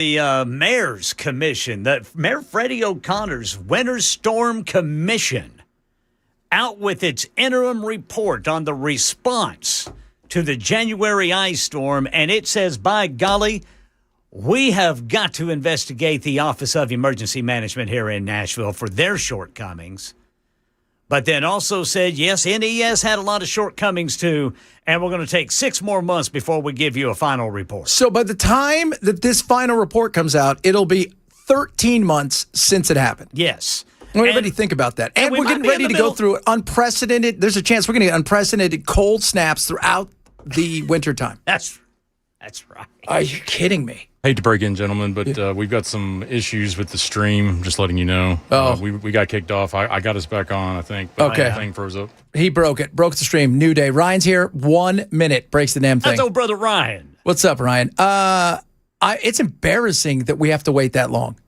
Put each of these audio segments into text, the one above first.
The Mayor's Commission, the Mayor Freddie O'Connor's Winter Storm Commission, out with its interim report on the response to the January ice storm, and it says, by golly, we have got to investigate the Office of Emergency Management here in Nashville for their shortcomings. But then also said, yes, NES had a lot of shortcomings too, and we're going to take 6 more months before we give you a final report. So by the time that this final report comes out, it'll be 13 months since it happened. Yes. Everybody think about that. And we're getting ready to go through unprecedented, there's a chance we're going to get unprecedented cold snaps throughout the wintertime. That's right. Are you kidding me? Hate to break in, gentlemen, but we've got some issues with the stream, just letting you know. We got kicked off. I got us back on, I think. But okay. The thing froze up. He broke it. Broke the stream. New day. Ryan's here. 1 minute. Breaks the damn thing. That's old brother Ryan. What's up, Ryan? It's embarrassing that we have to wait that long.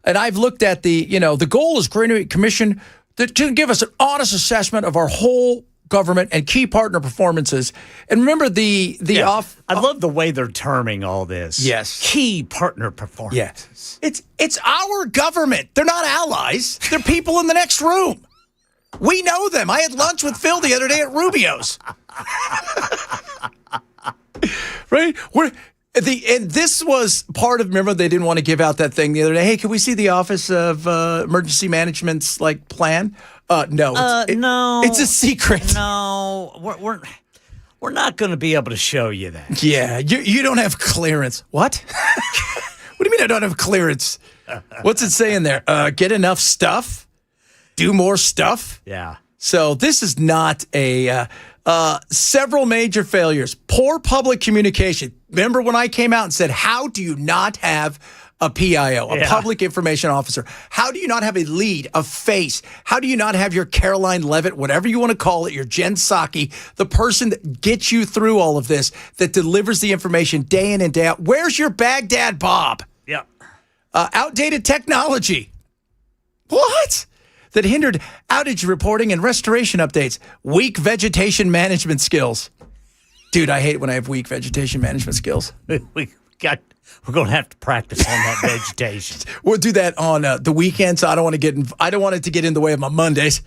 And I've looked at the goal is creating a commission to give us an honest assessment of our whole government and key partner performances. And remember I love the way they're terming all this. Yes. Key partner performances. Yeah. It's our government. They're not allies. They're people in the next room. We know them. I had lunch with Phil the other day at Rubio's. Right? And this was part of, remember, they didn't want to give out that thing the other day. Hey, can we see the Office of Emergency Management's plan? No. No. It's a secret. No. We're not going to be able to show you that. Yeah. You don't have clearance. What? What do you mean I don't have clearance? What's it saying there? Get enough stuff? Do more stuff? Yeah. So this is not several major failures. Poor public communication. Remember when I came out and said, how do you not have a PIO, a public information officer? How do you not have a lead, a face? How do you not have your Caroline Levitt, whatever you want to call it, your Jen Psaki, the person that gets you through all of this, that delivers the information day in and day out? Where's your Baghdad Bob? Yeah. Outdated technology. What? That hindered outage reporting and restoration updates. Weak vegetation management skills. Dude, I hate when I have weak vegetation management skills. We're going to have to practice on that vegetation. We'll do that on the weekend, so I don't want it to get in the way of my Mondays.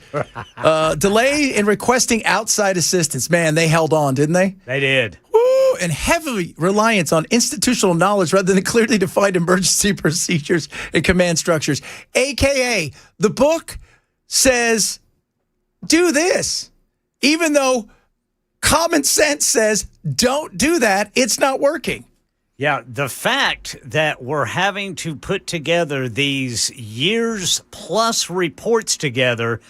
Delay in requesting outside assistance. Man, they held on, didn't they? They did. Woo! And heavy reliance on institutional knowledge rather than clearly defined emergency procedures and command structures. AKA, the book says, do this. Even though common sense says, don't do that, it's not working. Yeah, the fact that we're having to put together these years-plus reports together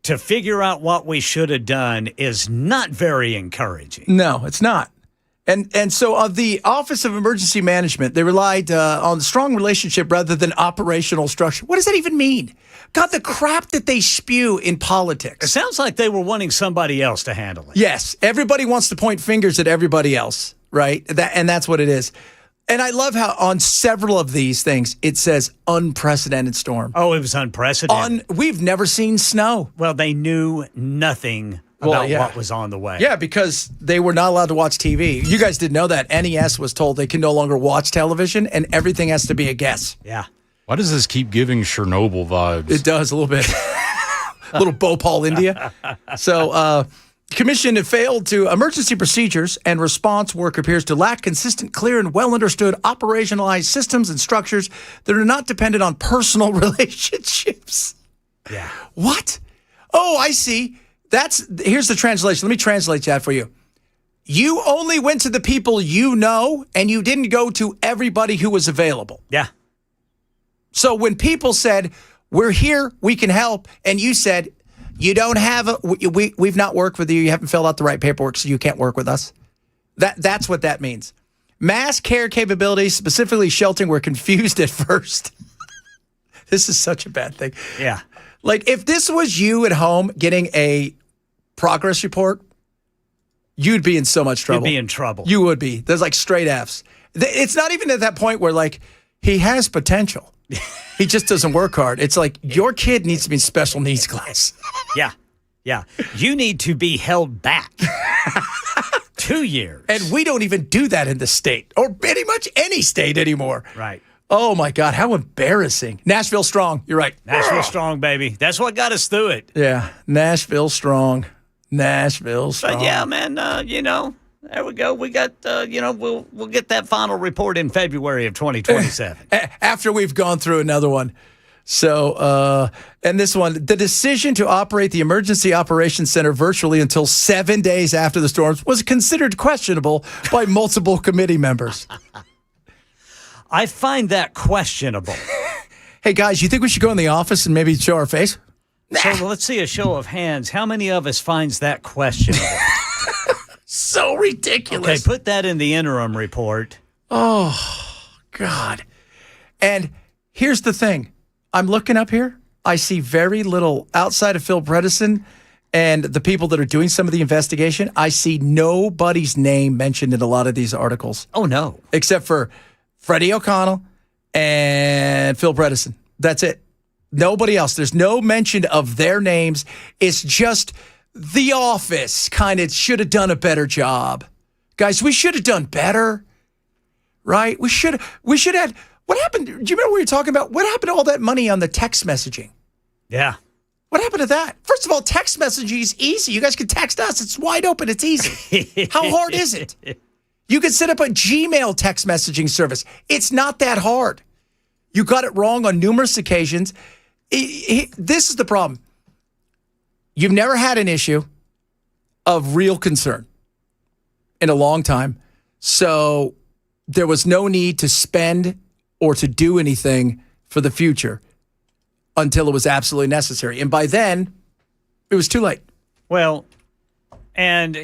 to figure out what we should have done is not very encouraging. No, it's not. And so of the Office of Emergency Management, they relied on strong relationship rather than operational structure. What does that even mean? God, the crap that they spew in politics. It sounds like they were wanting somebody else to handle it. Yes, everybody wants to point fingers at everybody else, right? And that's what it is. And I love how on several of these things, it says unprecedented storm. Oh, it was unprecedented. We've never seen snow. Well, they knew nothing about what was on the way. Yeah, because they were not allowed to watch TV. You guys didn't know that. NES was told they can no longer watch television, and everything has to be a guess. Yeah. Why does this keep giving Chernobyl vibes? It does a little bit. A little Bhopal, India. So, Commission have failed to emergency procedures and response work appears to lack consistent, clear, and well-understood operationalized systems and structures that are not dependent on personal relationships. Yeah. What? Oh, I see. Here's the translation. Let me translate that for you. You only went to the people you know, and you didn't go to everybody who was available. Yeah. So when people said, we're here, we can help, and you said, you don't have we've not worked with you. You haven't filled out the right paperwork, so you can't work with us. That's what that means. Mass care capabilities, specifically sheltering, were confused at first. This is such a bad thing. Yeah. Like if this was you at home getting a progress report, you'd be in so much trouble. You'd be in trouble. You would be. There's like straight Fs. It's not even at that point where like he has potential. He just doesn't work hard. It's like your kid needs to be in special needs class. Yeah. Yeah. You need to be held back 2 years. And we don't even do that in the state or pretty much any state anymore. Right. Oh, my God. How embarrassing. Nashville strong. You're right. Nashville strong, baby. That's what got us through it. Yeah. Nashville strong. Nashville strong. But yeah, man, there we go. We got, we'll get that final report in February of 2027. After we've gone through another one. So, and this one, the decision to operate the Emergency Operations Center virtually until 7 days after the storms was considered questionable by multiple committee members. I find that questionable. Hey, guys, you think we should go in the office and maybe show our face? So let's see a show of hands. How many of us finds that questionable? So ridiculous. Okay, put that in the interim report. Oh, God. And here's the thing. I'm looking up here. I see very little outside of Phil Bredesen and the people that are doing some of the investigation. I see nobody's name mentioned in a lot of these articles. Oh, no. Except for Freddie O'Connell and Phil Bredesen. That's it. Nobody else. There's no mention of their names. It's just The Office kind of should have done a better job. Guys, we should have done better, right? We should have. What happened? Do you remember what we were talking about? What happened to all that money on the text messaging? Yeah. What happened to that? First of all, text messaging is easy. You guys can text us. It's wide open. It's easy. How hard is it? You can set up a Gmail text messaging service. It's not that hard. You got it wrong on numerous occasions. This is the problem. You've never had an issue of real concern in a long time. So there was no need to spend or to do anything for the future until it was absolutely necessary. And by then, it was too late. Well, and,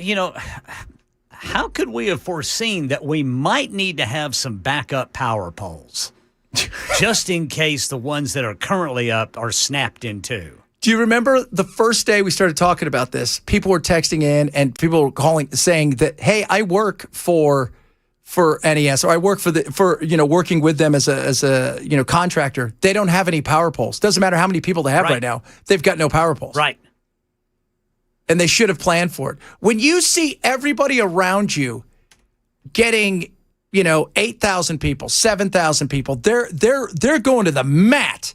how could we have foreseen that we might need to have some backup power poles just in case the ones that are currently up are snapped in two? Do you remember the first day we started talking about this? People were texting in and people were calling saying that, hey, I work for NES, or I work for working with them as a contractor. They don't have any power poles. Doesn't matter how many people they have right now. They've got no power poles. Right. And they should have planned for it. When you see everybody around you getting, 8,000 people, 7,000 people, they're going to the mat,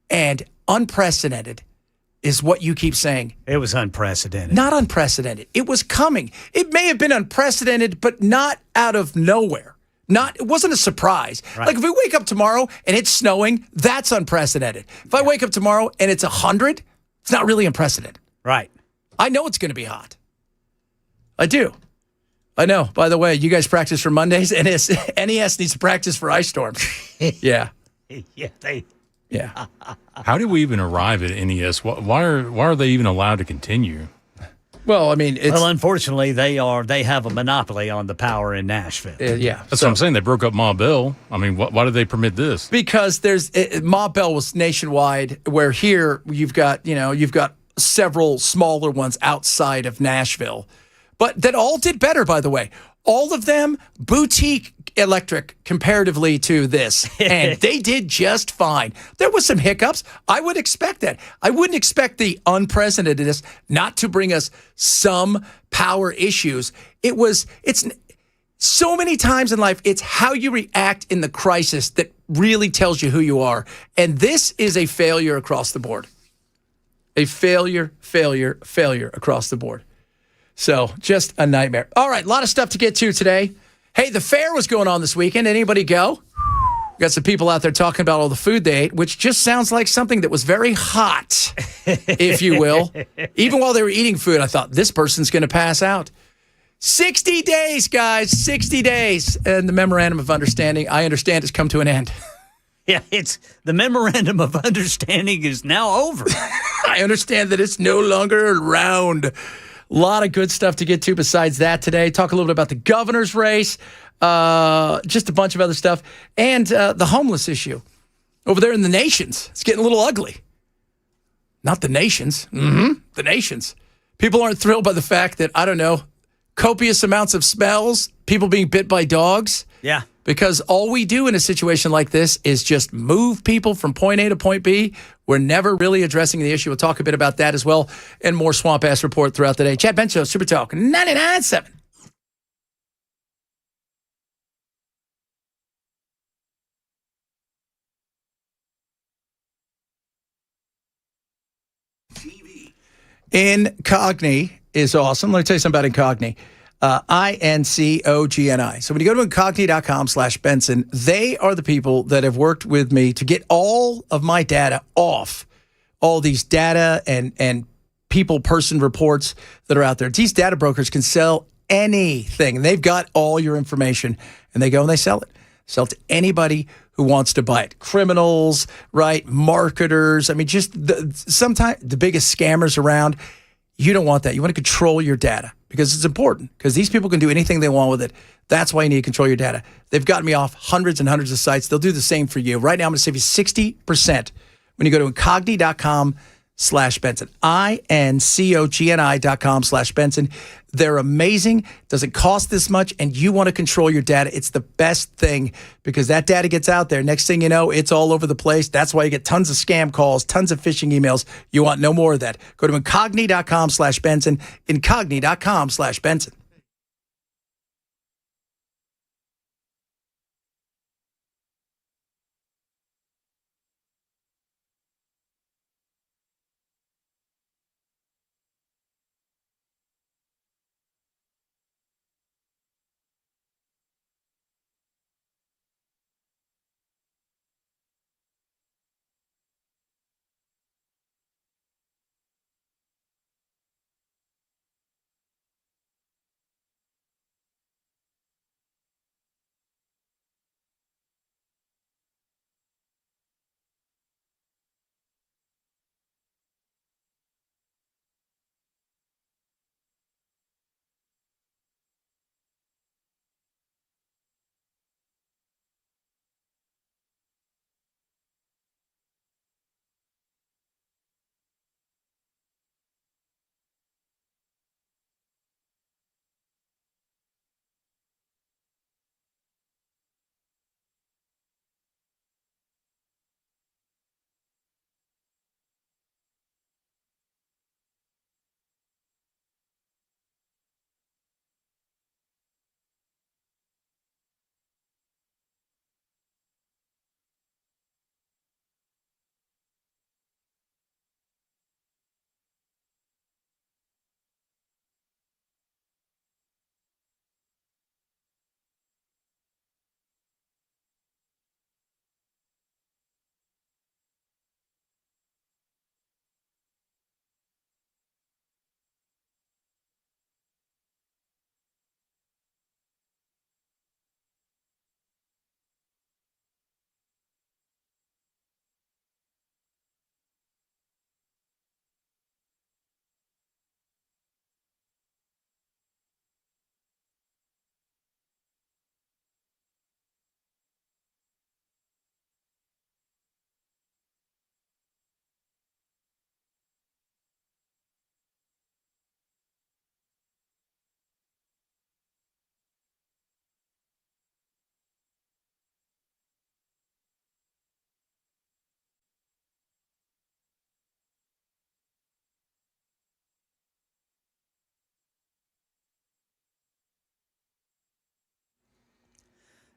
and unprecedented is what you keep saying. It was unprecedented. Not unprecedented. It was coming. It may have been unprecedented, but not out of nowhere. It wasn't a surprise. Right. Like if we wake up tomorrow and it's snowing, that's unprecedented. If I wake up tomorrow and it's 100, it's not really unprecedented. Right. I know it's going to be hot. I do. I know. By the way, you guys practice for Mondays, and NES needs to practice for ice storms. Yeah. Yeah. How did we even arrive at NES? Why are they even allowed to continue? Well, I mean, unfortunately, they have a monopoly on the power in Nashville. Yeah, that's what I'm saying. They broke up Ma Bell. I mean, why did they permit this? Because Ma Bell was nationwide, where here you've got several smaller ones outside of Nashville, but that all did better. By the way, all of them boutique electric comparatively to this, and they did just fine. There was some hiccups. I would expect that. I wouldn't expect the unprecedentedness not to bring us some power issues. It's so many times in life, it's how you react in the crisis that really tells you who you are. And this is a failure across the board. A failure across the board. So just a nightmare. All right, a lot of stuff to get to today. Hey, the fair was going on this weekend. Anybody go? Got some people out there talking about all the food they ate, which just sounds like something that was very hot, if you will. Even while they were eating food, I thought, this person's going to pass out. 60 days, guys, 60 days. And the memorandum of understanding, I understand, has come to an end. Yeah, the memorandum of understanding is now over. I understand that it's no longer around. A lot of good stuff to get to besides that today. Talk a little bit about the governor's race, just a bunch of other stuff, and the homeless issue over there in the nations. It's getting a little ugly. Not the nations. The nations. People aren't thrilled by the fact that, I don't know, copious amounts of smells, people being bit by dogs. Yeah. Because all we do in a situation like this is just move people from point A to point B. We're never really addressing the issue. We'll talk a bit about that as well and more Swamp Ass Report throughout the day. Chad Benson, Super Talk 99.7. Incogni is awesome. Let me tell you something about Incogni. Incogni. So when you go to incogni.com/Benson, they are the people that have worked with me to get all of my data off all these data and person reports that are out there. These data brokers can sell anything. They've got all your information, and they go and they sell it. Sell it to anybody who wants to buy it. Criminals, right? Marketers. I mean, just sometimes the biggest scammers around. You don't want that. You want to control your data because it's important, because these people can do anything they want with it. That's why you need to control your data. They've gotten me off hundreds and hundreds of sites. They'll do the same for you. Right now, I'm going to save you 60% when you go to incogni.com/Benson. incogni.com/Benson. They're amazing. Doesn't cost this much, and you want to control your data. It's the best thing, because that data gets out there. Next thing you know, it's all over the place. That's why you get tons of scam calls, tons of phishing emails. You want no more of that. Go to incogni.com/Benson, incogni.com/Benson.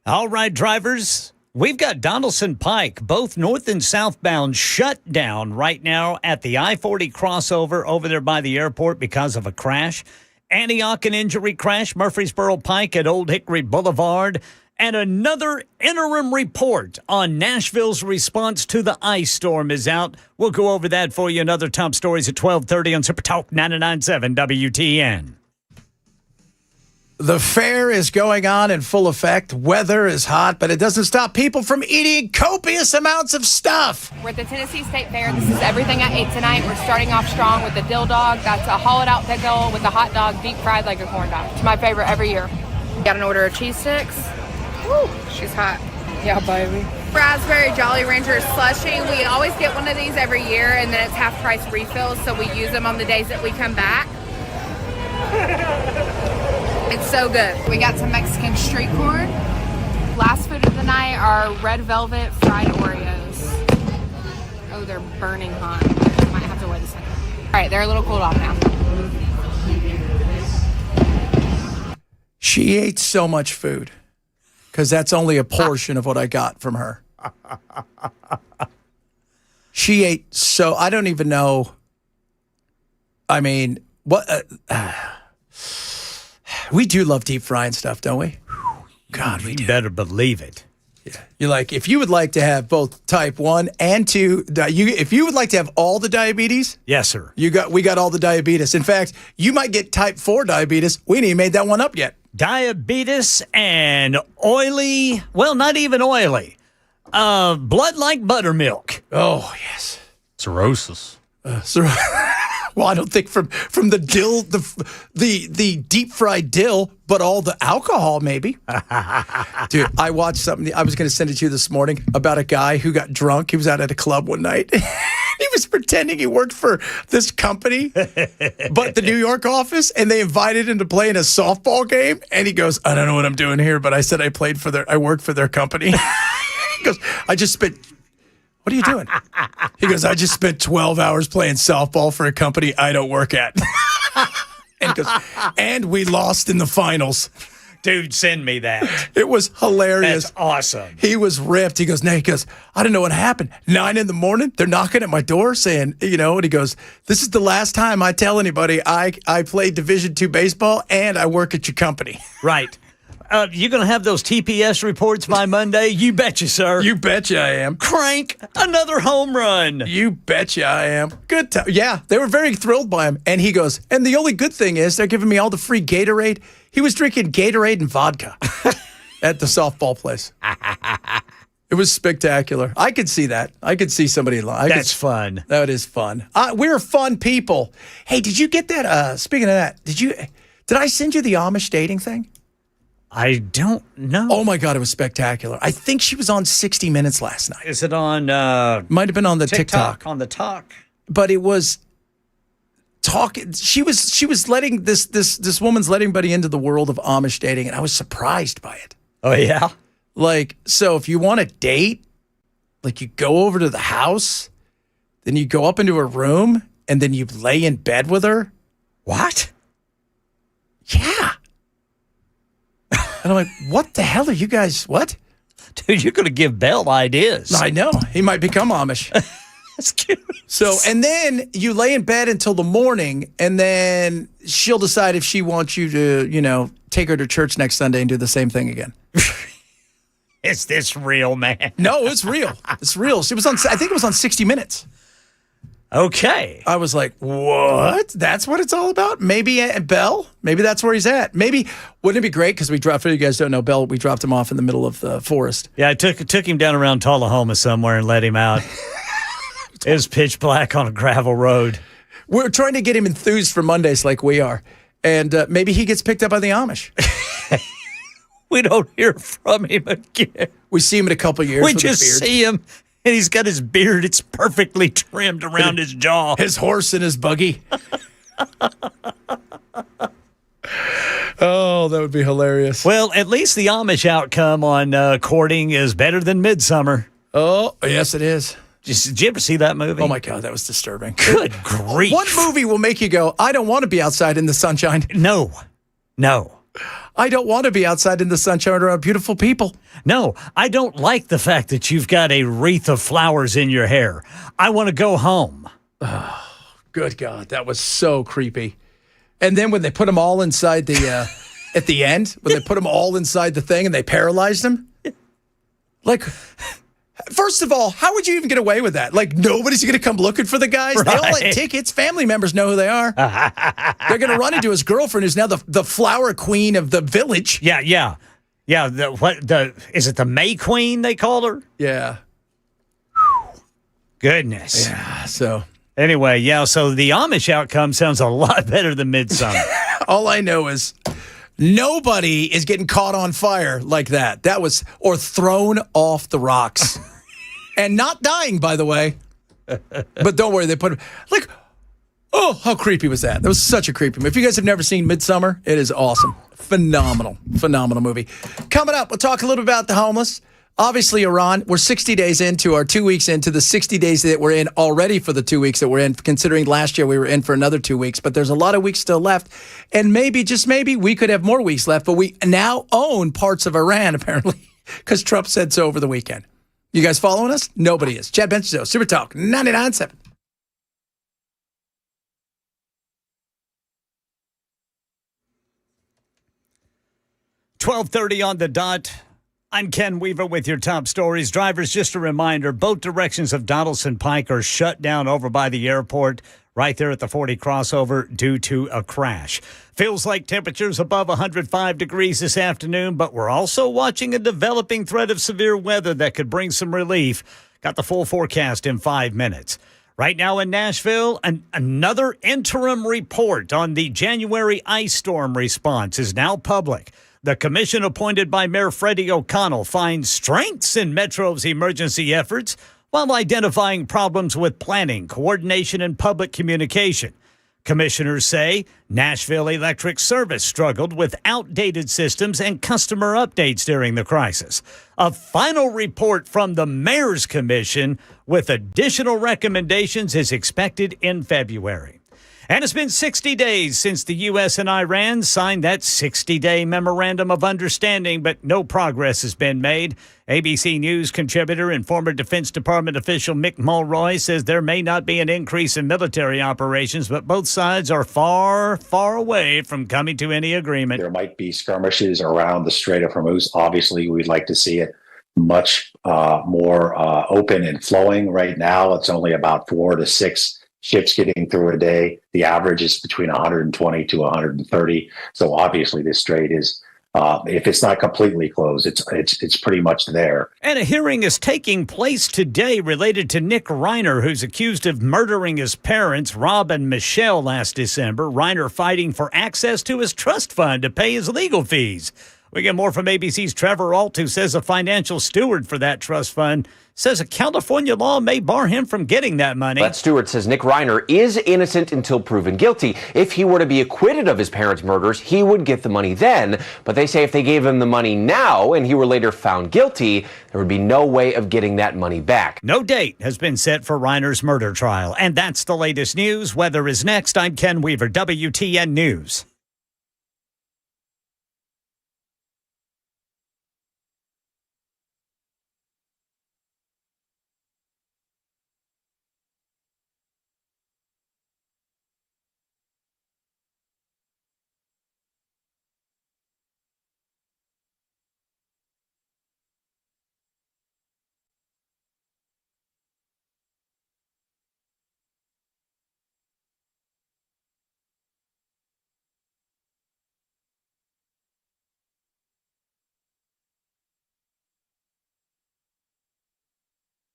All right, drivers, we've got Donaldson Pike, both north and southbound, shut down right now at the I-40 crossover over there by the airport because of a crash. Antioch, an injury crash, Murfreesboro Pike at Old Hickory Boulevard, and another interim report on Nashville's response to the ice storm is out. We'll go over that for you and other top stories at 12:30 on Super Talk 99.7 WTN. The fair is going on in full effect. Weather is hot, but it doesn't stop people from eating copious amounts of stuff. We're at the Tennessee State Fair. This is everything I ate tonight. We're starting off strong with the dill dog. That's a hollowed out pickle with a hot dog, deep fried like a corn dog. It's my favorite every year. Got an order of cheese sticks. Woo, she's hot. Yeah, baby. Raspberry Jolly Rancher slushie. We always get one of these every year, and then it's half price refills, so we use them on the days that we come back. It's so good. We got some Mexican street corn. Last food of the night are red velvet fried Oreos. Oh, they're burning hot. Might have to wait a second. All right, they're a little cooled off now. She ate so much food because that's only a portion of what I got from her. She ate so, I don't even know. I mean, what? We do love deep frying stuff, don't we? God, we do. You better believe it. Yeah. You're like, if you would like to have both type 1 and 2, if you would like to have all the diabetes, Yes, sir. we got all the diabetes. In fact, you might get type 4 diabetes. We ain't even made that one up yet. Diabetes and oily, well, not even oily. Blood like buttermilk. Oh, yes. Cirrhosis. So, well, I don't think from the dill, the deep fried dill, but all the alcohol, maybe. Dude, I watched something. I was going to send it to you this morning about a guy who got drunk. He was out at a club one night. He was pretending he worked for this company, but the New York office, and they invited him to play in a softball game. And he goes, "I don't know what I'm doing here, but I said I worked for their company." He goes, "I just spent." What are you doing? He goes, "I just spent 12 hours playing softball for a company I don't work at." And he goes, "And we lost in the finals." Dude, send me that. It was hilarious. That's awesome. He was ripped. He goes, "I don't know what happened. 9 a.m, they're knocking at my door saying, and he goes, "This is the last time I tell anybody I play Division II baseball and I work at your company." Right. You going to have those TPS reports by Monday? You betcha, sir. You betcha I am. Crank another home run. You betcha I am. Good time. Yeah, they were very thrilled by him. And he goes, "And the only good thing is they're giving me all the free Gatorade." He was drinking Gatorade and vodka at the softball place. It was spectacular. I could see that. I could see somebody lying. That's fun. That is fun. We're fun people. Hey, did you get that? Speaking of that, did I send you the Amish dating thing? I don't know. Oh my God, it was spectacular. I think she was on 60 Minutes last night. Is it on Might have been on the TikTok. On the talk. But it was talking. She was letting this woman's letting everybody into the world of Amish dating, and I was surprised by it. Oh yeah. Like, so if you want to date, like you go over to the house, then you go up into her room, and then you lay in bed with her. What? Yeah. And I'm like, what the hell are you guys, what? Dude, you're going to give Bell ideas. I know. He might become Amish. That's cute. So, and then you lay in bed until the morning, and then she'll decide if she wants you to, take her to church next Sunday and do the same thing again. Is this real, man? No, it's real. It's real. I think it was on 60 Minutes. Okay. I was like, what? That's what it's all about? Maybe Bell? Maybe that's where he's at. Maybe, wouldn't it be great? Because for you guys don't know, Bell, we dropped him off in the middle of the forest. Yeah, I took him down around Tullahoma somewhere and let him out. It was pitch black on a gravel road. We're trying to get him enthused for Mondays like we are. And maybe he gets picked up by the Amish. We don't hear from him again. We see him in a couple of years. We with just a beard. see him. And he's got his beard. It's perfectly trimmed around his jaw. His horse and his buggy. Oh, that would be hilarious. Well, at least the Amish outcome on courting is better than Midsummer. Oh, yes, it is. Did you ever see that movie? Oh, my God, that was disturbing. Good grief. What movie will make you go, I don't want to be outside in the sunshine? No. I don't want to be outside in the sunshine around beautiful people. No, I don't like the fact that you've got a wreath of flowers in your hair. I want to go home. Oh, good God, that was so creepy. And then when they put them all inside the, at the end, when they put them all inside the thing and they paralyzed them, like, first of all, how would you even get away with that? Like, nobody's going to come looking for the guys. Right. They all had tickets. Family members know who they are. They're going to run into his girlfriend, who's now the flower queen of the village. Yeah. Is it the May Queen they called her? Yeah. Goodness. Yeah. So anyway, so the Amish outcome sounds a lot better than Midsummer. All I know is nobody is getting caught on fire like that. Or thrown off the rocks. And not dying, by the way. But don't worry, they put like, oh, how creepy was that? That was such a creepy movie. If you guys have never seen Midsummer, it is awesome. Phenomenal movie. Coming up, we'll talk a little bit about the homeless. Obviously, Iran, we're 60 days into our 2 weeks into the 60 days that we're in already for the 2 weeks that we're in, considering last year we were in for another 2 weeks. But there's a lot of weeks still left. And maybe, just maybe, we could have more weeks left. But we now own parts of Iran, apparently, because Trump said so over the weekend. You guys following us? Nobody is. Chad Benson, Super Talk 99.7. 12:30 on the dot. I'm Ken Weaver with your top stories. Drivers, just a reminder, both directions of Donaldson Pike are shut down over by the airport right there at the 40 crossover due to a crash. Feels like temperatures above 105 degrees this afternoon, but we're also watching a developing threat of severe weather that could bring some relief. Got the full forecast in 5 minutes. Right now in Nashville, another interim report on the January ice storm response is now public. The commission appointed by Mayor Freddie O'Connell finds strengths in Metro's emergency efforts while identifying problems with planning, coordination, and public communication. Commissioners say Nashville Electric Service struggled with outdated systems and customer updates during the crisis. A final report from the Mayor's Commission with additional recommendations is expected in February. And it's been 60 days since the U.S. and Iran signed that 60-day memorandum of understanding, but no progress has been made. ABC News contributor and former Defense Department official Mick Mulroy says there may not be an increase in military operations, but both sides are far, far away from coming to any agreement. There might be skirmishes around the Strait of Hormuz. Obviously, we'd like to see it much more open and flowing. Right now, it's only about 4 to 6 ships getting through a day. The average is between 120 to 130. So obviously this strait is, if it's not completely closed, it's pretty much there. And a hearing is taking place today related to Nick Reiner, who's accused of murdering his parents, Rob and Michelle, last December. Reiner fighting for access to his trust fund to pay his legal fees. We get more from ABC's Trevor Alt, who says a financial steward for that trust fund says a California law may bar him from getting that money. That steward says Nick Reiner is innocent until proven guilty. If he were to be acquitted of his parents' murders, he would get the money then. But they say if they gave him the money now and he were later found guilty, there would be no way of getting that money back. No date has been set for Reiner's murder trial. And that's the latest news. Weather is next. I'm Ken Weaver, WTN News.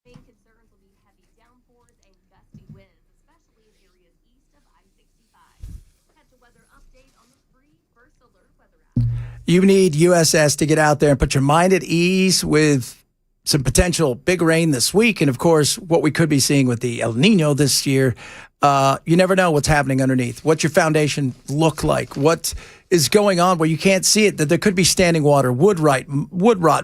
Main concerns will be heavy downpours and gusty winds, especially in areas east of I-65. Catch a weather update on the free First Alert weather app. You need USS to get out there and put your mind at ease with some potential big rain this week. And of course, what we could be seeing with the El Nino this year. You never know what's happening underneath. What's your foundation look like? What is going on where you can't see it? That there could be standing water, wood rot,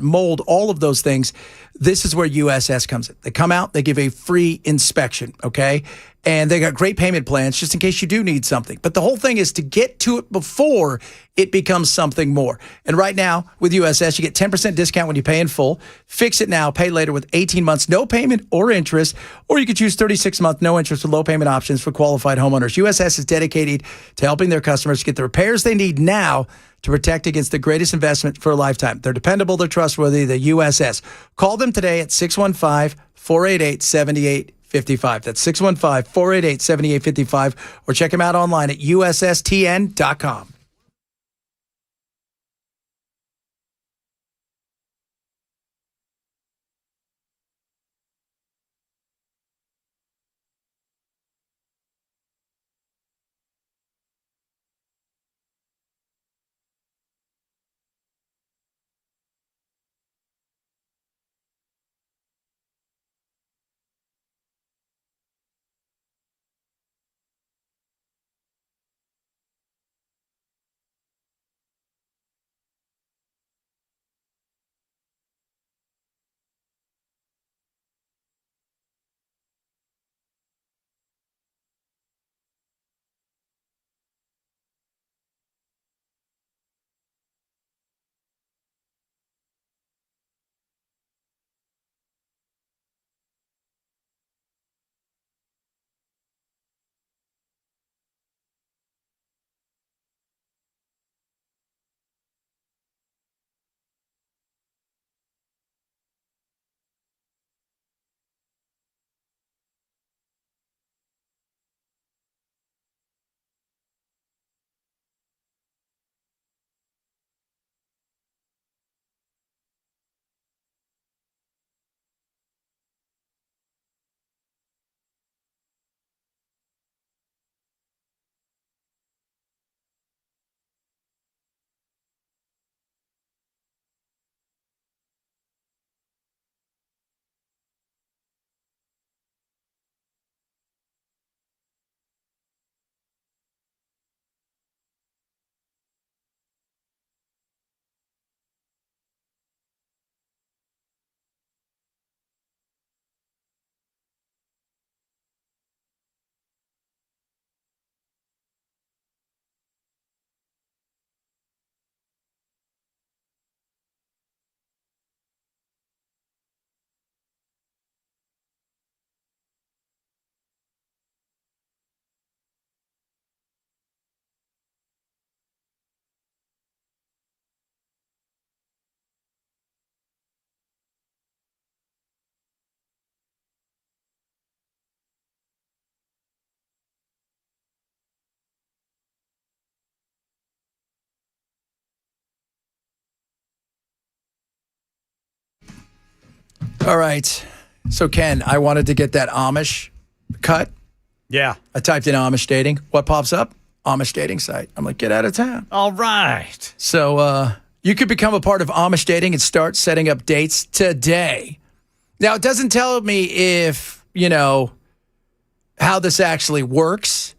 mold, all of those things. This is where USS comes in. They come out, they give a free inspection, okay? And they got great payment plans just in case you do need something. But the whole thing is to get to it before it becomes something more. And right now with USS, you get 10% discount when you pay in full. Fix it now, pay later with 18 months, no payment or interest. Or you could choose 36-month, no interest with low payment options for qualified homeowners. USS is dedicated to helping their customers get the repairs they need now to protect against the greatest investment for a lifetime. They're dependable, they're trustworthy, the USS. Call them today at 615-488-7855. That's 615-488-7855. Or check them out online at ussTN.com. All right. So, Ken, I wanted to get that Amish cut. Yeah. I typed in Amish dating. What pops up? Amish dating site. I'm like, get out of town. All right. So you could become a part of Amish dating and start setting up dates today. Now, it doesn't tell me if, how this actually works,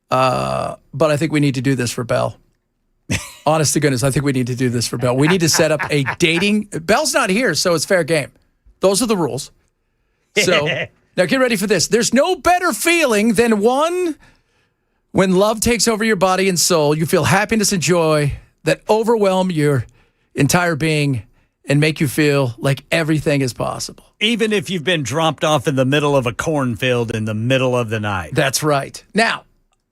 but I think we need to do this for Belle. Honest to goodness, I think we need to do this for Belle. We need to set up a dating. Belle's not here, so it's fair game. Those are the rules. So now get ready for this. There's no better feeling than one when love takes over your body and soul. You feel happiness and joy that overwhelm your entire being and make you feel like everything is possible. Even if you've been dropped off in the middle of a cornfield in the middle of the night. That's right. Now,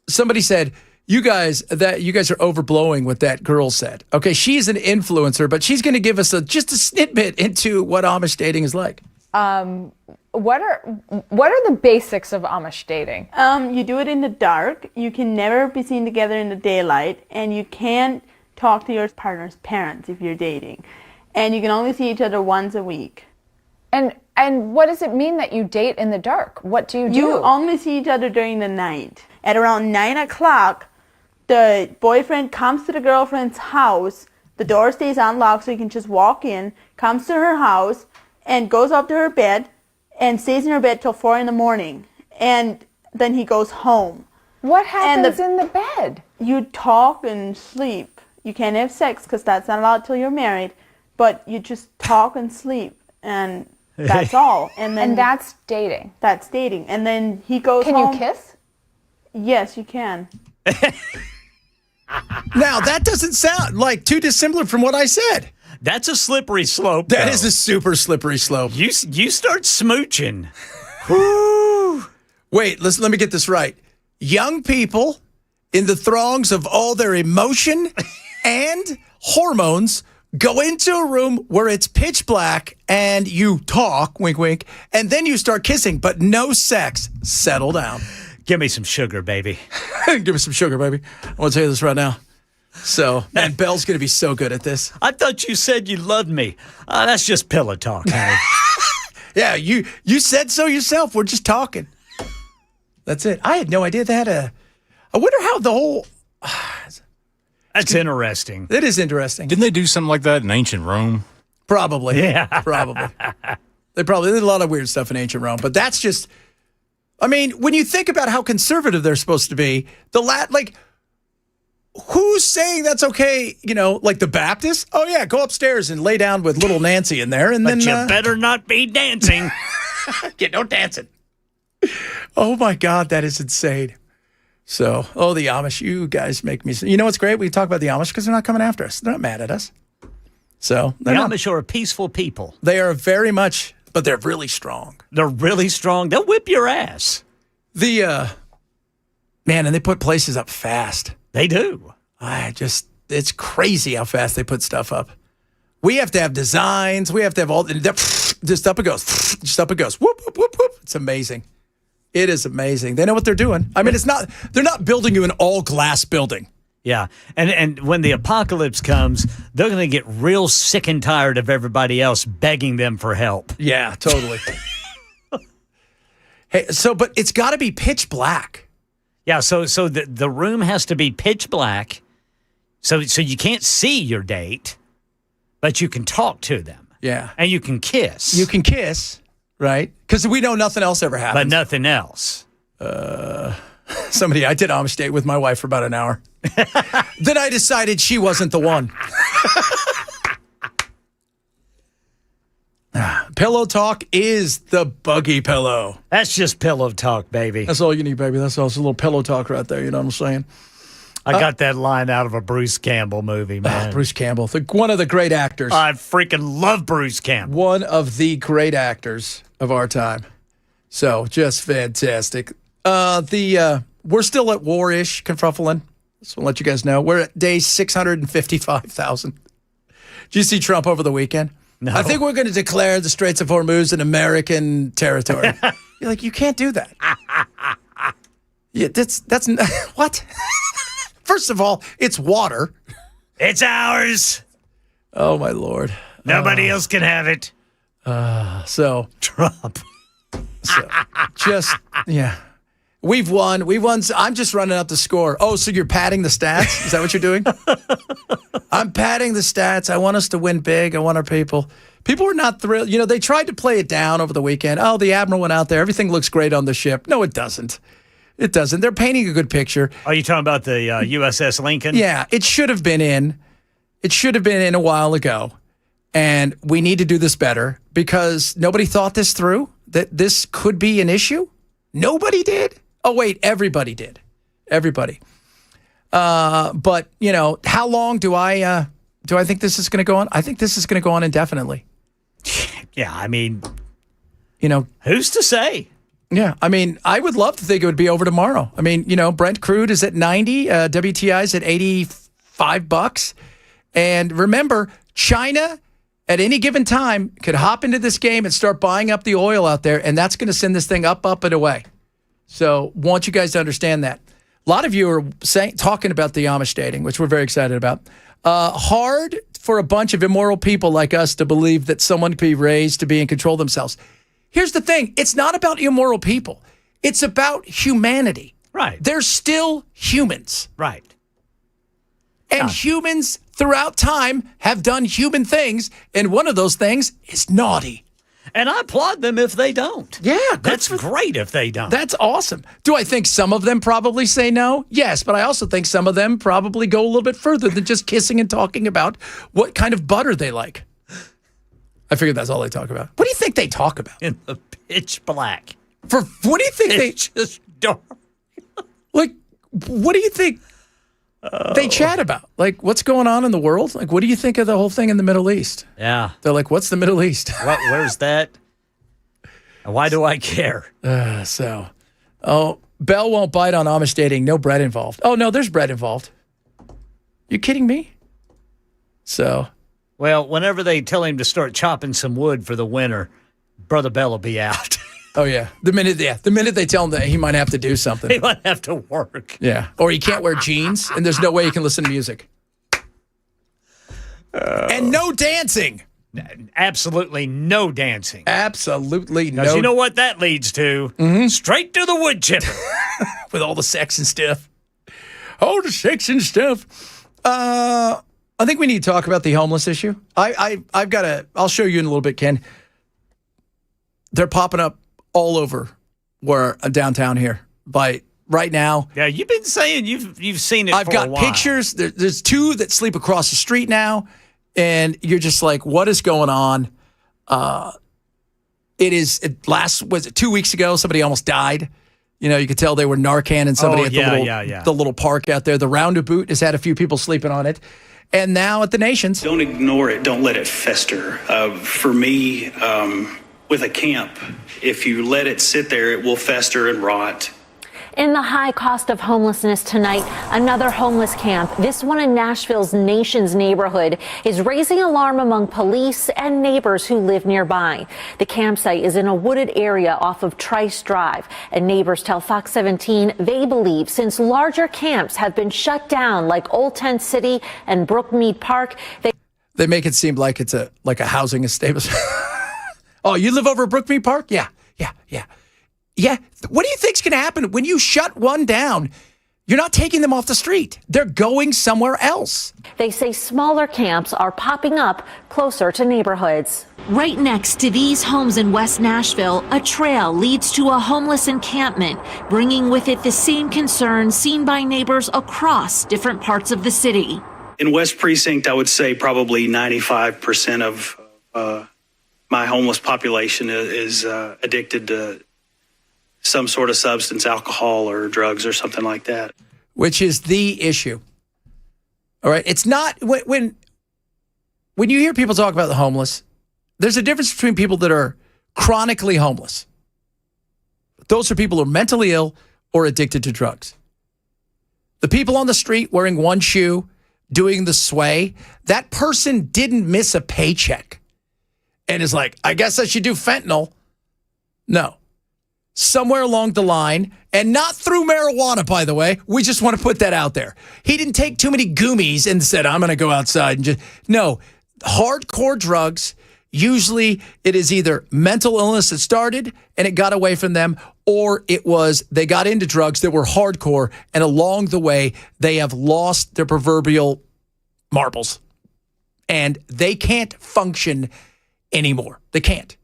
somebody said, you guys are overblowing what that girl said. Okay, she's an influencer, but she's going to give us just a snippet into what Amish dating is like. What are the basics of Amish dating? You do it in the dark. You can never be seen together in the daylight, and you can't talk to your partner's parents if you're dating. And you can only see each other once a week. And what does it mean that you date in the dark? What do you do? You only see each other during the night. At around 9 o'clock, the boyfriend comes to the girlfriend's house. The door stays unlocked so you can just walk in, comes to her house, and goes up to her bed and stays in her bed till 4 in the morning. And then he goes home. What happens in the bed? You talk and sleep. You can't have sex because that's not allowed till you're married. But you just talk and sleep. And that's all. And that's dating. That's dating. And then he goes home. Can you kiss? Yes, you can. Now, that doesn't sound like too dissimilar from what I said. That's a slippery slope. That is a super slippery slope. You start smooching. Wait, let me get this right. Young people in the throngs of all their emotion and hormones go into a room where it's pitch black and you talk, wink, wink, and then you start kissing, but no sex. Settle down. Give me some sugar, baby. Give me some sugar, baby. I want to tell you this right now. So, man, Belle's going to be so good at this. I thought you said you loved me. That's just pillow talk, honey. Yeah, you said so yourself. We're just talking. That's it. I had no idea they had I wonder how the whole... That's interesting. It is interesting. Didn't they do something like that in ancient Rome? Probably. Yeah. Probably. They did a lot of weird stuff in ancient Rome, but that's just... I mean, when you think about how conservative they're supposed to be, who's saying that's okay? Like the Baptists? Oh yeah, go upstairs and lay down with little Nancy in there, and but then you better not be dancing. Get no dancing. Oh my God, that is insane. So, the Amish, you guys make me. You know what's great? We talk about the Amish because they're not coming after us. They're not mad at us. So the Amish are a peaceful people. They are very much, but they're really strong. They're really strong. They'll whip your ass. Man, and they put places up fast. They do. It's crazy how fast they put stuff up. We have to have designs. We have to have all, just up it goes. Just up it goes. Whoop, whoop, whoop, whoop. It's amazing. It is amazing. They know what they're doing. I mean, they're not building you an all glass building. Yeah. And when the apocalypse comes, they're going to get real sick and tired of everybody else begging them for help. Yeah, totally. Hey, but it's got to be pitch black. Yeah, so the room has to be pitch black. So you can't see your date, but you can talk to them. Yeah. And you can kiss. You can kiss, right? Because we know nothing else ever happens. But nothing else. I did Amish date with my wife for about an hour. Then I decided she wasn't the one. Pillow talk is the buggy pillow. That's just pillow talk, baby. That's all you need, baby. That's all. It's a little pillow talk right there. You know what I'm saying? I got that line out of a Bruce Campbell movie, man. Bruce Campbell, one of the great actors. I freaking love Bruce Campbell. One of the great actors of our time. So, just fantastic. We're still at war-ish, Confruffling. So I'll let you guys know. We're at day 655,000. Did you see Trump over the weekend? No. I think we're going to declare the Straits of Hormuz an American territory. You're like, you can't do that. Yeah, that's what? First of all, it's water. It's ours. Oh, my Lord. Nobody else can have it. So Trump. just, yeah. We've won. I'm just running up the score. Oh, so you're padding the stats? Is that what you're doing? I'm padding the stats. I want us to win big. I want our people. People were not thrilled. You know, they tried to play it down over the weekend. Oh, the Admiral went out there. Everything looks great on the ship. No, it doesn't. It doesn't. They're painting a good picture. Are you talking about the USS Lincoln? Yeah, it should have been in. It should have been in a while ago. And we need to do this better because nobody thought this through, that this could be an issue. Nobody did. Oh, wait, everybody did. Everybody. But, you know, how long do I think this is going to go on? I think this is going to go on indefinitely. Yeah, I mean, you know, who's to say? Yeah, I mean, I would love to think it would be over tomorrow. I mean, you know, Brent crude is at 90, WTI is at $85. And remember, China at any given time could hop into this game and start buying up the oil out there, and that's going to send this thing up, and away. So want you guys to understand that. A lot of you are talking about the Amish dating, which we're very excited about. Hard for a bunch of immoral people like us to believe that someone could be raised to be in control of themselves. Here's the thing. It's not about immoral people. It's about humanity. Right. They're still humans. Right. And humans throughout time have done human things, and one of those things is naughty. And I applaud them if they don't. Yeah. That's great if they don't. That's awesome. Do I think some of them probably say no? Yes, but I also think some of them probably go a little bit further than just kissing and talking about what kind of butter they like. I figured that's all they talk about. What do you think they talk about? In the pitch black. What do you think it's just dark. Like, what do you think they chat about? Like, what's going on in the world? Like, what do you think of the whole thing in the Middle East? Yeah. They're like, what's the Middle East? Where's that? And why do I care? Bell won't bite on Amish dating. No bread involved. Oh, no, there's bread involved. You kidding me? So. Well, whenever they tell him to start chopping some wood for the winter, Brother Bell will be out. Oh, yeah. The minute they tell him that he might have to do something. He might have to work. Yeah. Or he can't wear jeans, and there's no way he can listen to music. And no dancing. Absolutely no dancing. Absolutely no. Because you know what that leads to? Mm-hmm. Straight to the wood chipper. With all the sex and stuff. All the sex and stuff. I think we need to talk about the homeless issue. I'll show you in a little bit, Ken. They're popping up all over where downtown here right now. Yeah, you've been saying you've seen it. I've got a while. pictures. There's two that sleep across the street now, and you're just like, what is going on? Was it 2 weeks ago? Somebody almost died. You know, you could tell they were Narcan and somebody the little park out there. The Roundabout has had a few people sleeping on it. And now at the Nations. Don't ignore it. Don't let it fester. For me, with a camp, if you let it sit there, it will fester and rot. In the high cost of homelessness tonight, another homeless camp, this one in Nashville's Nations neighborhood, is raising alarm among police and neighbors who live nearby. The campsite is in a wooded area off of Trice Drive, and neighbors tell Fox 17 they believe since larger camps have been shut down like Old Tent City and Brookmead Park, they make it seem like it's a housing establishment. Oh, you live over at Brookmead Park? Yeah. Yeah. What do you think's going to happen when you shut one down? You're not taking them off the street. They're going somewhere else. They say smaller camps are popping up closer to neighborhoods. Right next to these homes in West Nashville, a trail leads to a homeless encampment, bringing with it the same concerns seen by neighbors across different parts of the city. In West Precinct, I would say probably 95% of my homeless population is addicted to some sort of substance, alcohol or drugs or something like that. Which is the issue. All right. It's not when you hear people talk about the homeless, there's a difference between people that are chronically homeless. Those are people who are mentally ill or addicted to drugs. The people on the street wearing one shoe, doing the sway, that person didn't miss a paycheck and is like, I guess I should do fentanyl. No. Somewhere along the line, and not through marijuana, by the way. We just want to put that out there. He didn't take too many gummies and said, I'm going to go outside and just. No, hardcore drugs. Usually it is either mental illness that started and it got away from them, or it was they got into drugs that were hardcore, and along the way they have lost their proverbial marbles and they can't function anymore. They can't.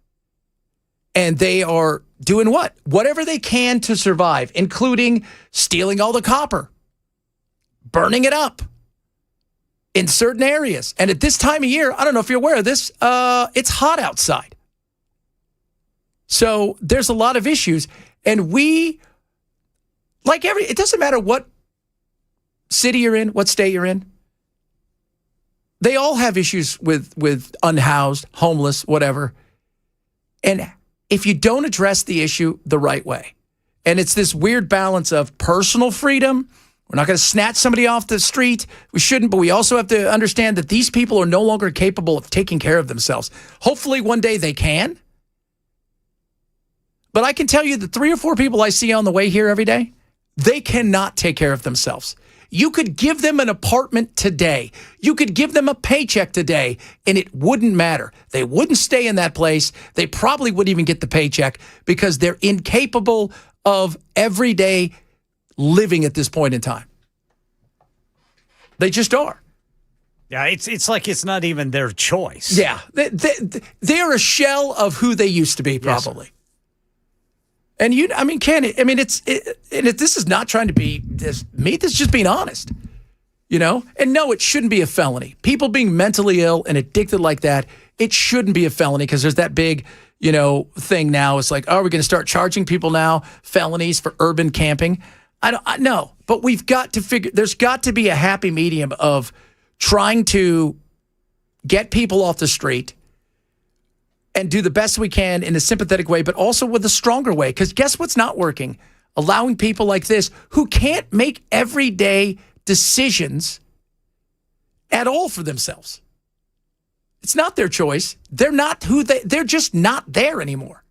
And they are doing what? Whatever they can to survive, including stealing all the copper, burning it up in certain areas. And at this time of year, I don't know if you're aware of this, it's hot outside. So there's a lot of issues. And we, it doesn't matter what city you're in, what state you're in. They all have issues with unhoused, homeless, whatever. And if you don't address the issue the right way, and it's this weird balance of personal freedom, we're not going to snatch somebody off the street. We shouldn't, but we also have to understand that these people are no longer capable of taking care of themselves. Hopefully one day they can. But I can tell you the 3 or 4 people I see on the way here every day, they cannot take care of themselves. You could give them an apartment today. You could give them a paycheck today, and it wouldn't matter. They wouldn't stay in that place. They probably wouldn't even get the paycheck because they're incapable of everyday living at this point in time. They just are. Yeah, it's like it's not even their choice. Yeah, they're a shell of who they used to be, probably. Yes, and this is not trying to be this is just being honest, And no, it shouldn't be a felony. People being mentally ill and addicted like that, it shouldn't be a felony because there's that big, thing now. It's like, oh, we're going to start charging people now felonies for urban camping. I know, but we've got to there's got to be a happy medium of trying to get people off the street and do the best we can in a sympathetic way, but also with a stronger way. Because guess what's not working? Allowing people like this who can't make everyday decisions at all for themselves. It's not their choice. They're not they're just not there anymore.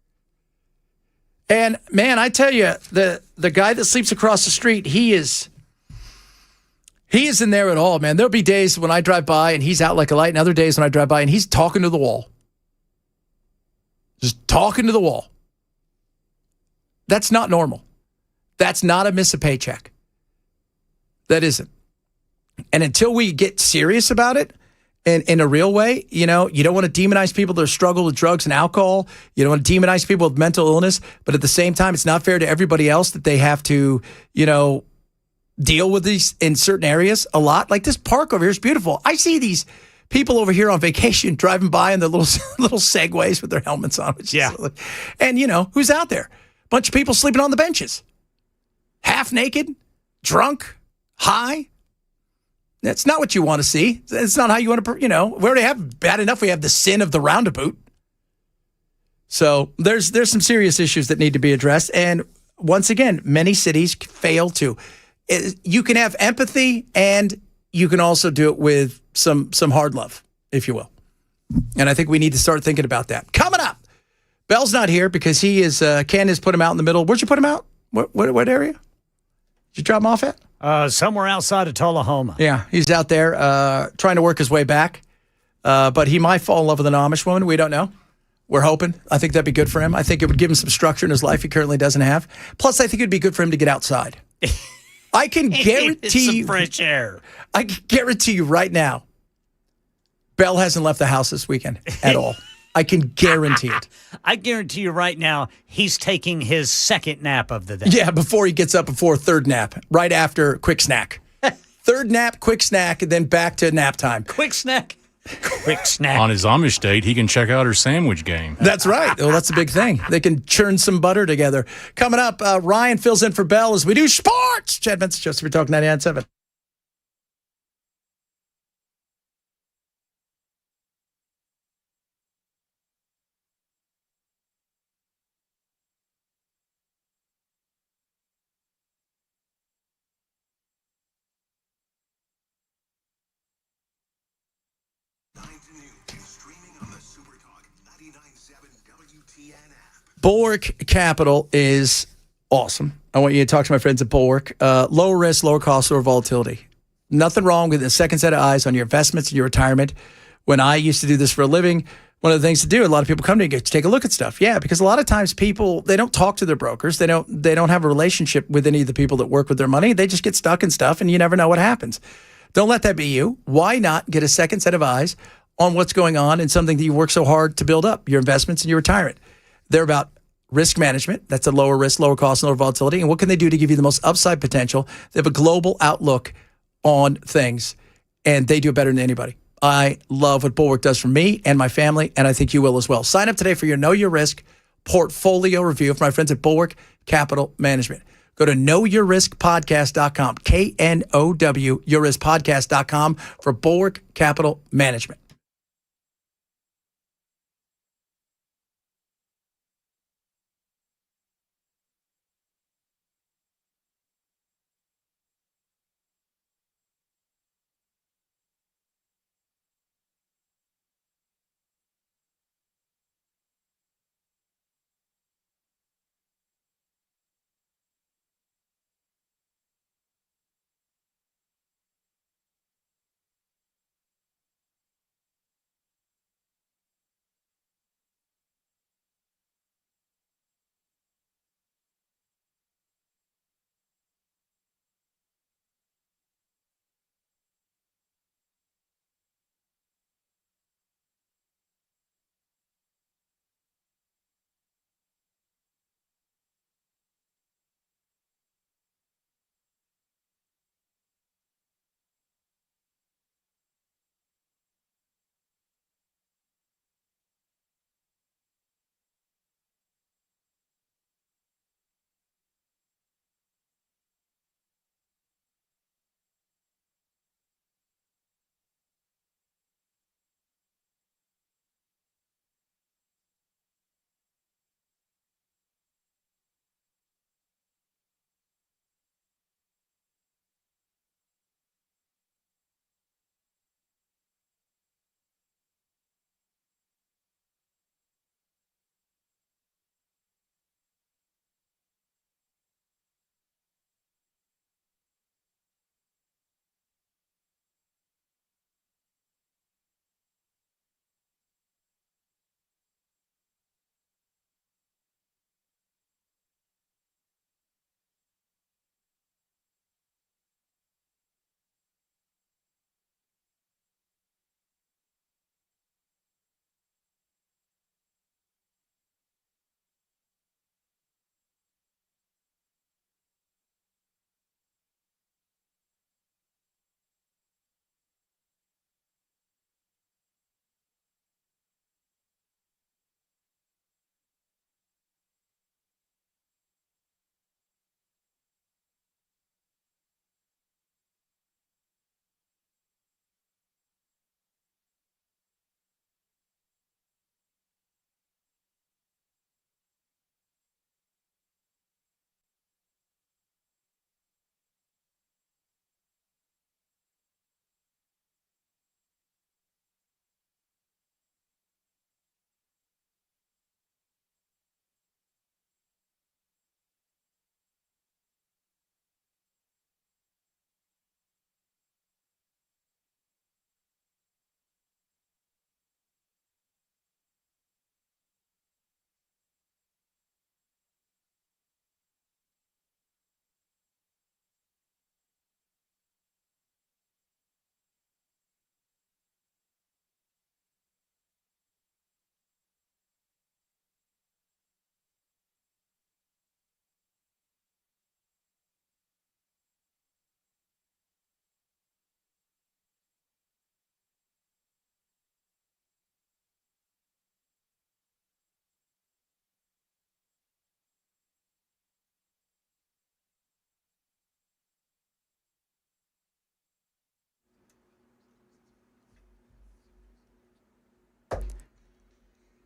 And man, I tell you, the guy that sleeps across the street, he isn't there at all, man. There'll be days when I drive by and he's out like a light, and other days when I drive by and he's talking to the wall. Just talking to the wall. That's not normal. That's not a miss a paycheck. That isn't. And until we get serious about it in a real way, you don't want to demonize people that struggle with drugs and alcohol. You don't want to demonize people with mental illness. But at the same time, it's not fair to everybody else that they have to, deal with these in certain areas a lot. Like this park over here is beautiful. I see these people over here on vacation driving by in their little Segways with their helmets on. And, who's out there? Bunch of people sleeping on the benches. Half naked, drunk, high. That's not what you want to see. It's not how you want to, we already have bad enough. We have the sin of the roundabout. So there's some serious issues that need to be addressed. And once again, many cities fail to. You can have empathy and you can also do it with some hard love, if you will. And I think we need to start thinking about that. Coming up, Bell's not here because he is, Ken has put him out in the middle. Where'd you put him out? What area? Did you drop him off at? Somewhere outside of Tullahoma. Yeah, he's out there trying to work his way back. But he might fall in love with an Amish woman. We don't know. We're hoping. I think that'd be good for him. I think it would give him some structure in his life he currently doesn't have. Plus, I think it'd be good for him to get outside. I can guarantee you. Fresh air. I can guarantee you right now, Bell hasn't left the house this weekend at all. I can guarantee it. I guarantee you right now, he's taking his second nap of the day. Yeah, before he gets up before third nap, right after quick snack. Third nap, quick snack, and then back to nap time. Quick snack. Quick snack. On his Amish date, he can check out her sandwich game. That's right. Well, that's a big thing. They can churn some butter together. Coming up, Ryan fills in for Bell as we do sports. Chad Benson, Joseph, we talk 99.7. Bulwark Capital is awesome. I want you to talk to my friends at Bulwark. Lower risk, lower cost, lower volatility. Nothing wrong with a second set of eyes on your investments and your retirement. When I used to do this for a living, one of the things to do. A lot of people come to you to take a look at stuff. Yeah, because a lot of times people, they don't talk to their brokers. They don't have a relationship with any of the people that work with their money. They just get stuck in stuff, and you never know what happens. Don't let that be you. Why not get a second set of eyes on what's going on in something that you work so hard to build up, your investments and your retirement? They're about risk management. That's a lower risk, lower cost, lower volatility. And what can they do to give you the most upside potential? They have a global outlook on things, and they do it better than anybody. I love what Bulwark does for me and my family, and I think you will as well. Sign up today for your Know Your Risk portfolio review from my friends at Bulwark Capital Management. Go to knowyourriskpodcast.com, KNOW, yourriskpodcast.com for Bulwark Capital Management.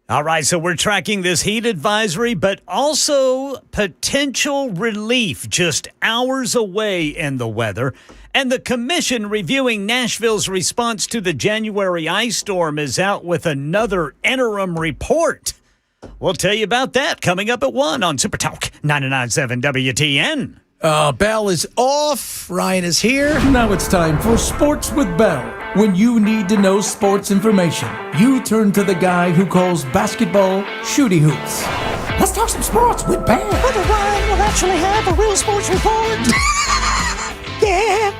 All right, so we're tracking this heat advisory, but also potential relief just hours away in the weather. And the commission reviewing Nashville's response to the January ice storm is out with another interim report. We'll tell you about that coming up at 1 on Super Talk 99.7 WTN. Bell is off. Ryan is here. Now it's time for Sports with Bell. When you need to know sports information, you turn to the guy who calls basketball shooty hoops. Let's talk some sports with Bam. Brother Ryan will actually have a real sports report. Yeah.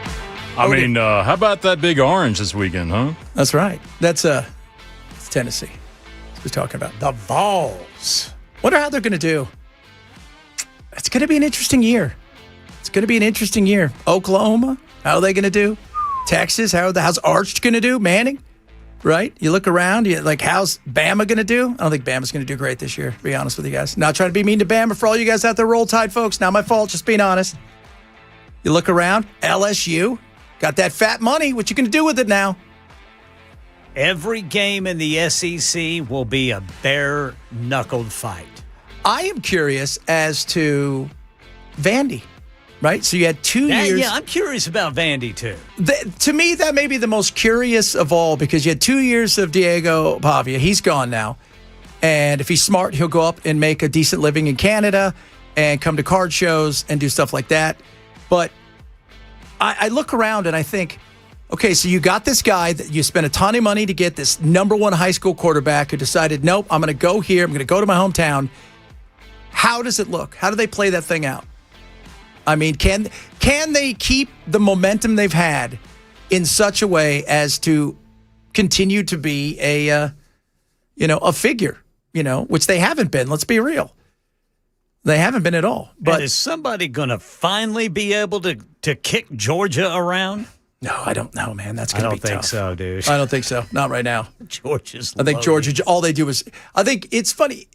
I mean, how about that big orange this weekend, huh? That's right. That's it's Tennessee. We're talking about The Vols. Wonder how they're going to do. It's going to be an interesting year. It's going to be an interesting year. Oklahoma, how are they going to do? Texas, how's Arch going to do? Manning, right? You look around, how's Bama going to do? I don't think Bama's going to do great this year, to be honest with you guys. Not trying to be mean to Bama for all you guys out there, Roll Tide folks. Not my fault, just being honest. You look around, LSU, got that fat money. What you going to do with it now? Every game in the SEC will be a bare-knuckled fight. I am curious as to Vandy, right? So you had 2 years. Yeah, I'm curious about Vandy, too. To me, that may be the most curious of all because you had 2 years of Diego Pavia. He's gone now. And if he's smart, he'll go up and make a decent living in Canada and come to card shows and do stuff like that. But I look around and I think, okay, so you got this guy that you spent a ton of money to get, this number one high school quarterback who decided, nope, I'm going to go here. I'm going to go to my hometown. How does it look? How do they play that thing out? I mean, can they keep the momentum they've had in such a way as to continue to be a figure, which they haven't been. Let's be real. They haven't been at all. But and is somebody going to finally be able to kick Georgia around? No, I don't know, man. That's going to be tough. I don't think so, dude. I don't think so. Not right now. Georgia's I think loaded. Georgia, all they do is, I think it's funny.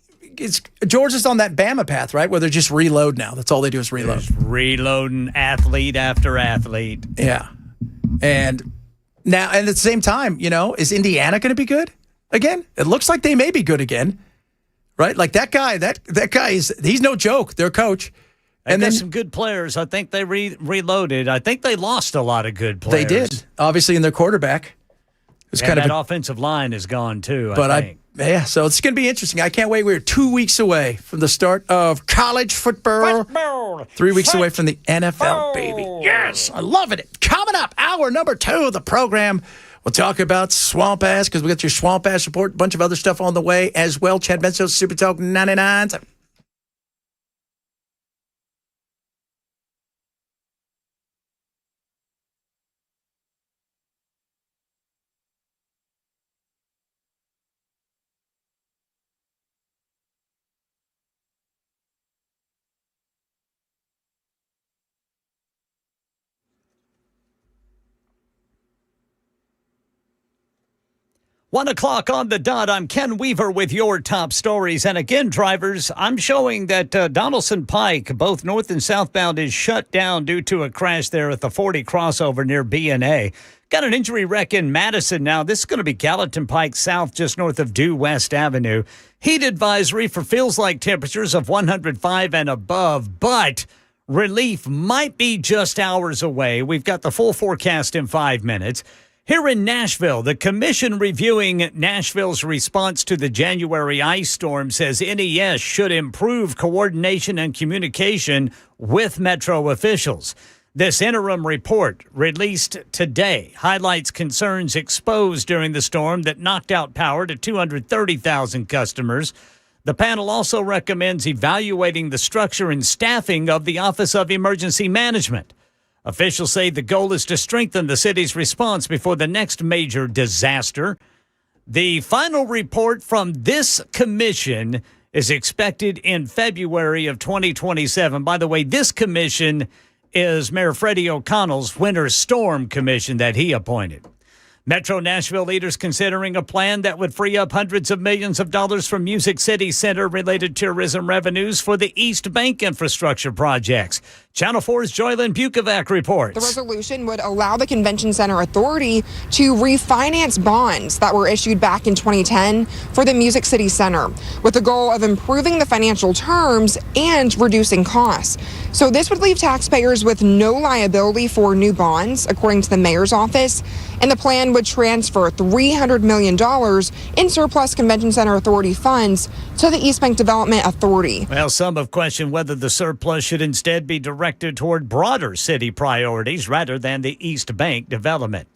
Georgia's on that Bama path, right? Where they're just reload now. That's all they do is reload. Just reloading athlete after athlete. Yeah. And now, and at the same time, is Indiana going to be good again? It looks like they may be good again, right? Like that guy, that guy he's no joke. Their coach. And then some good players. I think they reloaded. I think they lost a lot of good players. They did, obviously, in their quarterback. It's kind of that offensive line is gone too. I think. So it's going to be interesting. I can't wait. We're 2 weeks away from the start of college football. 3 weeks away from the NFL, baby. Yes, I love it. Coming up, hour number 2 of the program. We'll talk about Swamp Ass because we got your Swamp Ass report, a bunch of other stuff on the way as well. Chad Benson, Super Talk 99. One o'clock on the dot. I'm Ken Weaver with your top stories. And again, drivers, I'm showing that Donaldson Pike, both north and southbound, is shut down due to a crash there at the 40 crossover near B&A. Got an injury wreck in Madison now. This is going to be Gallatin Pike South, just north of Due West Avenue. Heat advisory for feels-like temperatures of 105 and above, but relief might be just hours away. We've got the full forecast in 5 minutes. Here in Nashville, the commission reviewing Nashville's response to the January ice storm says NES should improve coordination and communication with Metro officials. This interim report, released today, highlights concerns exposed during the storm that knocked out power to 230,000 customers. The panel also recommends evaluating the structure and staffing of the Office of Emergency Management. Officials say the goal is to strengthen the city's response before the next major disaster. The final report from this commission is expected in February of 2027. By the way, this commission is Mayor Freddie O'Connell's Winter Storm Commission that he appointed. Metro Nashville leaders considering a plan that would free up hundreds of millions of dollars from Music City Center-related tourism revenues for the East Bank infrastructure projects. Channel 4's Joylyn Bukovac reports. The resolution would allow the Convention Center Authority to refinance bonds that were issued back in 2010 for the Music City Center, with the goal of improving the financial terms and reducing costs. So this would leave taxpayers with no liability for new bonds, according to the mayor's office, and the plan would transfer $300 million in surplus Convention Center Authority funds to the East Bank Development Authority. Well, some have questioned whether the surplus should instead be directed toward broader city priorities rather than the East Bank development.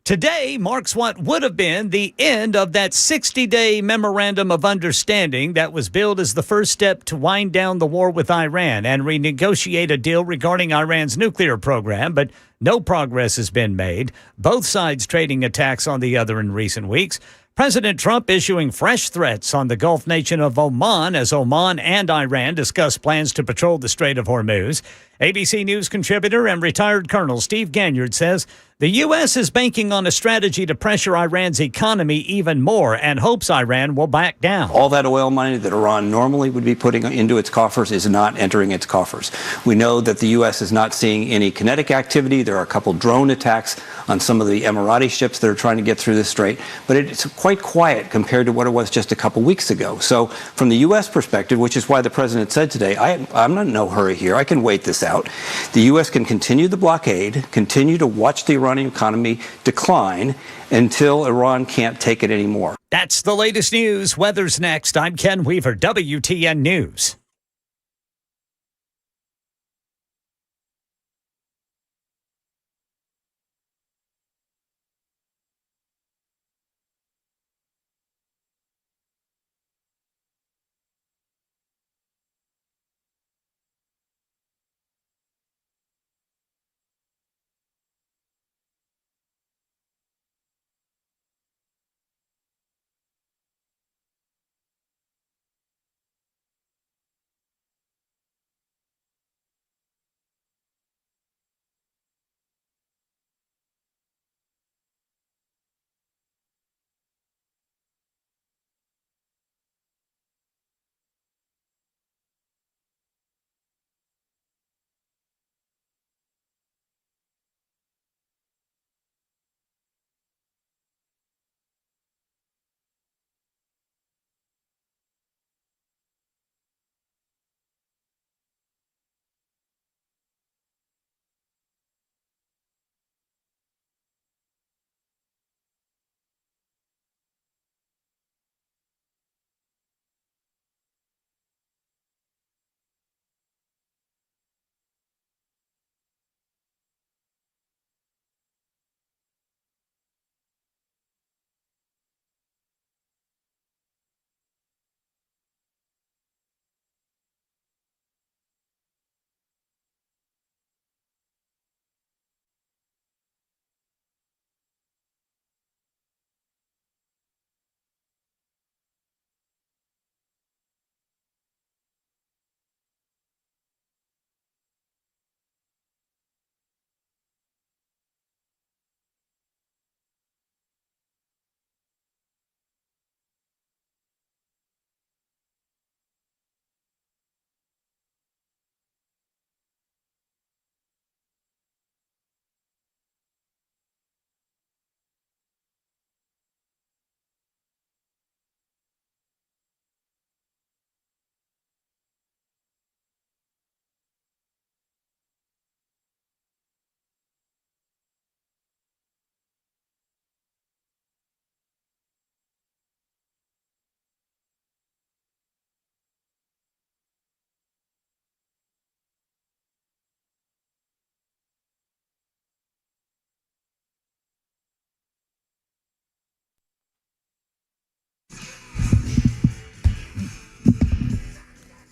Today marks what would have been the end of that 60-day memorandum of understanding that was billed as the first step to wind down the war with Iran and renegotiate a deal regarding Iran's nuclear program, but no progress has been made. Both sides trading attacks on the other in recent weeks. President Trump issuing fresh threats on the Gulf nation of Oman as Oman and Iran discuss plans to patrol the Strait of Hormuz. ABC News contributor and retired Colonel Steve Ganyard says the U.S. is banking on a strategy to pressure Iran's economy even more and hopes Iran will back down. All that oil money that Iran normally would be putting into its coffers is not entering its coffers. We know that the U.S. is not seeing any kinetic activity. There are a couple drone attacks on some of the Emirati ships that are trying to get through the strait, but it's quite quiet compared to what it was just a couple weeks ago. So from the U.S. perspective, which is why the president said today, I'm not in no hurry here. I can wait this out. The U.S. can continue the blockade, continue to watch the Iranian economy decline until Iran can't take it anymore. That's the latest news. Weather's next. I'm Ken Weaver, WTN News.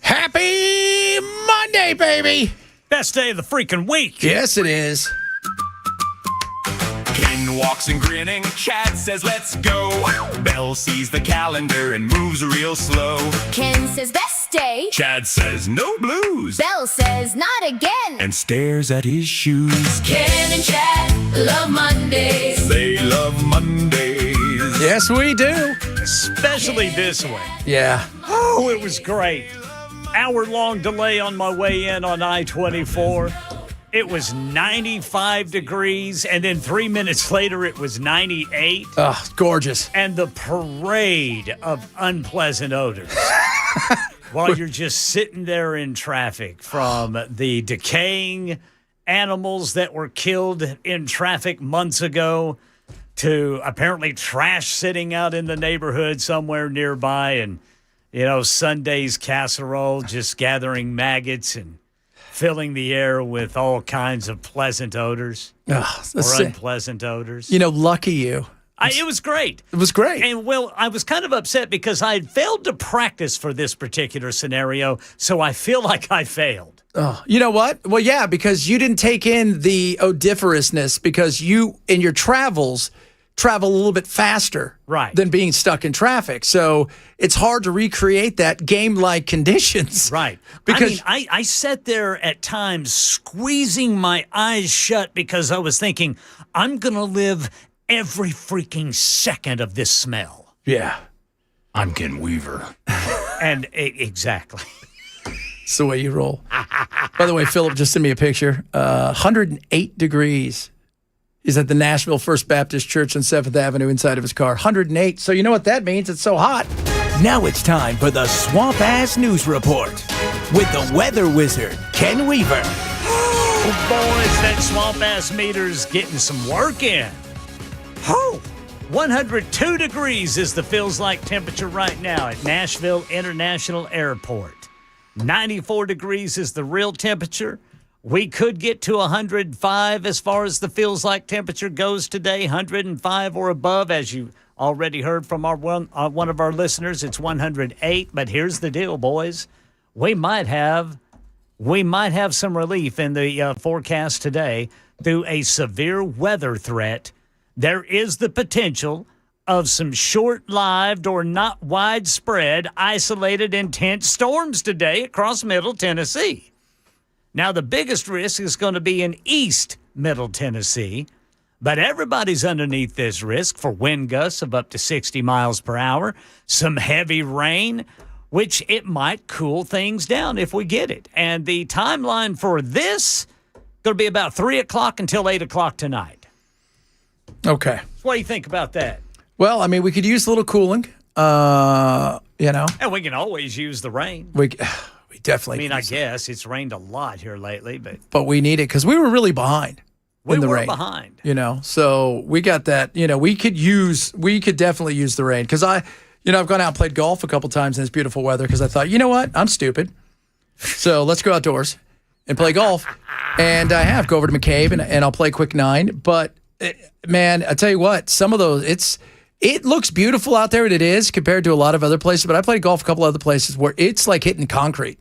Happy Monday, baby. Best day of the freaking week. Yes, it is. Ken walks and grinning, Chad says let's go. Belle sees the calendar and moves real slow. Ken says best day. Chad says no blues. Belle says not again. And stares at his shoes. Ken and Chad love Mondays. They love Mondays. Yes, we do. Especially this way. Yeah. Oh, it was great. Hour-long delay on my way in on I-24. It was 95 degrees, and then 3 minutes later, it was 98. Oh, gorgeous. And the parade of unpleasant odors. While you're just sitting there in traffic, from the decaying animals that were killed in traffic months ago to apparently trash sitting out in the neighborhood somewhere nearby, and Sunday's casserole just gathering maggots. And filling the air with all kinds of pleasant odors or unpleasant odors. Lucky you. It was great. It was great. And, I was kind of upset because I had failed to practice for this particular scenario, so I feel like I failed. Oh, you know what? Well, yeah, because you didn't take in the odoriferousness because you, in your travels, travel a little bit faster than being stuck in traffic. So it's hard to recreate that game-like conditions. Right. Because I sat there at times squeezing my eyes shut because I was thinking, I'm going to live every freaking second of this smell. Yeah. I'm Ken Weaver. And exactly. It's the way you roll. By the way, Philip just sent me a picture. 108 degrees. He's at the Nashville First Baptist Church on 7th Avenue inside of his car. 108. So you know what that means? It's so hot. Now it's time for the Swamp Ass News Report with the weather wizard, Ken Weaver. Oh, boys, that swamp ass meter's getting some work in. Oh, 102 degrees is the feels like temperature right now at Nashville International Airport. 94 degrees is the real temperature. We could get to 105 as far as the feels like temperature goes today, 105 or above. As you already heard from one of our listeners, it's 108. But here's the deal, boys. We might have some relief in the forecast today through a severe weather threat. There is the potential of some short-lived or not widespread, isolated, intense storms today across Middle Tennessee. Now, the biggest risk is going to be in East Middle Tennessee, but everybody's underneath this risk for wind gusts of up to 60 miles per hour, some heavy rain, which it might cool things down if we get it. And the timeline for this going to be about 3 o'clock until 8 o'clock tonight. Okay. What do you think about that? Well, I mean, we could use a little cooling, And we can always use the rain. We definitely. I mean, I guess it's rained a lot here lately, but we need it because we were really behind. We in the were rain, behind. So we got that. We could definitely use the rain because I've gone out and played golf a couple times in this beautiful weather because I thought, you know what, I'm stupid, so let's go outdoors and play golf. And I have go over to McCabe and I'll play a quick 9. But man, I tell you what, some of those it looks beautiful out there, and it is compared to a lot of other places. But I played golf a couple other places where it's like hitting concrete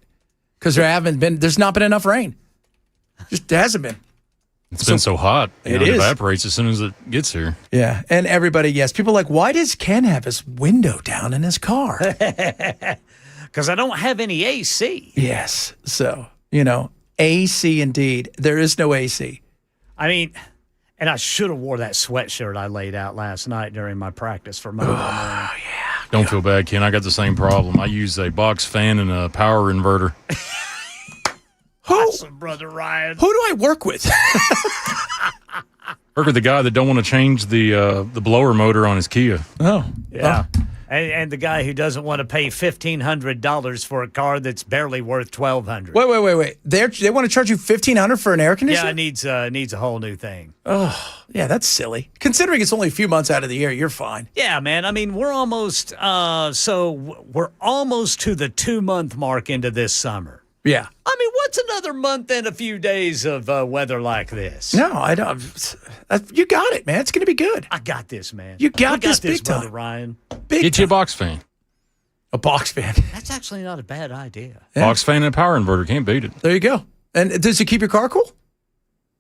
because there's not been enough rain. Just hasn't been. It's been so hot. It evaporates as soon as it gets here. Yeah. And everybody, yes. People are like, why does Ken have his window down in his car? Because I don't have any AC. Yes. So, AC indeed. There is no AC. I mean, and I should have wore that sweatshirt I laid out last night during my practice for Monday morning. Oh, yeah. Don't feel bad, Ken. I got the same problem. I use a box fan and a power inverter. Awesome, Brother Ryan. Who do I work with? Work with the guy that don't want to change the blower motor on his Kia. Oh. Yeah. And the guy who doesn't want to pay $1,500 for a car that's barely worth $1,200. Wait. They want to charge you $1,500 for an air conditioner? Yeah, it needs a whole new thing. Oh, yeah, that's silly. Considering it's only a few months out of the year, you're fine. Yeah, man. I mean, we're almost to the 2-month mark into this summer. Yeah. I mean, what's another month and a few days of weather like this? No, I don't. You got it, man. It's going to be good. I got this, man. You got this big Brother time. Ryan. Get you a box fan. A box fan. That's actually not a bad idea. Yeah. Box fan and a power inverter. Can't beat it. There you go. And does it keep your car cool?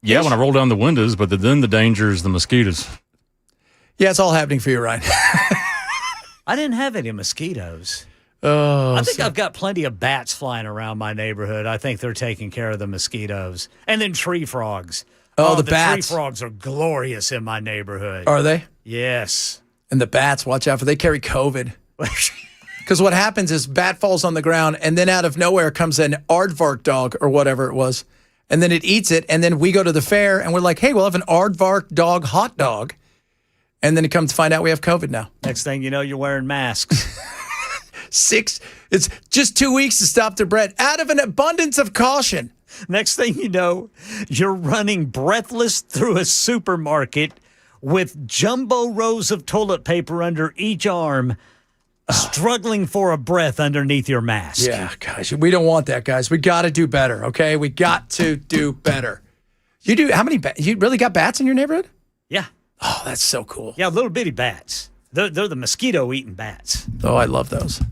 Yeah, when I roll down the windows, but then the danger is the mosquitoes. Yeah, it's all happening for you, Ryan. I didn't have any mosquitoes. Oh, I think I've got plenty of bats flying around my neighborhood. I think they're taking care of the mosquitoes. And then tree frogs. Oh, the bats. Tree frogs are glorious in my neighborhood. Are they? Yes. And the bats, watch out for they carry COVID. Because what happens is bat falls on the ground, and then out of nowhere comes an aardvark dog or whatever it was. And then it eats it, and then we go to the fair, and we're like, hey, we'll have an aardvark dog hot dog. And then it comes to find out we have COVID now. Next thing you know, you're wearing masks. It's just 2 weeks to stop the bread out of an abundance of caution. Next thing you know, you're running breathless through a supermarket with jumbo rows of toilet paper under each arm. struggling for a breath underneath your mask. Yeah, guys, we don't want that, guys. We got to do better, okay? We got to do better. You do, how many, you really got bats in your neighborhood? Yeah. Oh, that's so cool. Yeah, little bitty bats. They're the mosquito-eating bats. Oh, I love those.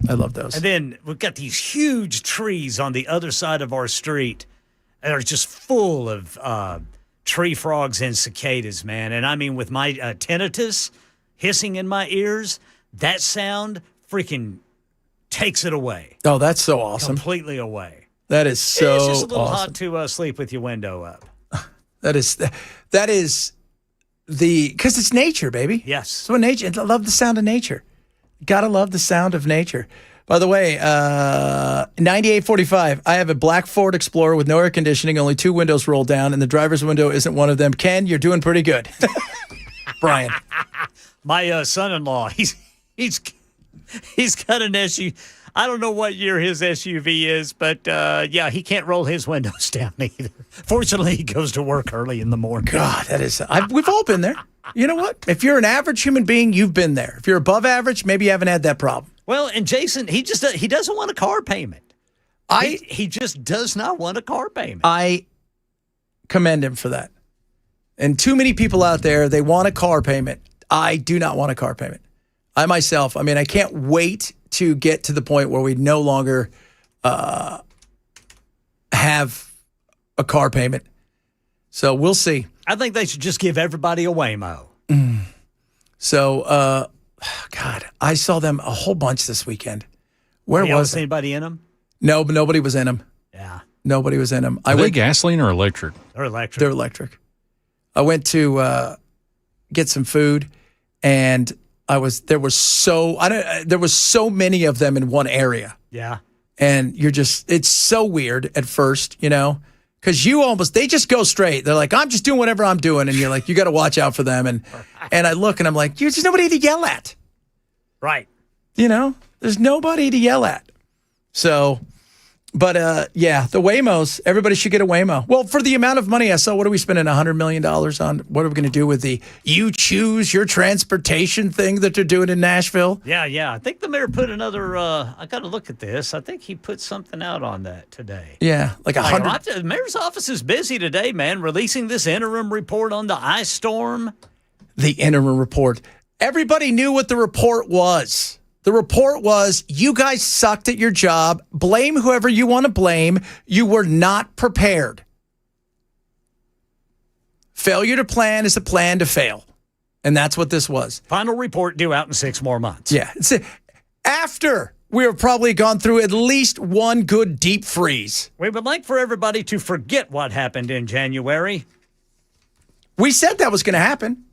I love those. And then we've got these huge trees on the other side of our street that are just full of tree frogs and cicadas, man. And I mean, with my tinnitus hissing in my ears, that sound freaking takes it away. Oh, that's so awesome. Completely away. That is so It's just a little awesome. hot to sleep with your window up. That is because it's nature, baby. Yes. So nature, I love the sound of nature. Gotta love the sound of nature. By the way, 9845, I have a black Ford Explorer with no air conditioning, only 2 windows rolled down, and the driver's window isn't one of them. Ken, you're doing pretty good. Brian. My son-in-law, he's got an SUV. I don't know what year his SUV is, but yeah, he can't roll his windows down either. Fortunately, he goes to work early in the morning. God, that is. We've all been there. You know what? If you're an average human being, you've been there. If you're above average, maybe you haven't had that problem. Well, and Jason, he doesn't want a car payment. He just does not want a car payment. I commend him for that. And too many people out there, they want a car payment. I do not want a car payment. I myself, I mean, I can't wait to get to the point where we no longer have a car payment. So we'll see. I think they should just give everybody a Waymo. So, God, I saw them a whole bunch this weekend. Where was it? Anybody in them? No, but nobody was in them. Yeah. Nobody was in them. Are they gasoline or electric? They're electric. They're electric. I went to get some food, and there was so many of them in one area. Yeah. And it's so weird at first, you know, because they just go straight. They're like, I'm just doing whatever I'm doing. And you're like, you got to watch out for them. And I look and I'm like, there's nobody to yell at. Right. You know, there's nobody to yell at. So, but yeah, the Waymos, everybody should get a Waymo. Well, for the amount of money I saw, what are we spending $100 million on? What are we going to do with the you choose your transportation thing that they're doing in Nashville? Yeah. I think the mayor put another, I got to look at this. I think he put something out on that today. Yeah, like 100. The mayor's office is busy today, man, releasing this interim report on the ice storm. The interim report. Everybody knew what the report was. The report was, you guys sucked at your job. Blame whoever you want to blame. You were not prepared. Failure to plan is a plan to fail. And that's what this was. Final report due out in 6 more months. Yeah. After we have probably gone through at least one good deep freeze. We would like for everybody to forget what happened in January. We said that was going to happen.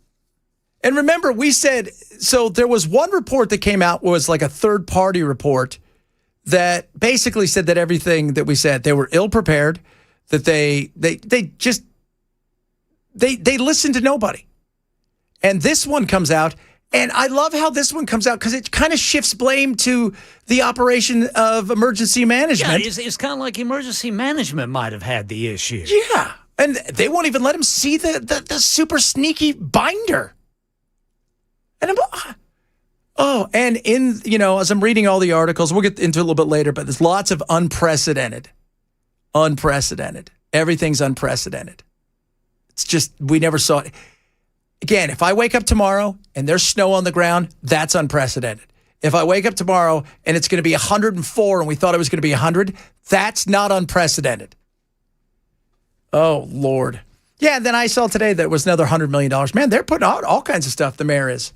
And remember, we said, so there was one report that came out, was like a third-party report that basically said that everything that we said, they were ill-prepared, that they listened to nobody. And this one comes out, and I love how this one comes out because it kind of shifts blame to the operation of emergency management. Yeah, it's kind of like emergency management might have had the issue. Yeah, and they won't even let him see the super sneaky binder. And and in, you know, as I'm reading all the articles, we'll get into it a little bit later, but there's lots of unprecedented. Everything's unprecedented. It's just, we never saw it. Again, if I wake up tomorrow and there's snow on the ground, that's unprecedented. If I wake up tomorrow and it's going to be 104 and we thought it was going to be 100, that's not unprecedented. Oh, Lord. Yeah, and then I saw today that it was another $100 million. Man, they're putting out all kinds of stuff, the mayor is.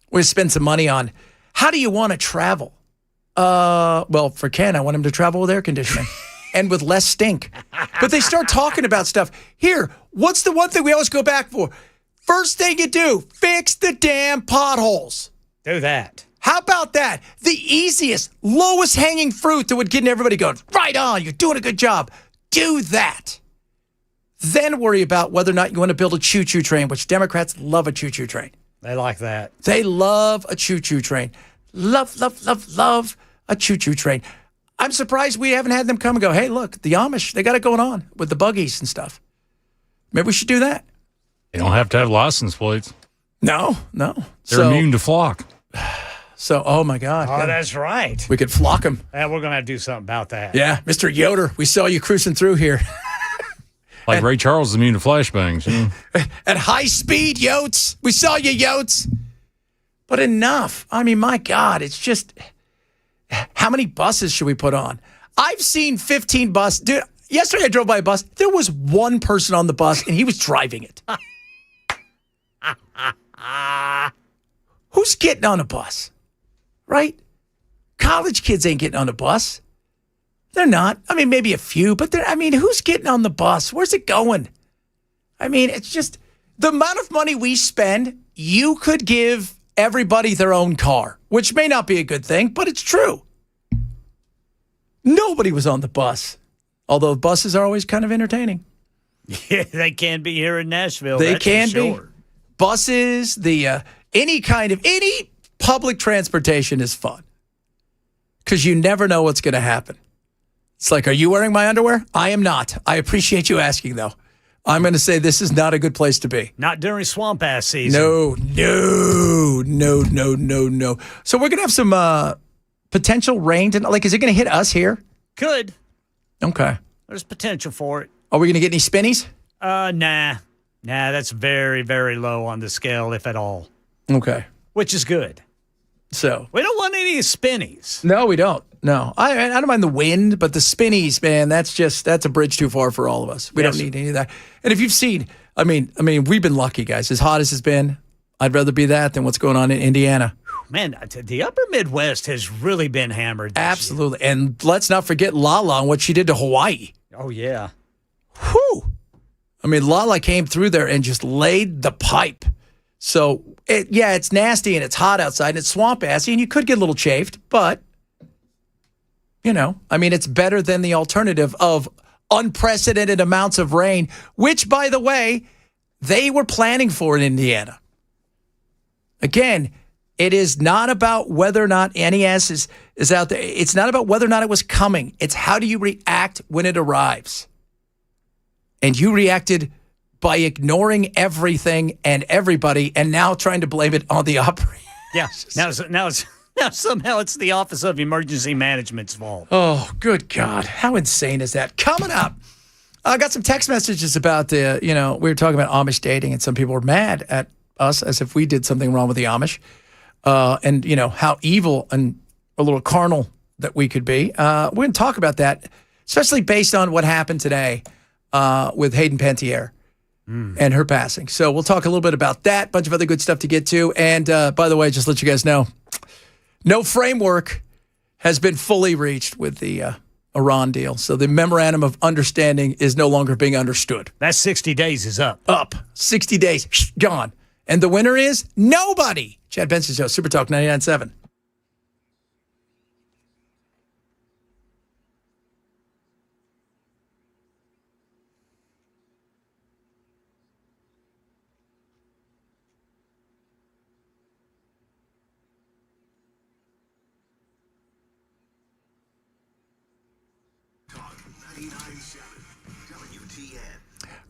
We spend some money on, how do you want to travel? Well, for Ken, I want him to travel with air conditioning and with less stink. But they start talking about stuff. Here, what's the one thing we always go back for? First thing you do, fix the damn potholes. Do that. How about that? The easiest, lowest hanging fruit that would get everybody going, right on, you're doing a good job. Do that. Then worry about whether or not you want to build a choo-choo train, which Democrats love a choo-choo train. They like that. They love a choo-choo train. Love a choo-choo train. I'm surprised we haven't had them come and go, hey, look, the Amish, they got it going on with the buggies and stuff. Maybe we should do that. They don't have to have license plates. No. They're immune to flock. So, oh my God. Oh, yeah. that's right. We could flock them. Yeah, we're going to have to do something about that. Yeah. Mr. Yoder, we saw you cruising through here. Like Ray Charles is immune to flashbangs. You know? At high speed, Yotes. We saw you, Yotes. But enough. I mean, my God, it's just, how many buses should we put on? I've seen 15 buses. Dude, yesterday I drove by a bus. There was one person on the bus, and he was driving it. Who's getting on a bus? Right? College kids ain't getting on a bus. They're not. I mean, maybe a few, but who's getting on the bus? Where's it going? I mean, it's just the amount of money we spend, you could give everybody their own car, which may not be a good thing, but it's true. Nobody was on the bus, although buses are always kind of entertaining. Yeah, they can be here in Nashville. They that's can for sure. be. Buses, any public transportation is fun because you never know what's going to happen. It's like, are you wearing my underwear? I am not. I appreciate you asking, though. I'm going to say this is not a good place to be. Not during swamp ass season. No. So we're going to have some potential rain tonight. Like, is it going to hit us here? Could. Okay. There's potential for it. Are we going to get any spinnies? Nah, that's very, very low on the scale, if at all. Okay. Which is good. So we don't want any spinnies. No, we don't. No, I don't mind the wind, but the spinnies, man, that's a bridge too far for all of us. We don't need any of that. And if you've seen, I mean, we've been lucky, guys. As hot as it's been, I'd rather be that than what's going on in Indiana. Man, the upper Midwest has really been hammered. Absolutely. And let's not forget Lala and what she did to Hawaii. Oh, yeah. Whew. I mean, Lala came through there and just laid the pipe. So, it's nasty and it's hot outside and it's swamp assy and you could get a little chafed, but, it's better than the alternative of unprecedented amounts of rain, which, by the way, they were planning for in Indiana. Again, it is not about whether or not NES is out there. It's not about whether or not it was coming. It's how do you react when it arrives? And you reacted by ignoring everything and everybody and now trying to blame it on the operator. Yeah. Now somehow it's the Office of Emergency Management's fault. Oh, good God. How insane is that? Coming up, I got some text messages about we were talking about Amish dating and some people were mad at us as if we did something wrong with the Amish. And how evil and a little carnal that we could be. We're going to talk about that, especially based on what happened today with Hayden Panettiere and her passing. So we'll talk a little bit about that, bunch of other good stuff to get to. And by the way, just let you guys know, no framework has been fully reached with the Iran deal. So the memorandum of understanding is no longer being understood. That 60 days is up. 60 days, gone. And the winner is nobody. Chad Benson Show, Super Talk 99.7.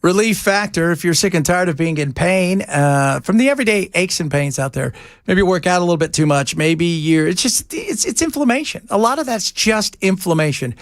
Relief Factor, if you're sick and tired of being in pain from the everyday aches and pains out there, maybe you work out a little bit too much, maybe it's inflammation. A lot of that's just inflammation.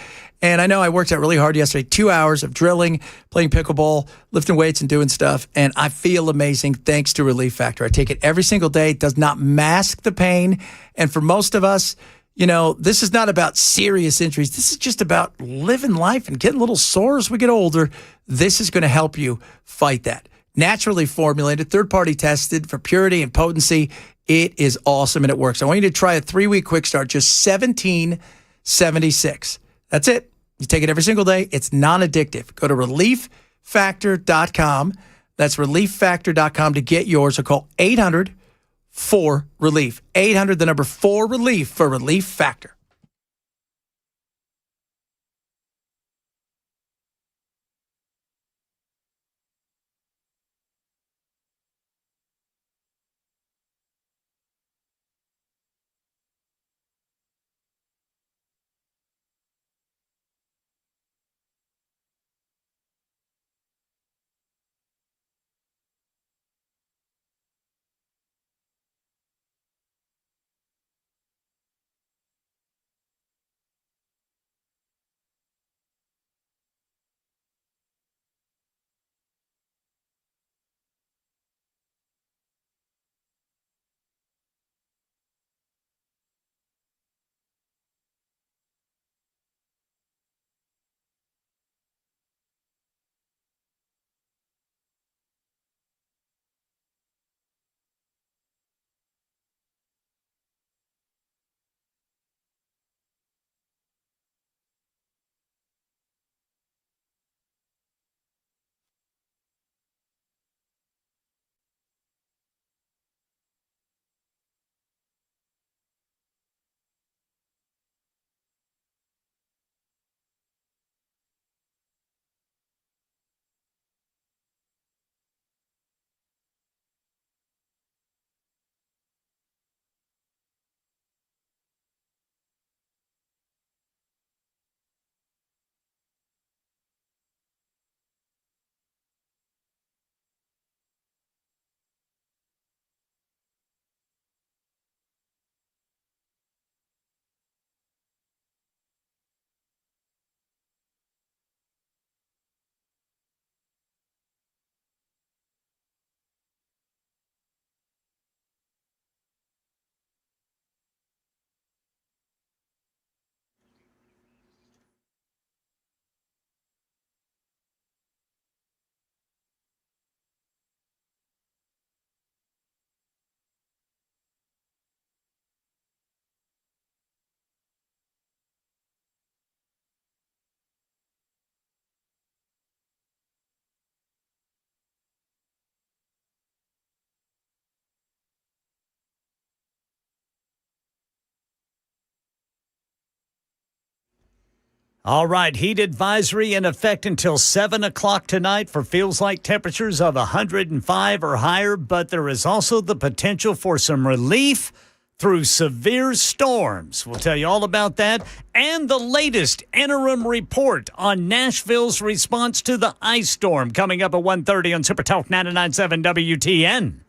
And I know I worked out really hard yesterday, 2 hours of drilling, playing pickleball, lifting weights and doing stuff, and I feel amazing thanks to Relief Factor. I take it every single day. It does not mask the pain. And for most of us, this is not about serious injuries. This is just about living life and getting a little sore as we get older. This is going to help you fight that. Naturally formulated, third-party tested for purity and potency. It is awesome and it works. I want you to try a 3-week quick start, just $17.76. That's it. You take it every single day. It's non-addictive. Go to relieffactor.com. That's relieffactor.com to get yours or call 800-4RELIEF. 800, the number 4RELIEF for Relief Factor. All right, heat advisory in effect until 7 o'clock tonight for feels like temperatures of 105 or higher, but there is also the potential for some relief through severe storms. We'll tell you all about that and the latest interim report on Nashville's response to the ice storm coming up at 1:30 on Super Talk 99.7 WTN.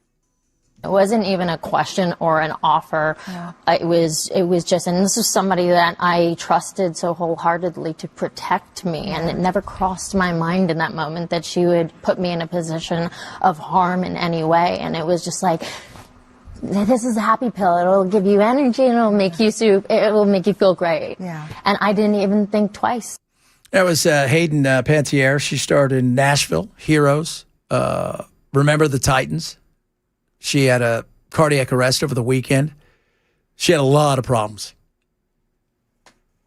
It wasn't even a question or an offer. Yeah. It was just, and this is somebody that I trusted so wholeheartedly to protect me, and it never crossed my mind in that moment that she would put me in a position of harm in any way. And it was just like, this is a happy pill. It'll give you energy and it'll make you feel great. Yeah. And I didn't even think twice. That was Hayden Pantier. She starred in Nashville, Heroes, Remember the Titans. She had a cardiac arrest over the weekend. She had a lot of problems.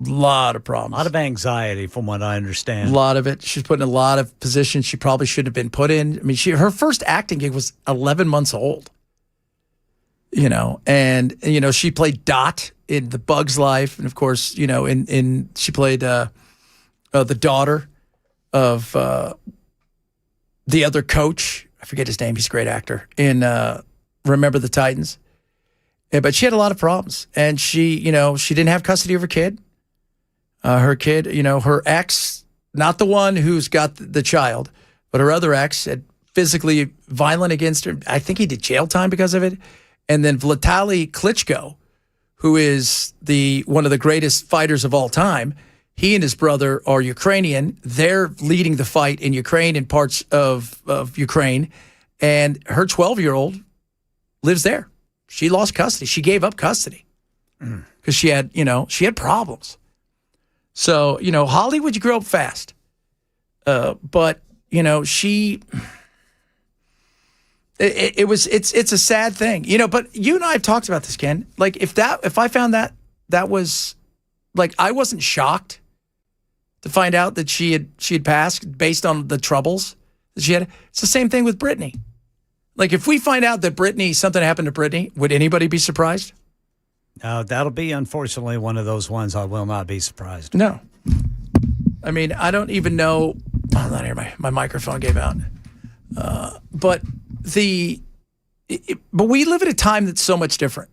A lot of anxiety, from what I understand. A lot of it. She's put in a lot of positions she probably should have been put in. I mean, her first acting gig was 11 months old. And she played Dot in The Bug's Life, and of course, she played the daughter of the other coach. I forget his name. He's a great actor in Remember the Titans. Yeah, but she had a lot of problems, and she didn't have custody of her kid. Her kid, her ex, not the one who's got the child, but her other ex, had physically violent against her. I think he did jail time because of it. And then Vitaly Klitschko, who is one of the greatest fighters of all time, he and his brother are Ukrainian. They're leading the fight in Ukraine and parts of Ukraine. And her 12-year-old lives there. She lost custody. She gave up custody because she had problems. So, Hollywood, you grow up fast. But, she... It's a sad thing, but you and I have talked about this, Ken. Like if I found that was like, I wasn't shocked to find out that she had passed based on the troubles that she had. It's the same thing with Britney. Like if we find out that something happened to Britney, would anybody be surprised? That'll be unfortunately one of those ones I will not be surprised. No. I mean, I don't even know. Oh, not here. My microphone gave out. But we live at a time that's so much different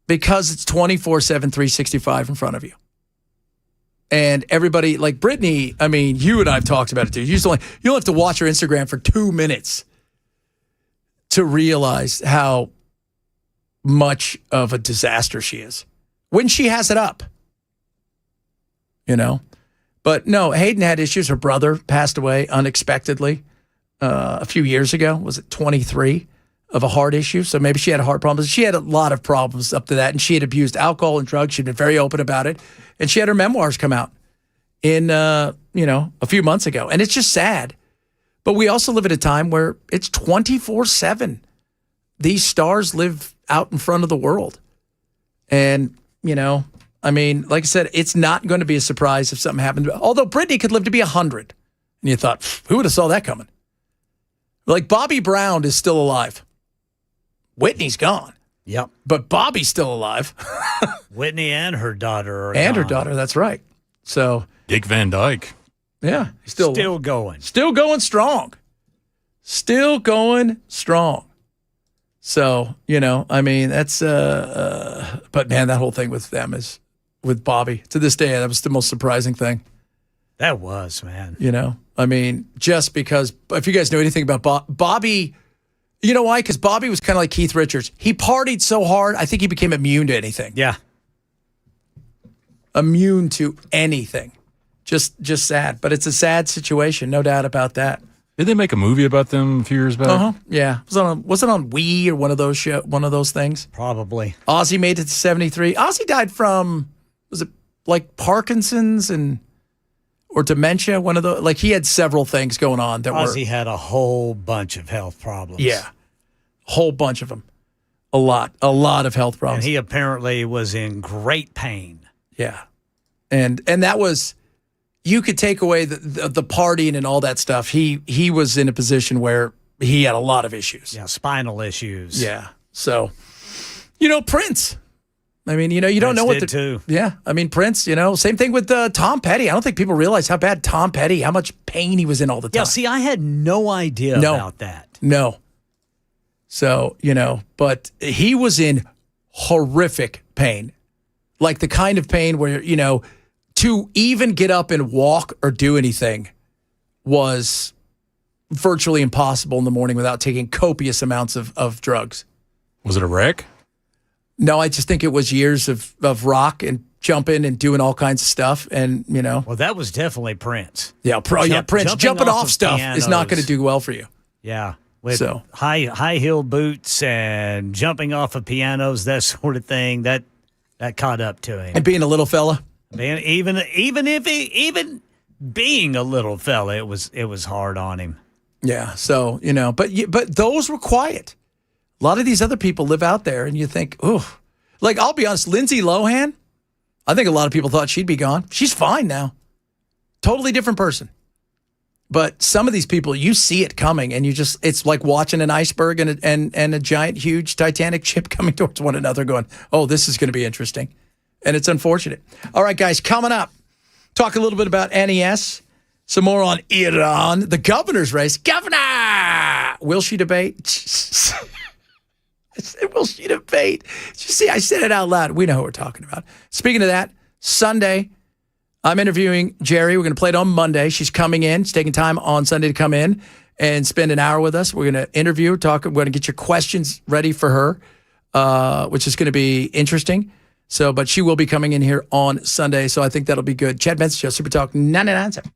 because it's 24/7, 365 in front of you. And everybody, like Britney, I mean, you and I have talked about it too. You'll have to watch her Instagram for 2 minutes to realize how much of a disaster she is when she has it up. But no, Hayden had issues. Her brother passed away unexpectedly. A few years ago, was it 23, of a heart issue? So maybe she had heart problems. She had a lot of problems up to that, and she had abused alcohol and drugs. She'd been very open about it, and she had her memoirs come out in a few months ago, and it's just sad. But we also live at a time where it's 24/7. These stars live out in front of the world, and I mean, like I said, it's not going to be a surprise if something happened. Although Britney could live to be 100, and you thought, who would have saw that coming? Like Bobby Brown is still alive. Whitney's gone. Yep. But Bobby's still alive. Whitney and her daughter are And gone. her daughter, that's right. So Dick Van Dyke. Yeah. Still going. Still going strong. Still going strong. So, I mean, that's but man, that whole thing with them with Bobby. To this day, that was the most surprising thing. That was, man. I mean, just because, if you guys know anything about Bobby, you know why? Because Bobby was kind of like Keith Richards. He partied so hard, I think he became immune to anything. Yeah. Immune to anything. Just sad. But it's a sad situation, no doubt about that. Did they make a movie about them a few years back? Uh-huh. Yeah. Was it on Wii or one of those things? Probably. Ozzy made it to 73. Ozzy died from, was it like Parkinson's or dementia? One of those, like he had several things going on that Ozzy had a whole bunch of health problems. Yeah. A whole bunch of them. A lot of health problems. And he apparently was in great pain. Yeah. And that was, you could take away the partying and all that stuff. He was in a position where he had a lot of issues. Yeah, spinal issues. Yeah. So, Prince. I mean, you don't know what did too. Yeah, I mean, Prince, same thing with Tom Petty. I don't think people realize how bad Tom Petty, how much pain he was in all the time. Yeah, see, I had no idea about that. No. So, but he was in horrific pain. Like the kind of pain where, to even get up and walk or do anything was virtually impossible in the morning without taking copious amounts of drugs. Was it a wreck? No, I just think it was years of rock and jumping and doing all kinds of stuff. And, Well, that was definitely Prince. Yeah, Prince. Jumping off stuff is not going to do well for you. Yeah. With high heel boots and jumping off of pianos, that sort of thing, that caught up to him. And being a little fella. Man, even being a little fella, it was hard on him. Yeah. So, but those were quiet. A lot of these other people live out there, and you think, ooh. Like, I'll be honest, Lindsay Lohan, I think a lot of people thought she'd be gone. She's fine now. Totally different person. But some of these people, you see it coming, and it's like watching an iceberg and a giant, huge Titanic ship coming towards one another going, oh, this is going to be interesting. And it's unfortunate. All right, guys, coming up, talk a little bit about NES, some more on Iran, the governor's race. Governor! Will she debate? I said, will she debate? You see, I said it out loud. We know who we're talking about. Speaking of that, Sunday, I'm interviewing Jerry. We're going to play it on Monday. She's coming in. She's taking time on Sunday to come in and spend an hour with us. We're going to interview, talk. We're going to get your questions ready for her, which is going to be interesting. So, but she will be coming in here on Sunday, so I think that'll be good. Chad Benson Show, Super Talk 99.7.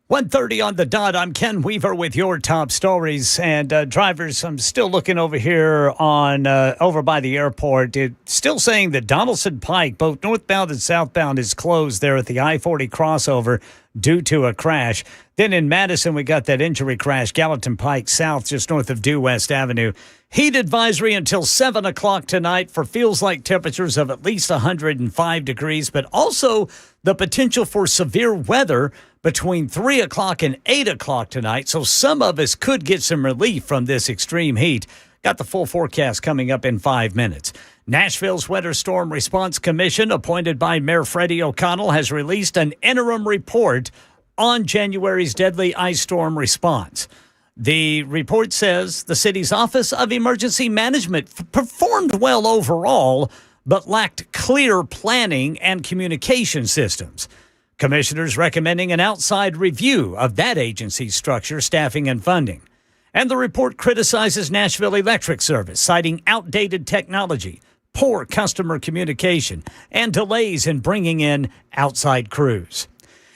1:30 on the dot. I'm Ken Weaver with your top stories. And drivers, I'm still looking over here on over by the airport. It's still saying that Donaldson Pike, both northbound and southbound, is closed there at the I-40 crossover due to a crash. Then in Madison, we got that injury crash, Gallatin Pike South, just north of Due West Avenue. Heat advisory until 7 o'clock tonight for feels-like temperatures of at least 105 degrees, but also the potential for severe weather between 3 o'clock and 8 o'clock tonight. So some of us could get some relief from this extreme heat. Got the full forecast coming up in 5 minutes. Nashville's Winter Storm Response Commission, appointed by Mayor Freddie O'Connell, has released an interim report on January's deadly ice storm response. The report says the city's Office of Emergency Management performed well overall, but lacked clear planning and communication systems. Commissioners recommending an outside review of that agency's structure, staffing, and funding. And the report criticizes Nashville Electric Service, citing outdated technology, poor customer communication, and delays in bringing in outside crews.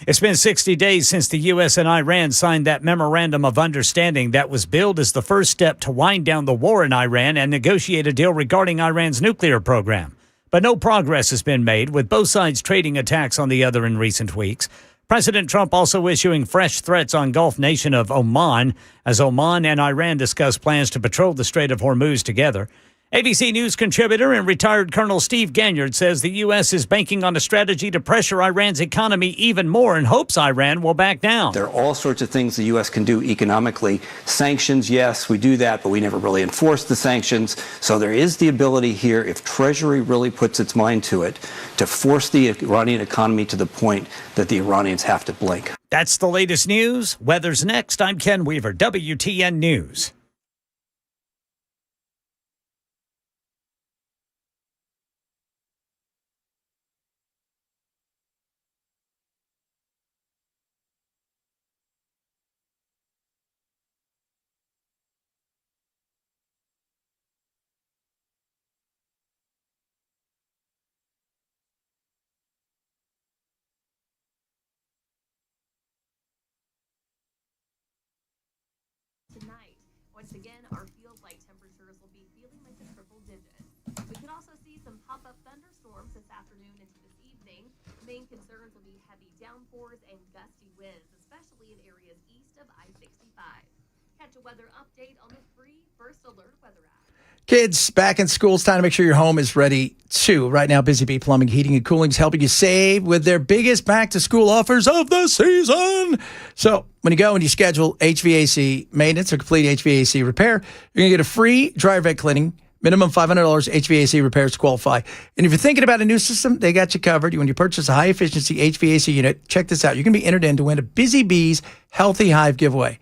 It's been 60 days since the U.S. and Iran signed that memorandum of understanding that was billed as the first step to wind down the war in Iran and negotiate a deal regarding Iran's nuclear program. But no progress has been made, with both sides trading attacks on the other in recent weeks. President Trump also issuing fresh threats on Gulf nation of Oman, as Oman and Iran discuss plans to patrol the Strait of Hormuz together. ABC News contributor and retired Colonel Steve Ganyard says the U.S. is banking on a strategy to pressure Iran's economy even more and hopes Iran will back down. There are all sorts of things the U.S. can do economically. Sanctions, yes, we do that, but we never really enforce the sanctions. So there is the ability here, if Treasury really puts its mind to it, to force the Iranian economy to the point that the Iranians have to blink. That's the latest news. Weather's next. I'm Ken Weaver, WTN News. Tonight, once again, our feels-like temperatures will be feeling like the triple digits. We could also see some pop-up thunderstorms this afternoon into this evening. Main concerns will be heavy downpours and gusty winds, especially in areas east of I-65. Catch a weather update on the free First Alert weather app. Kids, back in school, it's time to make sure your home is ready too. Right now, Busy Bee Plumbing, Heating, and Cooling is helping you save with their biggest back-to-school offers of the season. So when you go and you schedule HVAC maintenance or complete HVAC repair, you're going to get a free dryer vent cleaning, minimum $500 HVAC repairs to qualify. And if you're thinking about a new system, they got you covered. When you purchase a high-efficiency HVAC unit, check this out. You can be entered in to win a Busy Bees Healthy Hive giveaway.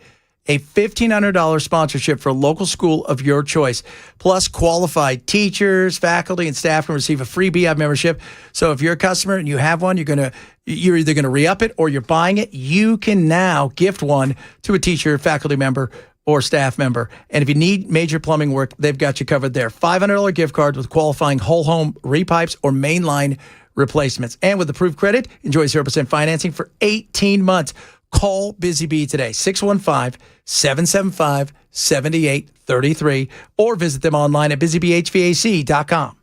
A $1,500 sponsorship for a local school of your choice. Plus, qualified teachers, faculty, and staff can receive a free Beehive membership. So if you're a customer and you have one, you're either going to re-up it or you're buying it. You can now gift one to a teacher, faculty member, or staff member. And if you need major plumbing work, they've got you covered there. $500 gift card with qualifying whole home repipes or mainline replacements. And with approved credit, enjoy 0% financing for 18 months. Call Busy Bee today, 615-775-7833, or visit them online at busybehvac.com.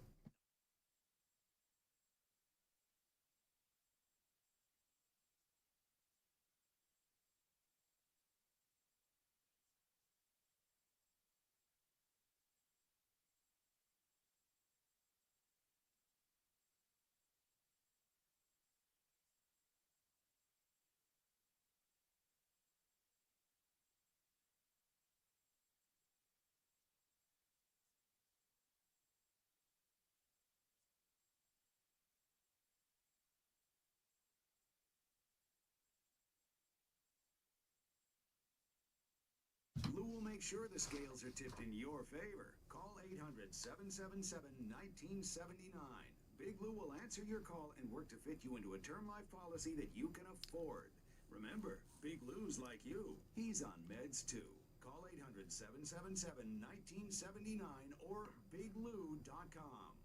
Blue will make sure the scales are tipped in your favor. Call 800-777-1979. Big Lou will answer your call and work to fit you into a term life policy that you can afford. Remember, Big Lou's like you. He's on meds too. Call 800-777-1979 or biglou.com.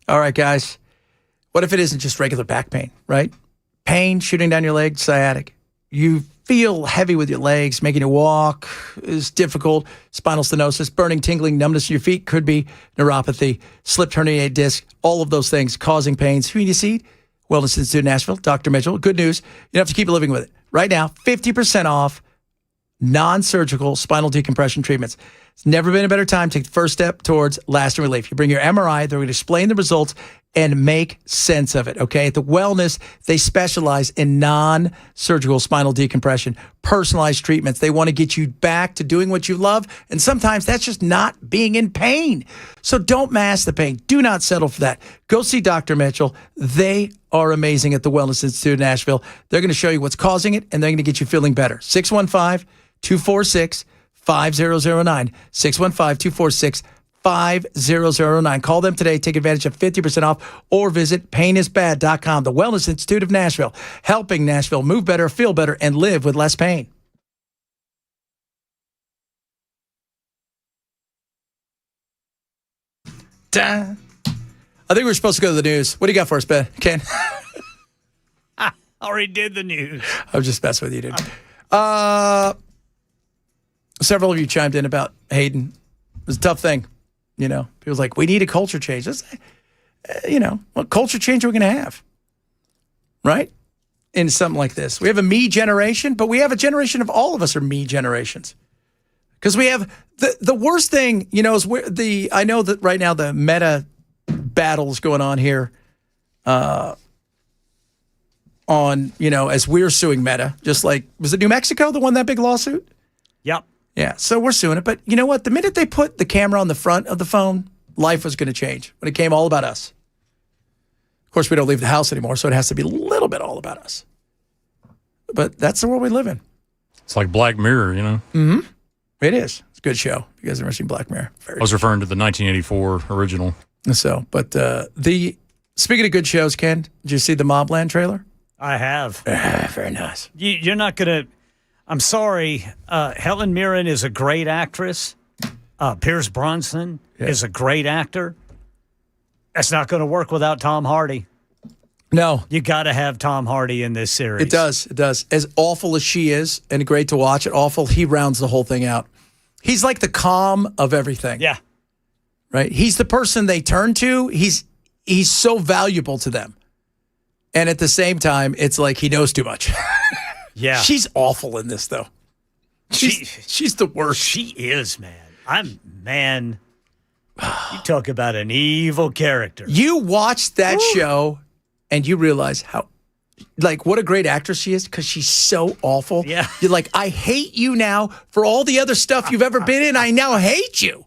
All right, guys. What if it isn't just regular back pain, right? Pain shooting down your leg, sciatic. You feel heavy with your legs, making you walk is difficult. Spinal stenosis, burning, tingling, numbness in your feet, could be neuropathy, slipped herniated disc, all of those things causing pains. Who do you see? Wellness Institute Nashville, Dr. Mitchell. Good news. You don't have to keep living with it. Right now, 50% off non-surgical spinal decompression treatments. It's never been a better time to take the first step towards lasting relief. You bring your MRI, they're going to explain the results and make sense of it, okay? At the Wellness, they specialize in non-surgical spinal decompression, personalized treatments. They want to get you back to doing what you love, and sometimes that's just not being in pain. So don't mask the pain. Do not settle for that. Go see Dr. Mitchell. They are amazing at the Wellness Institute of Nashville. They're going to show you what's causing it, and they're going to get you feeling better. 615-246-5009. 615-246-5009. Call them today. Take advantage of 50% off or visit painisbad.com. The Wellness Institute of Nashville, helping Nashville move better, feel better, and live with less pain. I think we're supposed to go to the news. What do you got for us, Ben? Ken? I already did the news. I was just messing with you, dude. Several of you chimed in about Hayden. It was a tough thing. You know, people's like, we need a culture change. What culture change are we going to have? Right? In something like this. We have a me generation, but we have a generation of all of us are me generations. Because we have the worst thing, is I know that right now the meta battle is going on here as we're suing Meta, just like, was it New Mexico that won that big lawsuit? Yep. Yeah, so we're suing it. But you know what? The minute they put the camera on the front of the phone, life was going to change when it came all about us. Of course, we don't leave the house anymore, so it has to be a little bit all about us. But that's the world we live in. It's like Black Mirror, Mm-hmm. It is. It's a good show. You guys have ever seen Black Mirror? I was referring to the 1984 original. So, but speaking of good shows, Ken, did you see the Mobland trailer? I have. Very nice. You're not going to... I'm sorry. Helen Mirren is a great actress. Pierce Brosnan is a great actor. That's not going to work without Tom Hardy. No. You got to have Tom Hardy in this series. It does. It does. As awful as she is and great to watch, he rounds the whole thing out. He's like the calm of everything. Yeah. Right? He's the person they turn to. He's so valuable to them. And at the same time, it's like he knows too much. Yeah. She's awful in this, though. She's the worst. She is, man. You talk about an evil character. You watch that show and you realize how, like, what a great actress she is because she's so awful. Yeah. You're like, I hate you now for all the other stuff you've ever been in. I now hate you.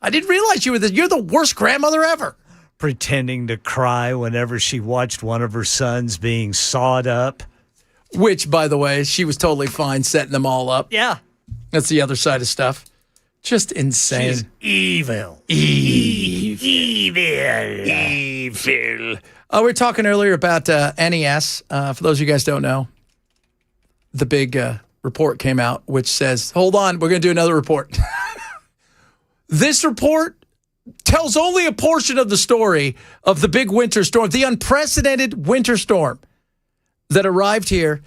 I didn't realize you're the worst grandmother ever. Pretending to cry whenever she watched one of her sons being sawed up. Which, by the way, she was totally fine setting them all up. Yeah. That's the other side of stuff. Just insane. She's evil. Evil. We were talking earlier about NES. For those of you guys who don't know, the big report came out, which says, hold on, we're going to do another report. This report tells only a portion of the story of the big winter storm, the unprecedented winter storm that arrived here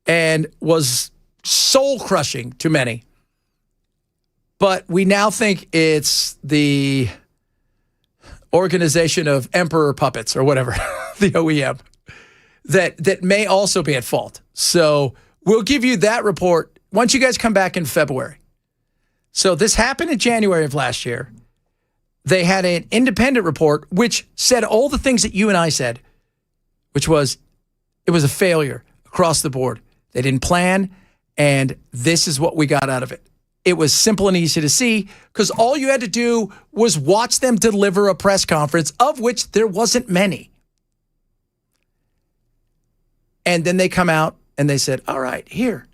and was soul-crushing to many. But we now think it's the organization of Emperor Puppets or whatever, the OEM, that may also be at fault. So we'll give you that report once you guys come back in February. So this happened in January of last year. They had an independent report which said all the things that you and I said, which was it was a failure across the board. They didn't plan, and this is what we got out of it. It was simple and easy to see because all you had to do was watch them deliver a press conference, of which there wasn't many. And then they come out and they said, all right, here,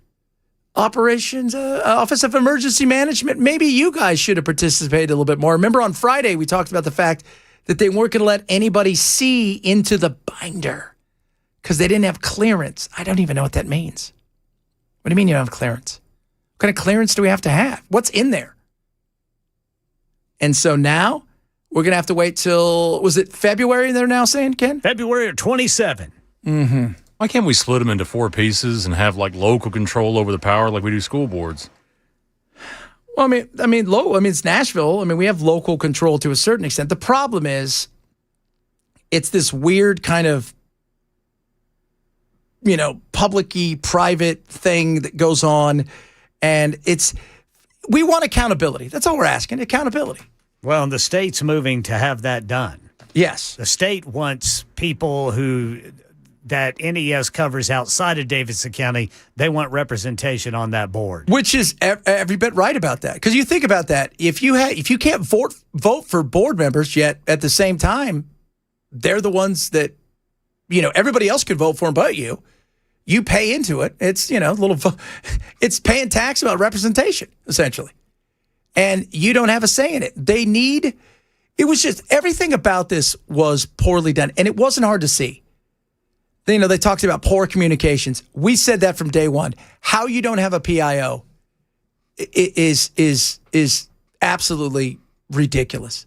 Operations, Office of Emergency Management, maybe you guys should have participated a little bit more. Remember on Friday, we talked about the fact that they weren't going to let anybody see into the binder because they didn't have clearance. I don't even know what that means. What do you mean you don't have clearance? What kind of clearance do we have to have? What's in there? And so now we're going to have to wait till, was it February they're now saying, Ken? February 27. Mm-hmm. Why can't we split them into 4 pieces and have like local control over the power like we do school boards? Well, it's Nashville. I mean, we have local control to a certain extent. The problem is it's this weird kind of, public-y, private thing that goes on. And we want accountability. That's all we're asking, accountability. Well, and the state's moving to have that done. Yes. The state wants people that NES covers outside of Davidson County, they want representation on that board. Which is every bit right about that. Because you think about that, if you can't vote for board members, yet at the same time, they're the ones that, everybody else could vote for them but you. You pay into it. It's, it's paying tax about representation, essentially. And you don't have a say in it. It was just, everything about this was poorly done. And it wasn't hard to see. They talked about poor communications. We said that from day one. How you don't have a PIO is absolutely ridiculous.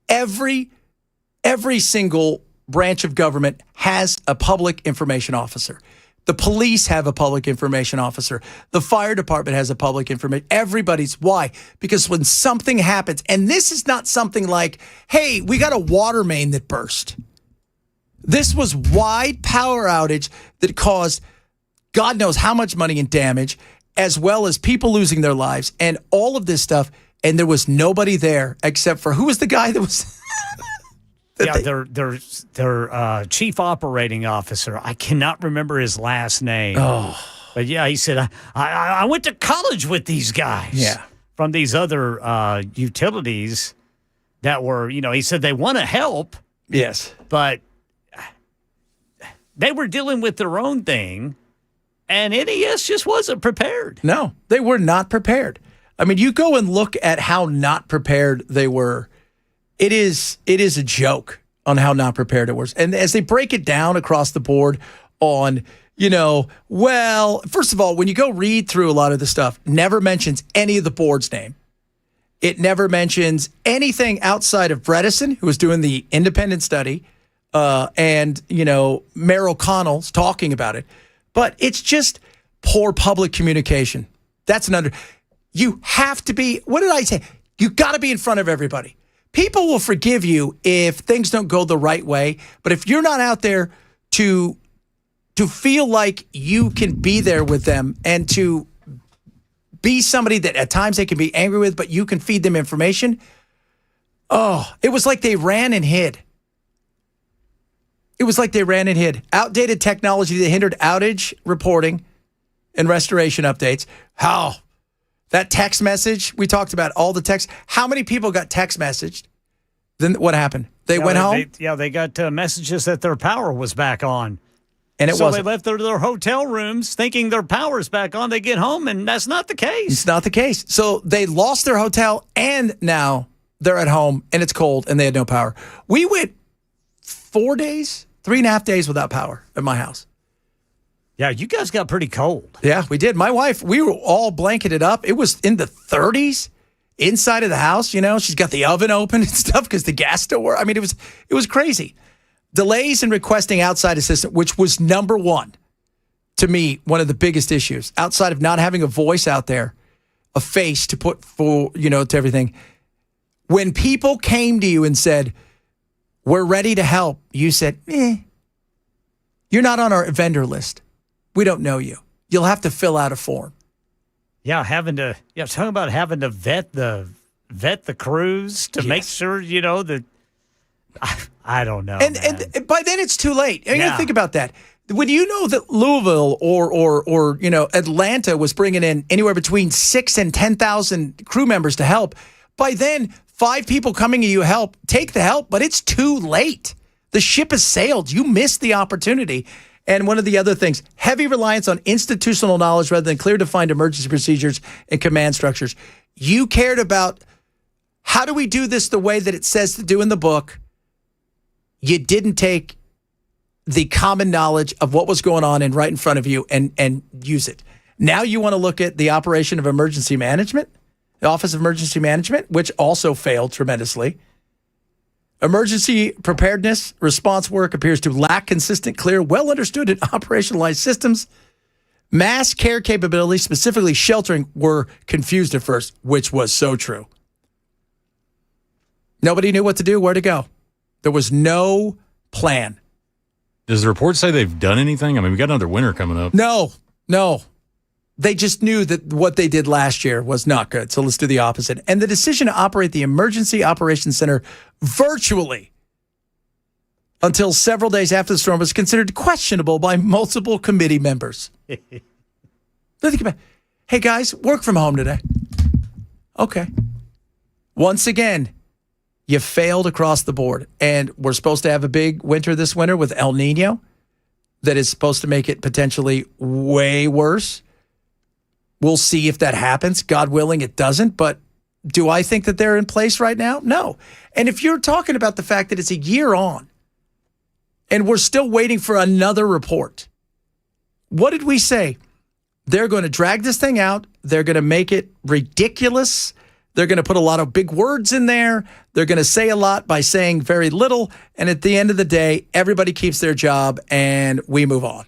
Every single branch of government has a public information officer. The police have a public information officer. The fire department has a public information. Everybody's. Why? Because when something happens, and this is not something like, hey, we got a water main that burst. This was wide power outage that caused God knows how much money and damage, as well as people losing their lives and all of this stuff. And there was nobody there except for who was the guy that was... their chief operating officer. I cannot remember his last name. Oh. But yeah, he said, I went to college with these guys. Yeah. From these other utilities that were, he said they want to help. Yes. But they were dealing with their own thing, and NES just wasn't prepared. No, they were not prepared. I mean, you go and look at how not prepared they were. It is a joke on how not prepared it was. And as they break it down across the board on, first of all, when you go read through a lot of the stuff, never mentions any of the board's name. It never mentions anything outside of Bredesen, who was doing the independent study, and, Mayor O'Connell's talking about it. But it's just poor public communication. That's you have to be, what did I say? You got to be in front of everybody. People will forgive you if things don't go the right way. But if you're not out there to feel like you can be there with them and to be somebody that at times they can be angry with, but you can feed them information, Oh, it was like they ran and hid. It was like they ran and hid. Outdated technology that hindered outage reporting and restoration updates. How? That text message, we talked about all the text. How many people got text messaged? Then what happened? They went home? They got messages that their power was back on. And it wasn't. They left their hotel rooms thinking their power's back on. They get home, and that's not the case. It's not the case. So they lost their hotel, and now they're at home, and it's cold, and they had no power. We went 4 days, 3.5 days without power at my house. Yeah, you guys got pretty cold. Yeah, we did. My wife, we were all blanketed up. It was in the 30s inside of the house. You know, she's got the oven open and stuff because the gas still worked. I mean, it was crazy. Delays in requesting outside assistance, which was number one, to me, one of the biggest issues, outside of not having a voice out there, a face to put for, to everything. When people came to you and said, we're ready to help, you said, you're not on our vendor list. We don't know you. You'll have to fill out a form. Yeah, talking about having to vet the crews to make sure, that I don't know. And by then it's too late. I mean, think about that. When you know that Louisville or Atlanta was bringing in anywhere between 6,000 and 10,000 crew members to help, by then 5 people coming to you help, take the help, but it's too late. The ship has sailed. You missed the opportunity. And one of the other things, heavy reliance on institutional knowledge rather than clear defined emergency procedures and command structures. You cared about how do we do this the way that it says to do in the book. You didn't take the common knowledge of what was going on right in front of you and use it. Now you want to look at the operation of emergency management, the Office of Emergency Management, which also failed tremendously. Emergency preparedness response work appears to lack consistent, clear, well understood and operationalized systems. Mass care capabilities, specifically sheltering, were confused at first, which was so true. Nobody knew what to do, where to go. There was no plan. Does the report say they've done anything? I mean, we got another winter coming up. No. They just knew that what they did last year was not good. So let's do the opposite. And the decision to operate the Emergency Operations Center virtually until several days after the storm was considered questionable by multiple committee members. Think about it. Hey, guys, work from home today. Okay. Once again, you failed across the board. And we're supposed to have a big winter this winter with El Nino that is supposed to make it potentially way worse. We'll see if that happens. God willing, it doesn't. But do I think that they're in place right now? No. And if you're talking about the fact that it's a year on and we're still waiting for another report, what did we say? They're going to drag this thing out. They're going to make it ridiculous. They're going to put a lot of big words in there. They're going to say a lot by saying very little. And at the end of the day, everybody keeps their job and we move on.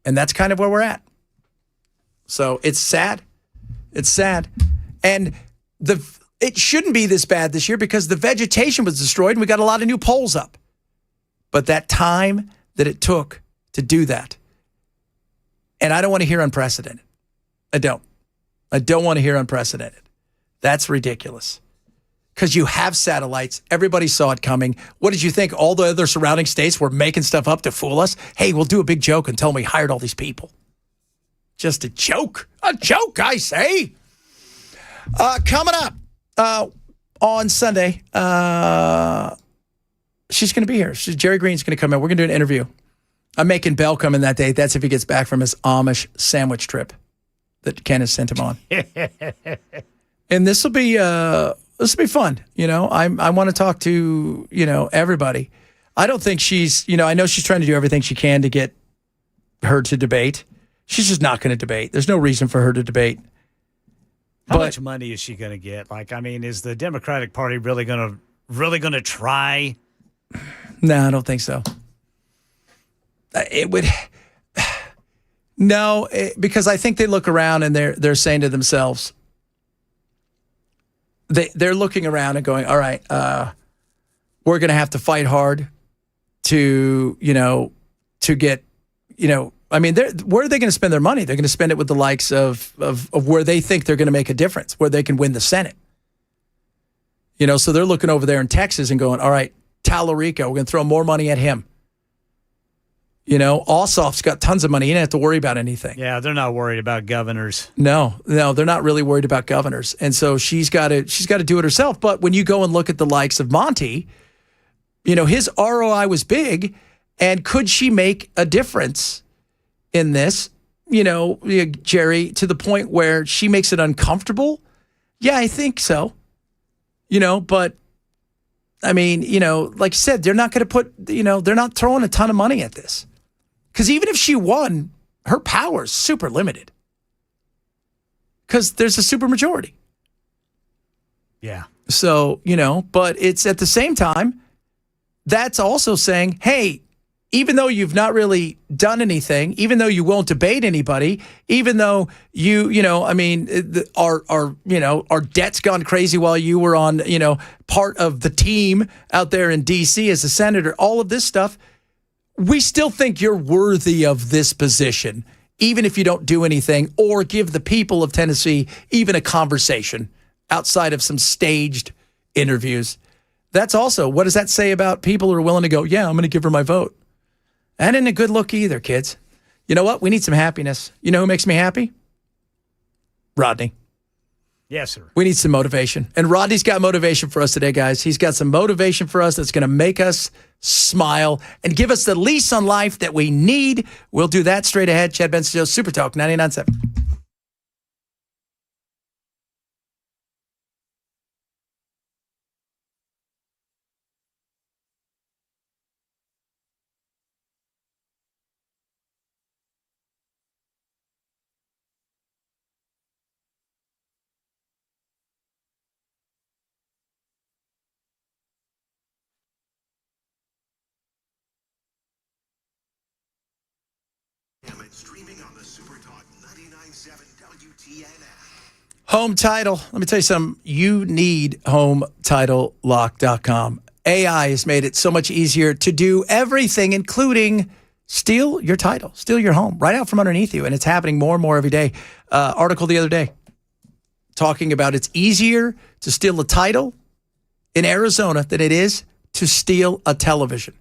And that's kind of where we're at. So it's sad. It's sad. And it shouldn't be this bad this year because the vegetation was destroyed and we got a lot of new poles up. But that time that it took to do that, and I don't want to hear unprecedented. I don't want to hear unprecedented. That's ridiculous. Because you have satellites. Everybody saw it coming. What did you think? All the other surrounding states were making stuff up to fool us? Hey, we'll do a big joke and tell them we hired all these people. Just a joke. A joke, I say. Coming up on Sunday, she's going to be here. Jerry Green's going to come in. We're going to do an interview. I'm making Bell come in that day. That's if he gets back from his Amish sandwich trip that Ken has sent him on. And this will be fun. I want to talk to, everybody. I don't think she's, I know she's trying to do everything she can to get her to debate. She's just not going to debate. There's no reason for her to debate. How much money is she going to get? Is the Democratic Party really going to try? No, I don't think so. It would. No, because I think they look around and they're saying to themselves, they're looking around and going, all right, we're going to have to fight hard to get, where are they going to spend their money? They're going to spend it with the likes of where they think they're going to make a difference, where they can win the Senate. So they're looking over there in Texas and going, all right, Tallarico, we're going to throw more money at him. Ossoff's got tons of money. He didn't have to worry about anything. Yeah, they're not worried about governors. No, they're not really worried about governors. And so she's got to do it herself. But when you go and look at the likes of Monty, his ROI was big. And could she make a difference in this, Jerry, to the point where she makes it uncomfortable? Yeah, I think so. But I mean, like I said, they're not going to they're not throwing a ton of money at this. Because even if she won, her power is super limited. Because there's a super majority. Yeah. So, but it's at the same time, that's also saying, hey, even though you've not really done anything, even though you won't debate anybody, even though our debt's gone crazy while you were on, part of the team out there in D.C. as a senator, all of this stuff, we still think you're worthy of this position, even if you don't do anything or give the people of Tennessee even a conversation outside of some staged interviews. That's also, what does that say about people who are willing to go, yeah, I'm going to give her my vote? That isn't a good look either, kids. You know what? We need some happiness. You know who makes me happy? Rodney. Yes, sir. We need some motivation. And Rodney's got motivation for us today, guys. He's got some motivation for us that's going to make us smile and give us the lease on life that we need. We'll do that straight ahead. Chad Benson Show, Super Talk 99.7. Streaming on the Super Talk 99.7 WTN app. Home title. Let me tell you something. You need HomeTitleLock.com. AI has made it so much easier to do everything, including steal your title, steal your home right out from underneath you. And it's happening more and more every day. Article the other day talking about it's easier to steal a title in Arizona than it is to steal a television.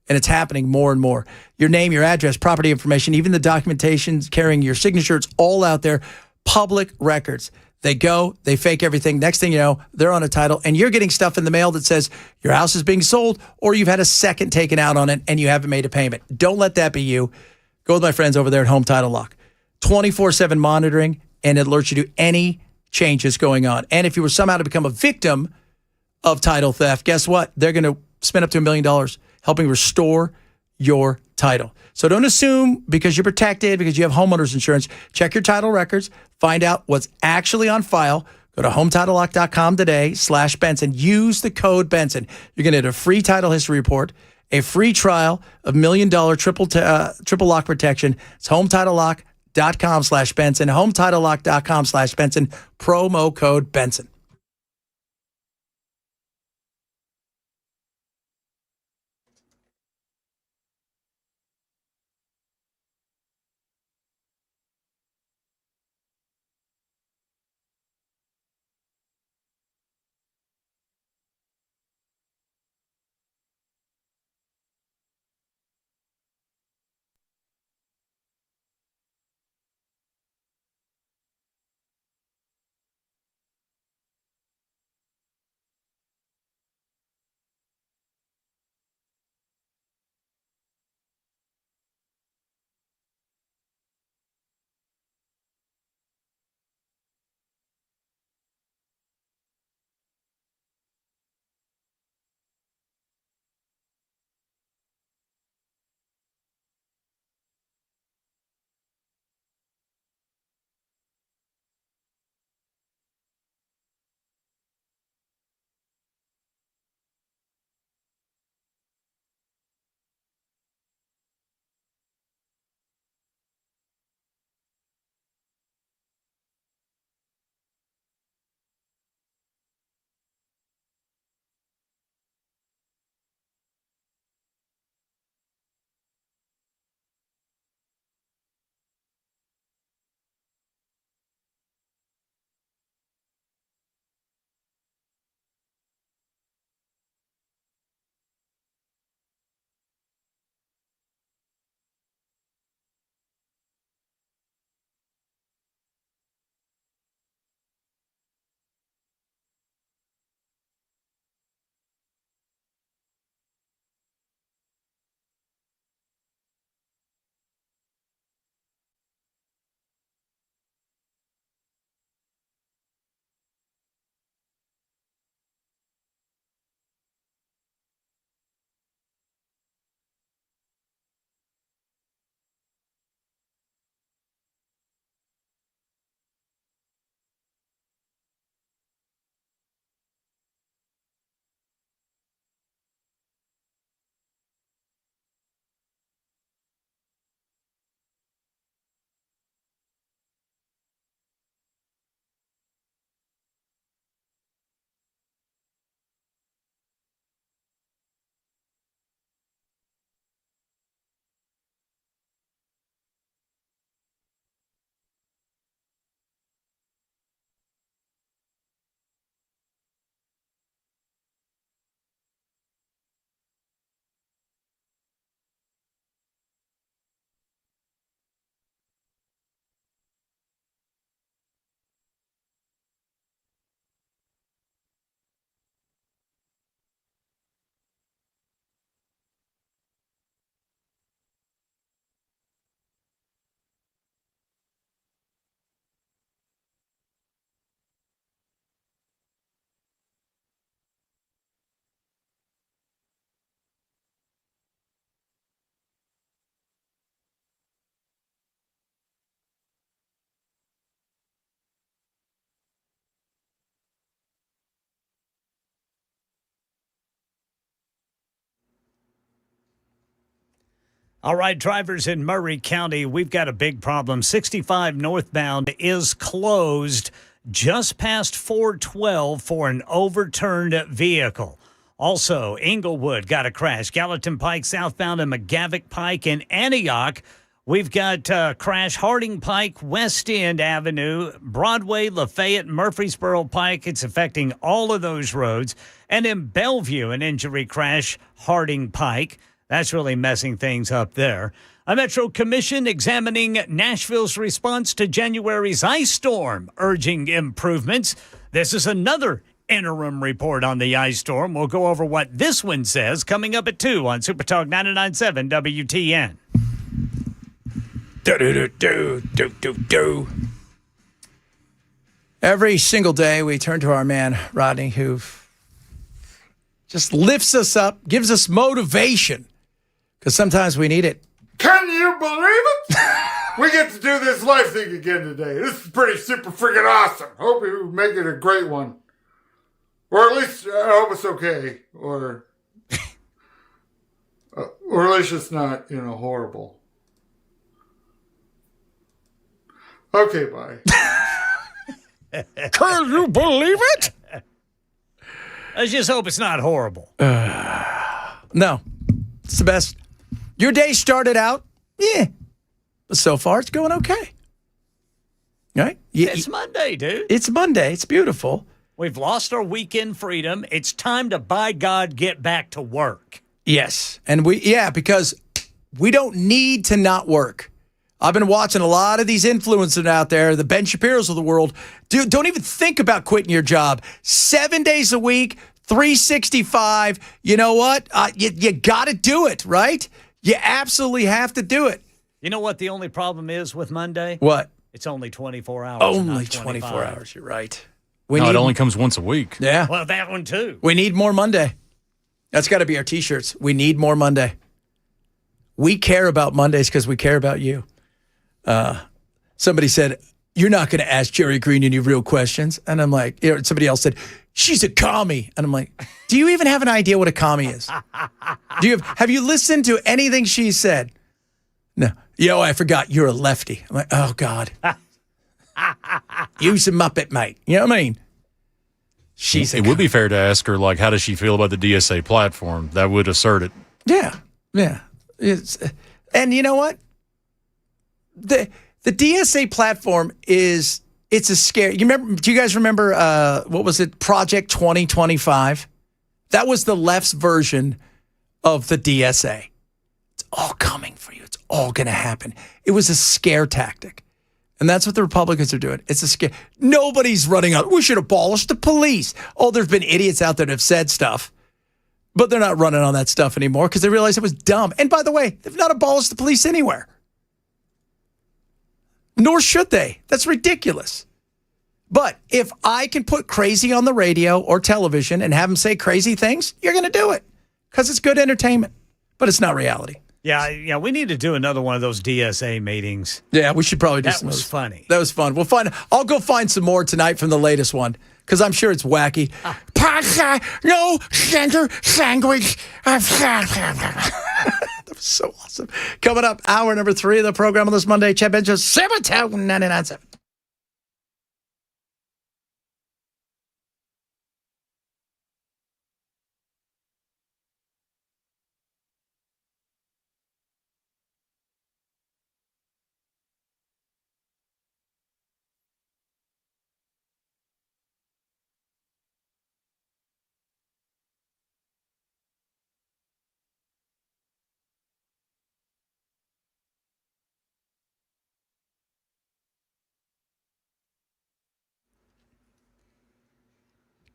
And it's happening more and more. Your name, your address, property information, even the documentation carrying your signature, it's all out there. Public records. They go, they fake everything. Next thing you know, they're on a title, and you're getting stuff in the mail that says your house is being sold or you've had a second taken out on it and you haven't made a payment. Don't let that be you. Go with my friends over there at Home Title Lock. 24/7 monitoring, and it alerts you to any changes going on. And if you were somehow to become a victim of title theft, guess what? They're going to spend up to $1 million helping restore your title. So don't assume because you're protected, because you have homeowners insurance. Check your title records. Find out what's actually on file. Go to HomeTitleLock.com today/Benson. Use the code Benson. You're going to get a free title history report, a free trial of $1 million triple lock protection. It's HomeTitleLock.com/Benson. HomeTitleLock.com/Benson. Promo code Benson. All right, drivers in Murray County, we've got a big problem. 65 northbound is closed just past 412 for an overturned vehicle. Also, Englewood got a crash. Gallatin Pike southbound and McGavick Pike in Antioch. We've got crash Harding Pike, West End Avenue, Broadway, Lafayette, Murfreesboro Pike. It's affecting all of those roads. And in Bellevue, an injury crash, Harding Pike. That's really messing things up there. A Metro Commission examining Nashville's response to January's ice storm, urging improvements. This is another interim report on the ice storm. We'll go over what this one says coming up at 2 on Super Talk 99.7 WTN. Do. Every single day we turn to our man, Rodney, who just lifts us up, gives us motivation, because sometimes we need it. Can you believe it? We get to do this live thing again today. This is pretty super freaking awesome. Hope you make it a great one. Or at least I hope it's okay. Or at least it's not, horrible. Okay, bye. Can you believe it? Let's just hope it's not horrible. No, it's the best. Your day started out, but so far it's going okay. Right? It's Monday, dude. It's Monday. It's beautiful. We've lost our weekend freedom. It's time to, by God, get back to work. Yes. And because we don't need to not work. I've been watching a lot of these influencers out there, the Ben Shapiro's of the world. Dude, don't even think about quitting your job. 7 days a week, 365. You know what? You got to do it, right? You absolutely have to do it. You know what the only problem is with Monday? What? It's only 24 hours. Only 24 hours. You're right. It only comes once a week. Yeah. Well, that one too. We need more Monday. That's got to be our T-shirts. We need more Monday. We care about Mondays because we care about you. Somebody said, you're not going to ask Jerry Green any real questions. And I'm like, somebody else said, she's a commie. And I'm like, do you even have an idea what a commie is? Have you listened to anything she said? No. I forgot you're a lefty. I'm like, oh, God. Use a Muppet, mate. You know what I mean? It would be fair to ask her, how does she feel about the DSA platform? That would assert it. Yeah. And you know what? The DSA platform it's a scare. Do you guys remember, what was it? Project 2025? That was the left's version of the DSA. It's all coming for you. It's all going to happen. It was a scare tactic. And that's what the Republicans are doing. It's a scare. Nobody's running out. We should abolish the police. Oh, there's been idiots out there that have said stuff, but they're not running on that stuff anymore because they realized it was dumb. And by the way, they've not abolished the police anywhere. Nor should they. That's ridiculous. But if I can put crazy on the radio or television and have them say crazy things, you're going to do it because it's good entertainment, but it's not reality. Yeah, we need to do another one of those DSA meetings. Yeah, we should probably do that. That was funny. That was fun. I'll go find some more tonight from the latest one because I'm sure it's wacky. Pasta, no center sandwich. That was so awesome. Coming up, hour number 3 of the program on this Monday. Chad Benson, 7-10-99.7.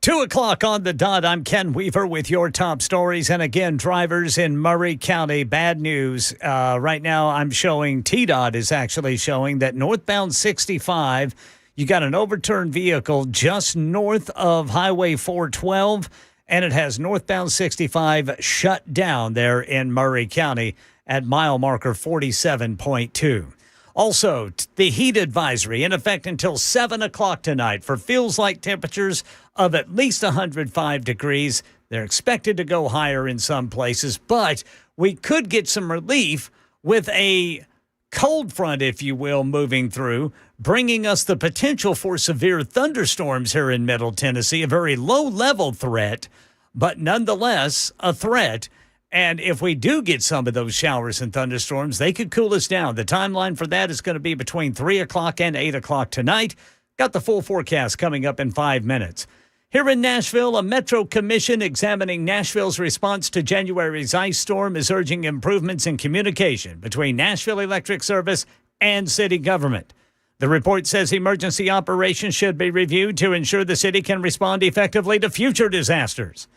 Two o'clock on the dot. I'm Ken Weaver with your top stories. And again, drivers in Murray County, bad news. Right now, I'm showing, TDOT is actually showing that northbound 65, you got an overturned vehicle just north of Highway 412, and it has northbound 65 shut down there in Murray County at mile marker 47.2. Also, the heat advisory in effect until 7 o'clock tonight for feels-like temperatures of at least 105 degrees. They're expected to go higher in some places, but we could get some relief with a cold front, if you will, moving through, bringing us the potential for severe thunderstorms here in Middle Tennessee, a very low-level threat, but nonetheless a threat. And if we do get some of those showers and thunderstorms, they could cool us down. The timeline for that is going to be between 3 o'clock and 8 o'clock tonight. Got the full forecast coming up in 5 minutes. Here in Nashville, a Metro Commission examining Nashville's response to January's ice storm is urging improvements in communication between Nashville Electric Service and city government. The report says emergency operations should be reviewed to ensure the city can respond effectively to future disasters.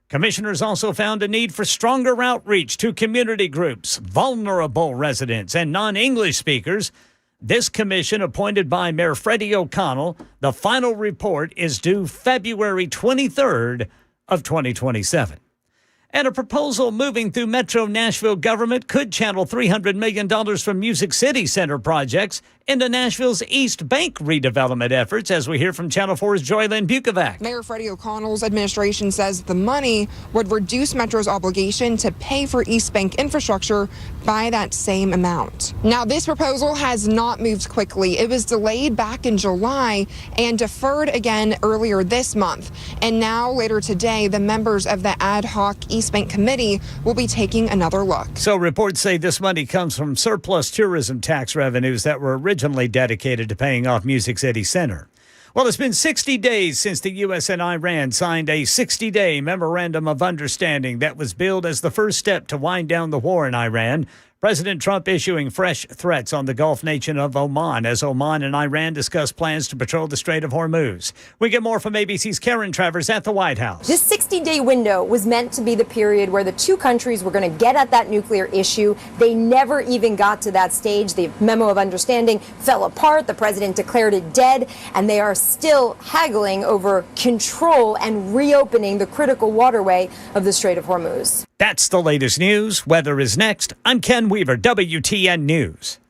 Commissioners also found a need for stronger outreach to community groups, vulnerable residents, and non-English speakers. This commission, appointed by Mayor Freddie O'Connell, the final report is due February 23rd of 2027. And a proposal moving through Metro Nashville government could channel $300 million from Music City Center projects into Nashville's East Bank redevelopment efforts, as we hear from Channel 4's Joylyn Bukovac. Mayor Freddie O'Connell's administration says the money would reduce Metro's obligation to pay for East Bank infrastructure by that same amount. Now, this proposal has not moved quickly. It was delayed back in July and deferred again earlier this month. And now, later today, the members of the ad hoc East Bank committee will be taking another look. So reports say this money comes from surplus tourism tax revenues that were originally dedicated to paying off Music City Center. Well, it's been 60 days since the U.S. and Iran signed a 60-day memorandum of understanding that was billed as the first step to wind down the war in Iran. President Trump issuing fresh threats on the Gulf nation of Oman as Oman and Iran discuss plans to patrol the Strait of Hormuz. We get more from ABC's Karen Travers at the White House. This 60-day window was meant to be the period where the two countries were going to get at that nuclear issue. They never even got to that stage. The memo of understanding fell apart. The president declared it dead, and they are still haggling over control and reopening the critical waterway of the Strait of Hormuz. That's the latest news. Weather is next. I'm Ken Weaver, WTN News.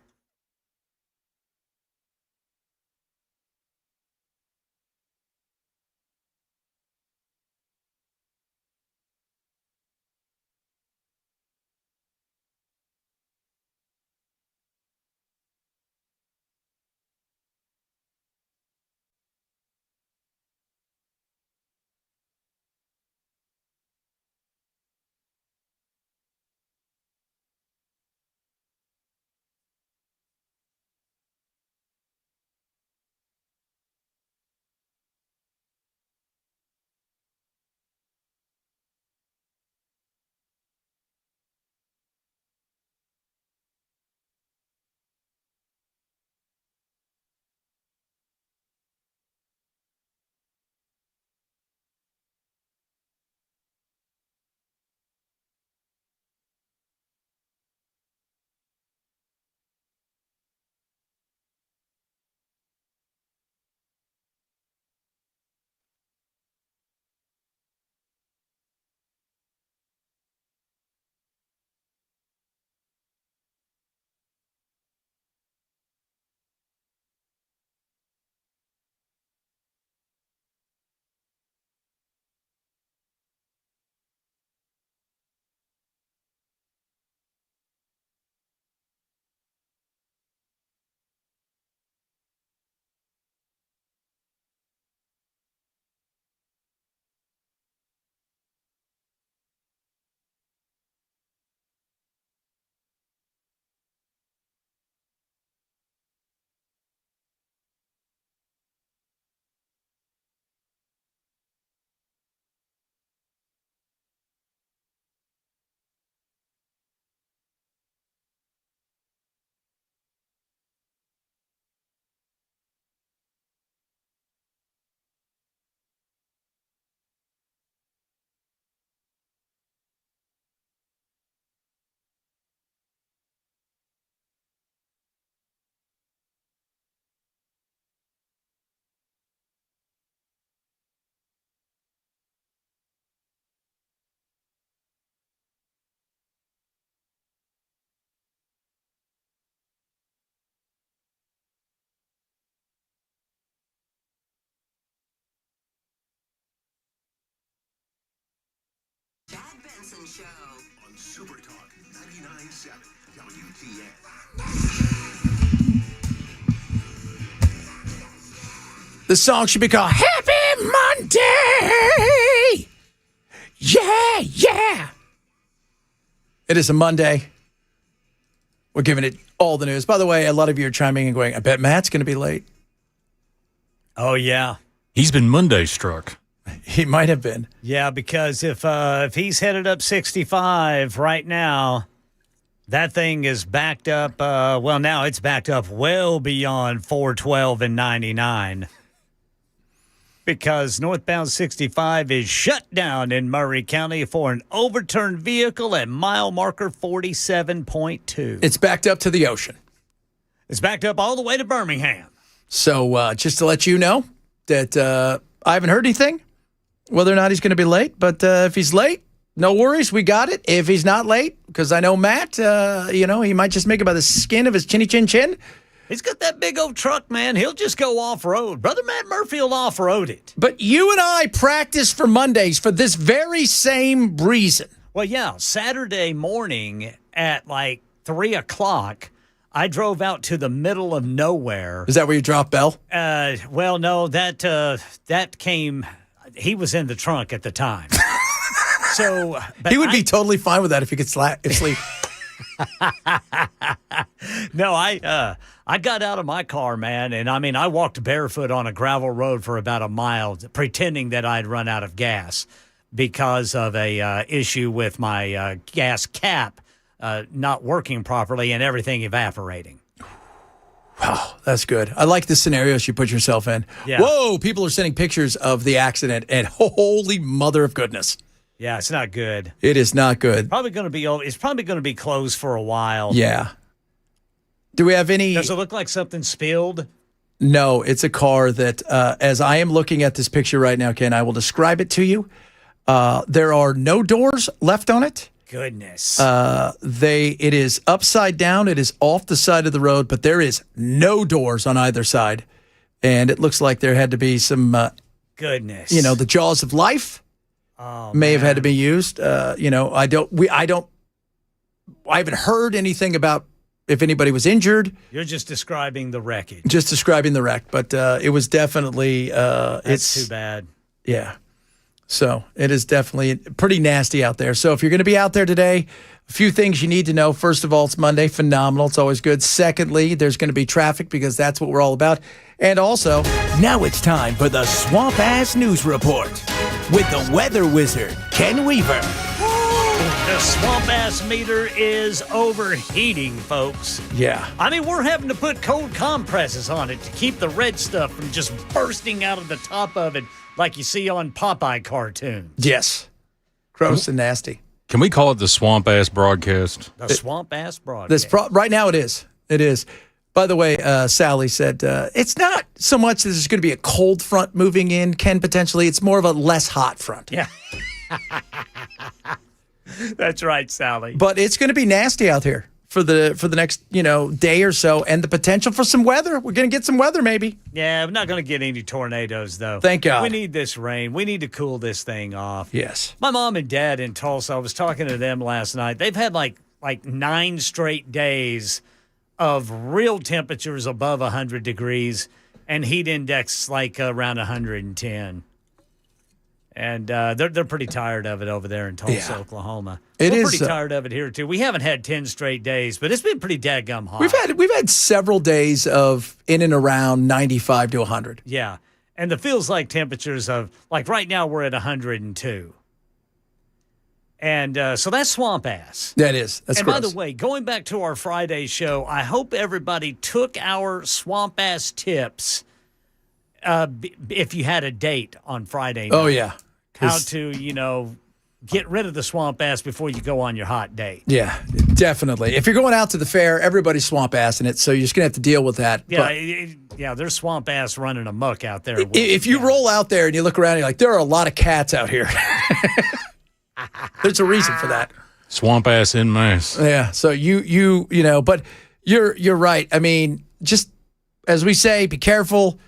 Benson Show on Super Talk 99.7. The song should be called Happy Monday. Yeah, yeah. It is a Monday. We're giving it all the news. By the way, a lot of you are chiming and going, I bet Matt's going to be late. Oh, yeah. He's been Monday struck. He might have been. Yeah, because if he's headed up 65 right now, that thing is backed up. Now it's backed up well beyond 412 and 99. Because northbound 65 is shut down in Murray County for an overturned vehicle at mile marker 47.2. It's backed up to the ocean. It's backed up all the way to Birmingham. So just to let you know that I haven't heard anything, whether or not he's going to be late. But if he's late, no worries. We got it. If he's not late, because I know Matt, he might just make it by the skin of his chinny chin chin. He's got that big old truck, man. He'll just go off-road. Brother Matt Murphy will off-road it. But you and I practice for Mondays for this very same reason. Well, yeah, Saturday morning at like 3 o'clock, I drove out to the middle of nowhere. Is that where you dropped Bell? Well, no, that came, he was in the trunk at the time. So he would be totally fine with that if he could sleep. No, I got out of my car, man, and I walked barefoot on a gravel road for about a mile, pretending that I'd run out of gas because of a issue with my gas cap not working properly and everything evaporating. Wow, that's good. I like the scenarios you put yourself in. Yeah. Whoa, people are sending pictures of the accident, and holy mother of goodness. Yeah, it's not good. It is not good. It's probably going to be closed for a while. Yeah. Do we have any? Does it look like something spilled? No, it's a car that, as I am looking at this picture right now, Ken, I will describe it to you. There are no doors left on it. Goodness. It is upside down. It is off the side of the road, but there is no doors on either side. And it looks like there had to be some, goodness. The jaws of life may have had to be used. I haven't heard anything about if anybody was injured. You're just describing the wreckage. Just describing the wreck, but it was definitely. That's too bad. Yeah. So it is definitely pretty nasty out there. So if you're going to be out there today, a few things you need to know. First of all, it's Monday. Phenomenal. It's always good. Secondly, there's going to be traffic because that's what we're all about. And also, now it's time for the Swamp Ass News Report with the weather wizard, Ken Weaver. The swamp ass meter is overheating, folks. Yeah. We're having to put cold compresses on it to keep the red stuff from just bursting out of the top of it like you see on Popeye cartoons. Yes. Gross and nasty. Can we call it the swamp ass broadcast? The swamp ass broadcast. Right now it is. It is. By the way, Sally said it's not so much that there's going to be a cold front moving in, Ken, potentially. It's more of a less hot front. Yeah. That's right, Sally. But it's going to be nasty out here for the next, day or so, and the potential for some weather. We're going to get some weather maybe. Yeah, we're not going to get any tornadoes, though. Thank God. We need this rain. We need to cool this thing off. Yes. My mom and dad in Tulsa, I was talking to them last night. They've had like 9 straight days of real temperatures above 100 degrees and heat index like around 110. And they're pretty tired of it over there in Tulsa, Oklahoma. We're pretty tired of it here, too. We haven't had 10 straight days, but it's been pretty dadgum hot. We've had several days of in and around 95 to 100. Yeah. And the feels like temperatures of, like right now, we're at 102. And so that's swamp ass. That is. That's and gross. by the way, going back to our Friday show, I hope everybody took our swamp ass tips if you had a date on Friday night. Oh, yeah. How to, get rid of the swamp ass before you go on your hot date. Yeah, definitely. If you're going out to the fair, everybody's swamp ass in it, so you're just going to have to deal with that. Yeah, there's swamp ass running amok out there. If you roll out there and you look around, you're like, there are a lot of cats out here. There's a reason for that. Swamp ass in mass. Yeah, so but you're right. Just as we say, be careful.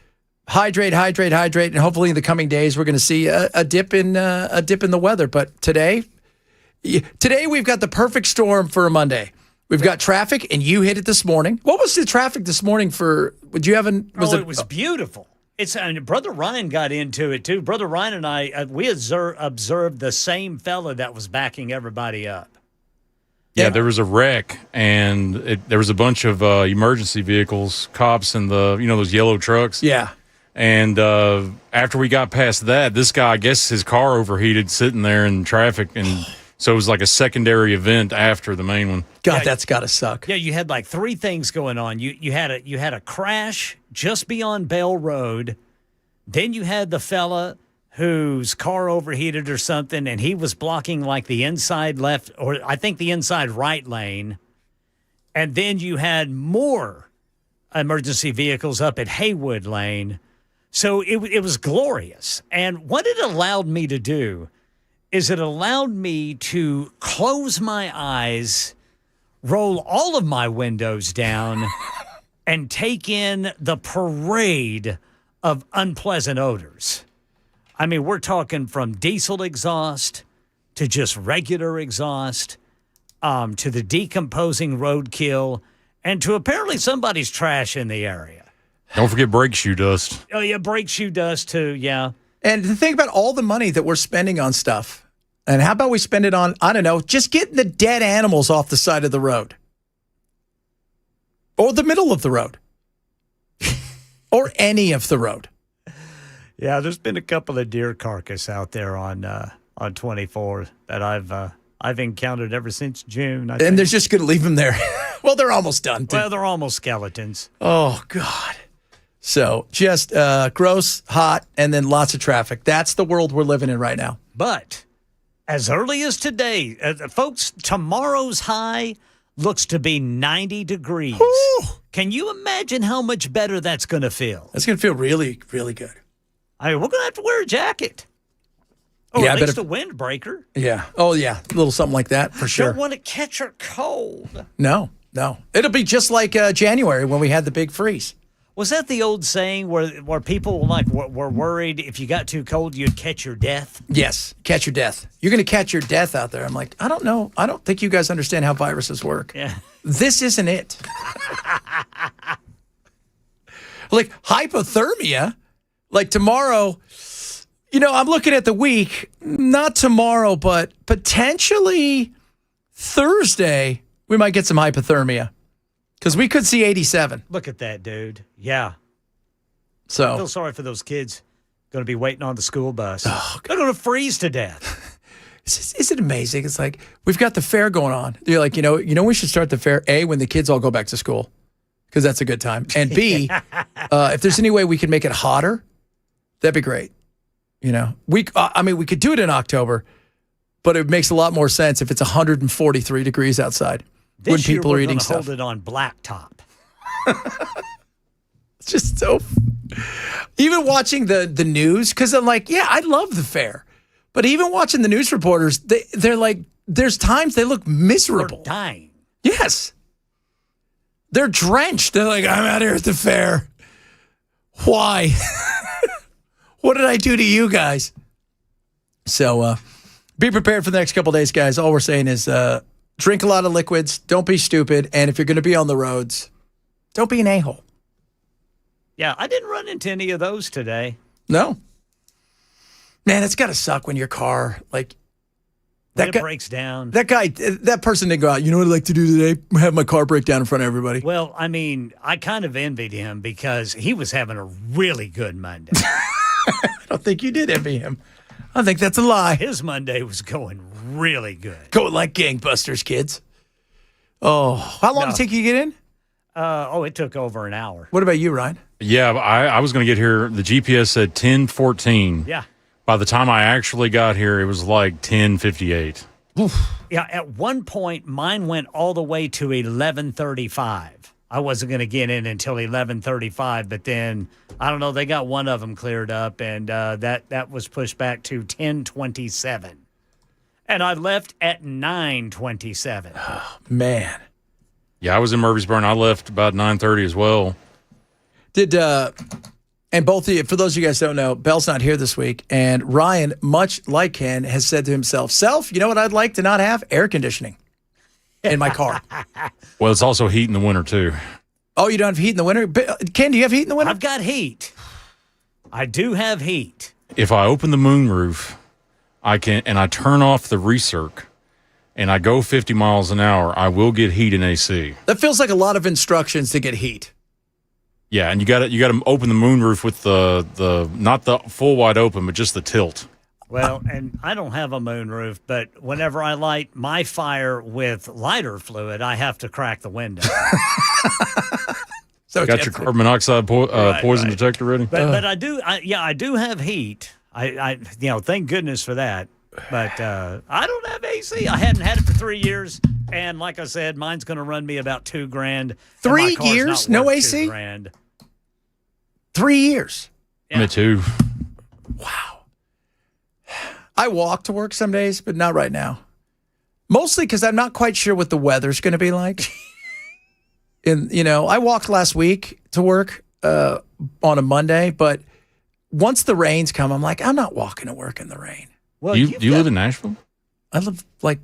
Hydrate, and hopefully in the coming days we're going to see a dip in the weather. But today we've got the perfect storm for a Monday. We've got traffic, and you hit it this morning. What was the traffic this morning for? Would you have an? It was beautiful. Brother Ryan got into it too. Brother Ryan and I, we observed the same fella that was backing everybody up. Yeah, there was a wreck, and there was a bunch of emergency vehicles, cops, and those yellow trucks. Yeah. And after we got past that, this guy, I guess his car overheated sitting there in traffic, and so it was like a secondary event after the main one. God, that's got to suck. Yeah, you had like three things going on. You had a crash just beyond Bell Road. Then you had the fella whose car overheated or something, and he was blocking like the inside left, or I think the inside right lane. And then you had more emergency vehicles up at Haywood Lane. So it was glorious. And what it allowed me to do is it allowed me to close my eyes, roll all of my windows down, and take in the parade of unpleasant odors. I mean, we're talking from diesel exhaust to just regular exhaust, to the decomposing roadkill, and to apparently somebody's trash in the area. Don't forget brake shoe dust. Oh, yeah, brake shoe dust, too, yeah. And to think about all the money that we're spending on stuff. And how about we spend it on, I don't know, just getting the dead animals off the side of the road. Or the middle of the road. Or any of the road. Yeah, there's been a couple of deer carcass out there on 24 that I've encountered ever since June. And they're just going to leave them there. Well, they're almost done. Well, they're almost skeletons. Oh, God. So just gross, hot, and then lots of traffic. That's the world we're living in right now. But as early as today, folks, tomorrow's high looks to be 90 degrees. Ooh. Can you imagine how much better that's going to feel? That's going to feel really, really good. I mean, we're going to have to wear a jacket. Or at least a windbreaker. Yeah. Oh, yeah. A little something like that, for sure. Don't want to catch a cold. No. It'll be just like January when we had the big freeze. Was that the old saying where people were worried if you got too cold, you'd catch your death? Yes, catch your death. You're going to catch your death out there. I'm like, I don't know. I don't think you guys understand how viruses work. Yeah. This isn't it. Like hypothermia, like tomorrow, I'm looking at the week, not tomorrow, but potentially Thursday, we might get some hypothermia. Because we could see 87. Look at that, dude. Yeah. So I feel sorry for those kids going to be waiting on the school bus. Oh, they're going to freeze to death. Is it amazing? It's like, we've got the fair going on. You're like, we should start the fair, A, when the kids all go back to school, because that's a good time. And B, if there's any way we can make it hotter, that'd be great. We could do it in October, but it makes a lot more sense if it's 143 degrees outside. When people are eating stuff. Hold it on blacktop. It's just so. Even watching the news, because I'm like, yeah, I love the fair, but even watching the news reporters, they're like, there's times they look miserable. They're dying. Yes, they're drenched. They're like, I'm out here at the fair. Why? What did I do to you guys? So be prepared for the next couple of days, guys. All we're saying is. Drink a lot of liquids. Don't be stupid. And if you're going to be on the roads, don't be an a-hole. Yeah, I didn't run into any of those today. No. Man, it's got to suck when your car, like... That guy breaks down. That person didn't go out, you know what I'd like to do today? Have my car break down in front of everybody. Well, I mean, I kind of envied him because he was having a really good Monday. I don't think you did envy him. I think that's a lie. His Monday was going really good. Going like gangbusters, kids. Oh, how long did it take you to get in? It took over an hour. What about you, Ryan? Yeah, I was going to get here. The GPS said 10:14. Yeah. By the time I actually got here, it was like 10:58. Yeah, at one point, mine went all the way to 11:35. I wasn't going to get in until 11:35, but then, I don't know, they got one of them cleared up, and that was pushed back to 10:27. And I left at 9:27. Oh, man. Yeah, I was in Murfreesboro, and I left about 9:30 as well. And both of you, for those of you guys who don't know, Bell's not here this week, and Ryan, much like Ken, has said to himself, you know what I'd like to not have? Air conditioning. in my car. Well, it's also heat in the winter, too. Oh, you don't have heat in the winter? Ken, do you have heat in the winter? I've got heat. I do have heat. If I open the moonroof, I turn off the recirc, and I go 50 miles an hour, I will get heat in AC. That feels like a lot of instructions to get heat. Yeah, and you got to open the moonroof with the not the full wide open, but just the tilt. Well, and I don't have a moonroof, but whenever I light my fire with lighter fluid, I have to crack the window. So got your carbon monoxide poison detector ready? But I do have heat. I thank goodness for that. But I don't have AC. I hadn't had it for 3 years, and like I said, mine's going to run me about $2,000. 3 years, no AC. $2,000. 3 years. Yeah. Me too. Wow. I walk to work some days, but not right now. Mostly because I'm not quite sure what the weather's going to be like. I walked last week to work on a Monday, but once the rains come, I'm like, I'm not walking to work in the rain. Well, do you live in Nashville? I live like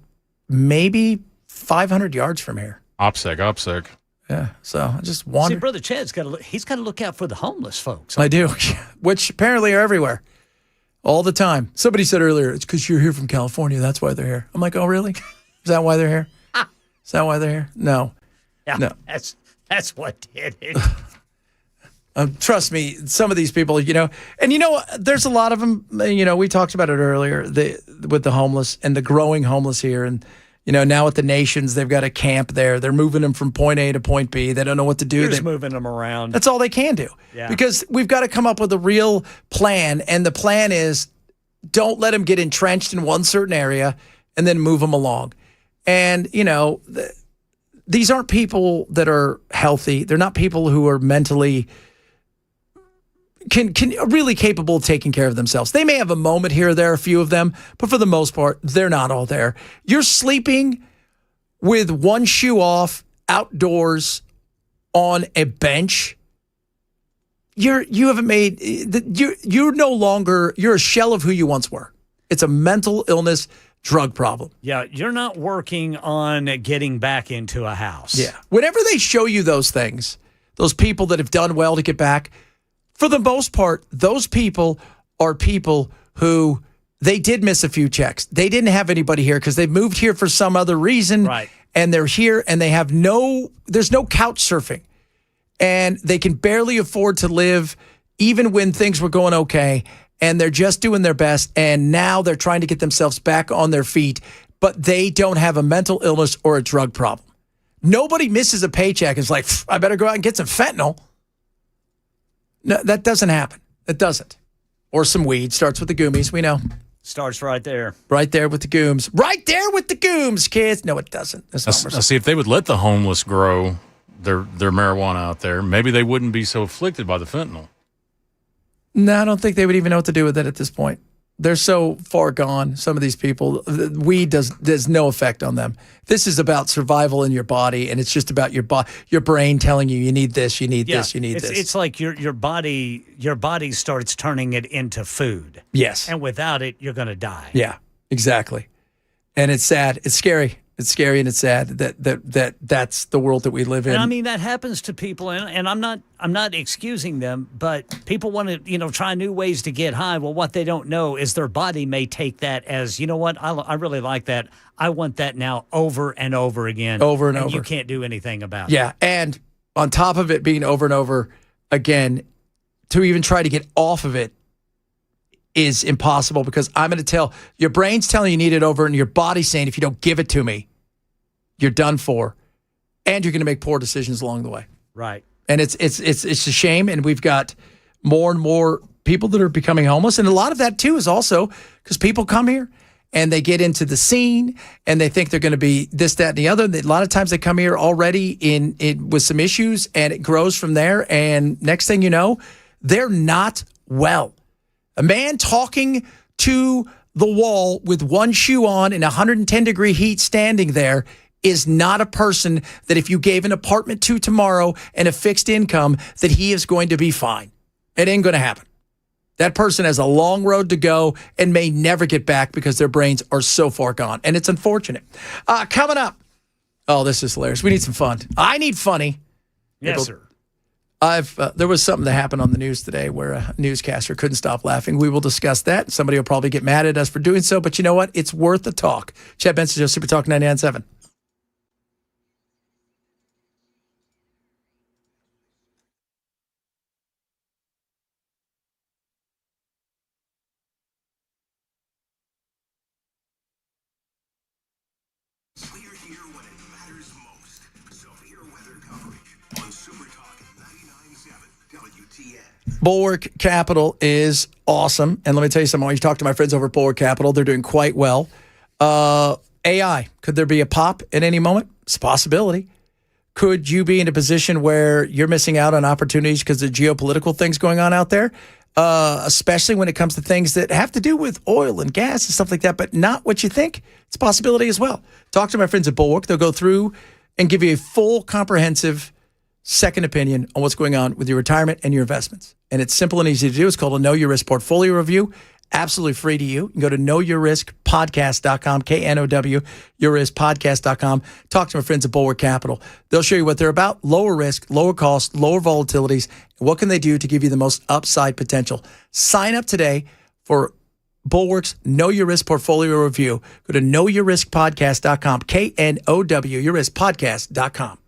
maybe 500 yards from here. OPSEC. Yeah, so I just wander. See, Brother Chad's got to look out for the homeless folks. I do, which apparently are everywhere, all the time. Somebody said earlier, it's because you're here from California. That's why they're here. I'm like, oh, really? Is that why they're here? Is that why they're here? No. Yeah, no. That's what did it. Trust me, some of these people, there's a lot of them, we talked about it earlier, with the homeless and the growing homeless here. And, now at the Nations, they've got a camp there. They're moving them from point A to point B. They don't know what to do. You're just moving them around. That's all they can do. Yeah. Because we've got to come up with a real plan. And the plan is don't let them get entrenched in one certain area and then move them along. And, these aren't people that are healthy. They're not people who are mentally can really capable of taking care of themselves. They may have a moment here or there, a few of them, but for the most part, they're not all there. You're sleeping with one shoe off outdoors on a bench. You're no longer, you're a shell of who you once were. It's a mental illness drug problem. Yeah, you're not working on getting back into a house. Yeah. Whenever they show you those things, those people that have done well to get back, for the most part, those people are people who they did miss a few checks. They didn't have anybody here because they moved here for some other reason. Right. And they're here and they have there's no couch surfing. And they can barely afford to live even when things were going okay. And they're just doing their best. And now they're trying to get themselves back on their feet. But they don't have a mental illness or a drug problem. Nobody misses a paycheck and is like, I better go out and get some fentanyl. No, that doesn't happen. It doesn't. Or some weed. Starts with the goomies. We know. Starts right there. Right there with the gooms. Right there with the gooms, kids. No, it doesn't. Now, see, if they would let the homeless grow their marijuana out there, maybe they wouldn't be so afflicted by the fentanyl. No, I don't think they would even know what to do with it at this point. They're so far gone, some of these people. Weed does no effect on them. This is about survival in your body, and it's just about your brain telling you need this, you need this, you need this. It's like your body starts turning it into food. Yes. And without it, you're going to die. Yeah, exactly. And it's sad. It's scary. It's scary and it's sad that's the world that we live in. And I mean, that happens to people, and I'm not excusing them, but people want to, try new ways to get high. Well, what they don't know is their body may take that as, you know what, I really like that. I want that now over and over again. Over and over. You can't do anything about it. Yeah, and on top of it being over and over again, to even try to get off of it is impossible because I'm going to tell, your brain's telling you need it over and your body's saying if you don't give it to me, you're done for, and you're going to make poor decisions along the way. Right. And it's a shame, and we've got more and more people that are becoming homeless, and a lot of that too is also because people come here and they get into the scene and they think they're going to be this, that, and the other. A lot of times they come here already in with some issues, and it grows from there. And next thing you know, they're not well. A man talking to the wall with one shoe on in 110-degree heat standing there is not a person that if you gave an apartment to tomorrow and a fixed income, that he is going to be fine. It ain't going to happen. That person has a long road to go and may never get back because their brains are so far gone. And it's unfortunate. Coming up, Oh, this is hilarious. We need some fun. I need funny. Yes, sir. There was something that happened on the news today where a newscaster couldn't stop laughing. We will discuss that. Somebody will probably get mad at us for doing so, but you know what? It's worth the talk. Chad Benson, Super Talk 99.7. We're here when it matters most. Severe weather coverage on Super Talk 99.7 WTN. Bulwark Capital is awesome. And let me tell you something. When you talk to my friends over at Bulwark Capital, they're doing quite well. AI, could there be a pop at any moment? It's a possibility. Could you be in a position where you're missing out on opportunities because of geopolitical things going on out there? Especially when it comes to things that have to do with oil and gas and stuff like that, but not what you think. It's a possibility as well. Talk to my friends at Bulwark. They'll go through and give you a full, comprehensive second opinion on what's going on with your retirement and your investments. And it's simple and easy to do. It's called a Know Your Risk Portfolio Review. Absolutely free to you. You can go to knowyourriskpodcast.com, KNOW, yourriskpodcast.com. Talk to my friends at Bulwark Capital. They'll show you what they're about: lower risk, lower cost, lower volatilities. And what can they do to give you the most upside potential? Sign up today for Bulwark's Know Your Risk Portfolio Review. Go to knowyourriskpodcast.com, KNOW, yourriskpodcast.com.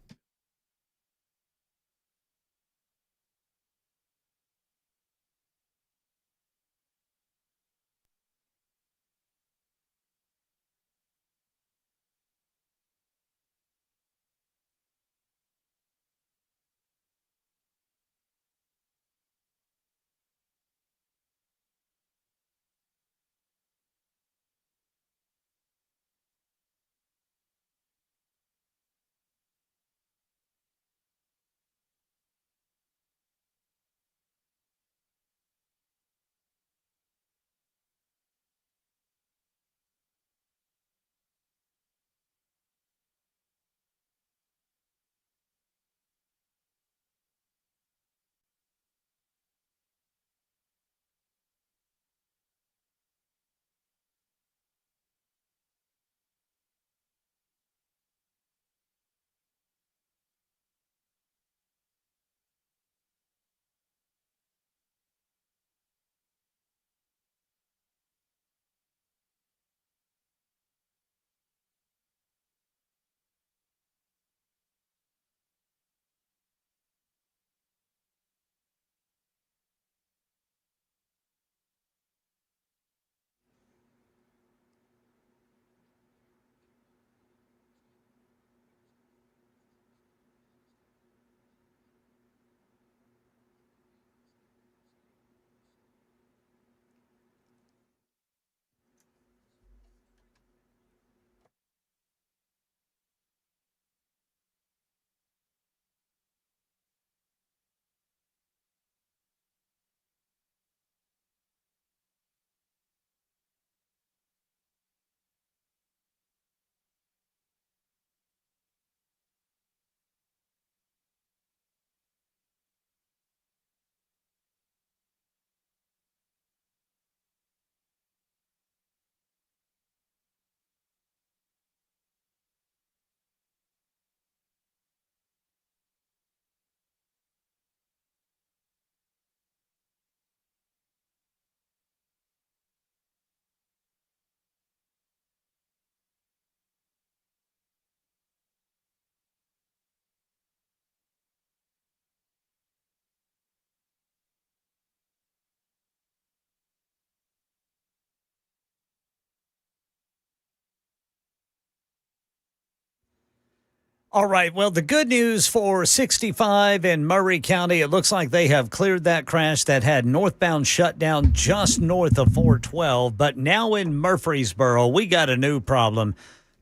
All right. Well, the good news for 65 in Murray County, it looks like they have cleared that crash that had northbound shutdown just north of 412. But now in Murfreesboro, we got a new problem.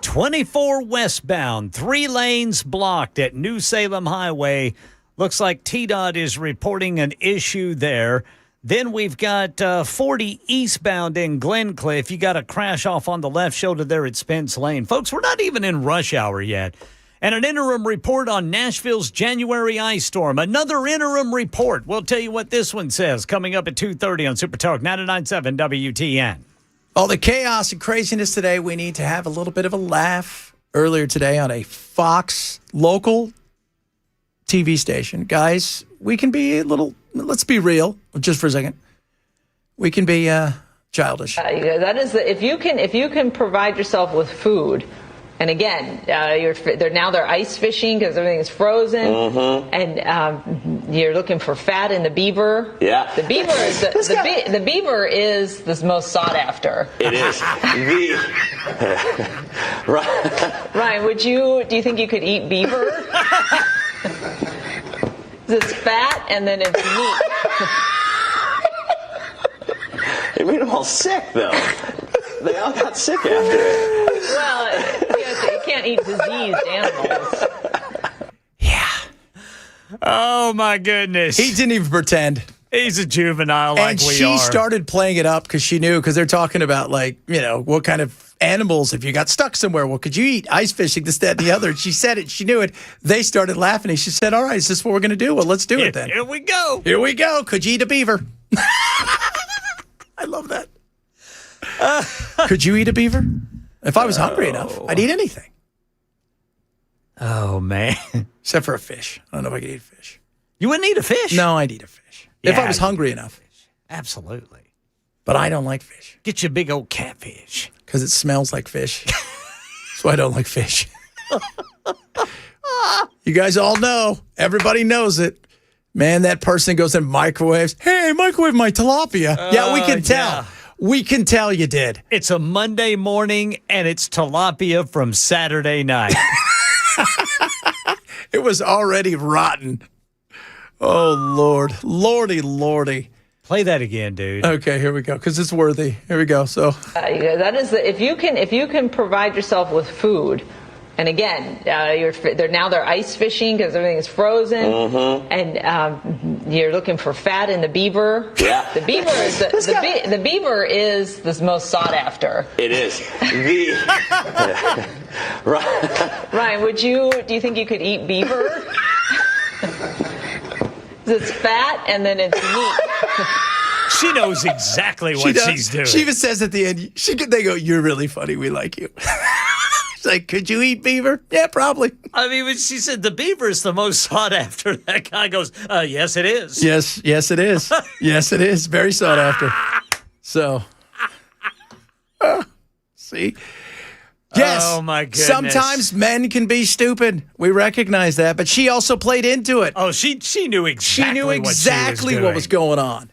24 westbound, 3 lanes blocked at New Salem Highway. Looks like TDOT is reporting an issue there. Then we've got 40 eastbound in Glencliff. You got a crash off on the left shoulder there at Spence Lane. Folks, we're not even in rush hour yet. And an interim report on Nashville's January ice storm. Another interim report. We'll tell you what this one says coming up at 2:30 on Super Talk 99.7 WTN. All the chaos and craziness today, we need to have a little bit of a laugh earlier today on a Fox local TV station. Guys, we can be a little, let's be real just for a second. We can be childish. That is, if you can provide yourself with food, and again, they're ice fishing because everything is frozen, and you're looking for fat in the beaver. Yeah, the beaver is the beaver is the most sought after. It is. Ryan, do you think you could eat beaver? It's fat and then it's meat. It made them all sick, though. They all got sick after it. Well, you can't eat diseased animals. Oh, my goodness. He didn't even pretend. He's a juvenile like and we she are. started playing it up because she knew, because they're talking about, like, what kind of animals, if you got stuck somewhere, what could you eat? Ice fishing, this, that, and the other. And she said it. She knew it. They started laughing. And she said, all right, is this what we're going to do? Well, let's do it then. Here we go. Here we go. Could you eat a beaver? I love that. Could you eat a beaver? If I was hungry enough, I'd eat anything. Oh, man. Except for a fish. I don't know if I could eat a fish. You wouldn't eat a fish? No, I'd eat a fish. If I was hungry enough. Absolutely. But I don't like fish. Get you a big old catfish. Because it smells like fish. That's why I don't like fish. You guys all know. Everybody knows it. Man, that person goes in microwaves. Hey, microwave my tilapia. Yeah, we can tell. Yeah. We can tell you did. It's a Monday morning, and it's tilapia from Saturday night. It was already rotten. Oh, Lord. Lordy, Lordy. Play that again, dude. Okay, here we go, because it's worthy. Here we go. So that is, if you can provide yourself with food, and again, they're ice fishing because everything is frozen, and you're looking for fat in the beaver. Yeah, the beaver is the beaver is the most sought after. It is. Ryan, do you think you could eat beaver? It's fat and then it's meat. She knows exactly what she's doing. She even says at the end, they go, you're really funny. We like you. She's like, could you eat beaver? Yeah, probably. I mean, when she said the beaver is the most sought after, that guy goes, yes, it is. Yes, it is. Yes, it is. Very sought after. So, see? Yes. Oh, my goodness. Sometimes men can be stupid. We recognize that. But she also played into it. Oh, she knew exactly what was going on.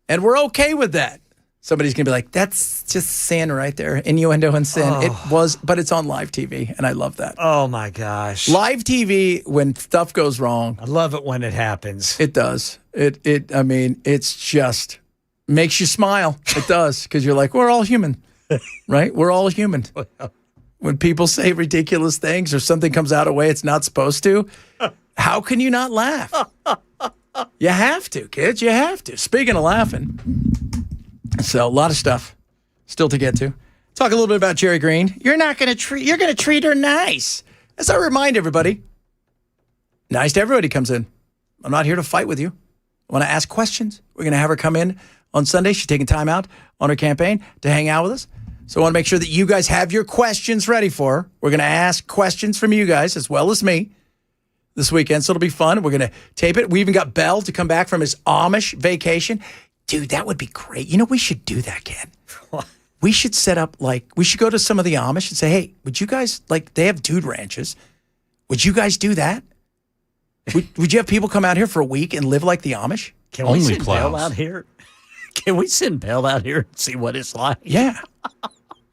And we're okay with that. Somebody's going to be like, that's just sin right there. Innuendo and sin. It was, but it's on live TV. And I love that. Oh, my gosh. Live TV, when stuff goes wrong. I love it when it happens. It does. I mean, it's just makes you smile. It does. Because you're like, we're all human. Right? We're all human. When people say ridiculous things or something comes out a way it's not supposed to, how can you not laugh? You have to, kids. You have to. Speaking of laughing, so a lot of stuff still to get to. Talk a little bit about Jerry Green. You're going to treat her nice. As I remind everybody, nice to everybody comes in. I'm not here to fight with you. I want to ask questions. We're going to have her come in on Sunday. She's taking time out on her campaign to hang out with us. So I want to make sure that you guys have your questions ready for her. We're going to ask questions from you guys as well as me this weekend. So it'll be fun. We're going to tape it. We even got Bell to come back from his Amish vacation. Dude, that would be great. We should do that, Ken. We should set up, we should go to some of the Amish and say, hey, would you guys, they have dude ranches. Would you guys do that? Would you have people come out here for a week and live like the Amish? Can we send Bell out here? Can we send Bell out here and see what it's like? Yeah.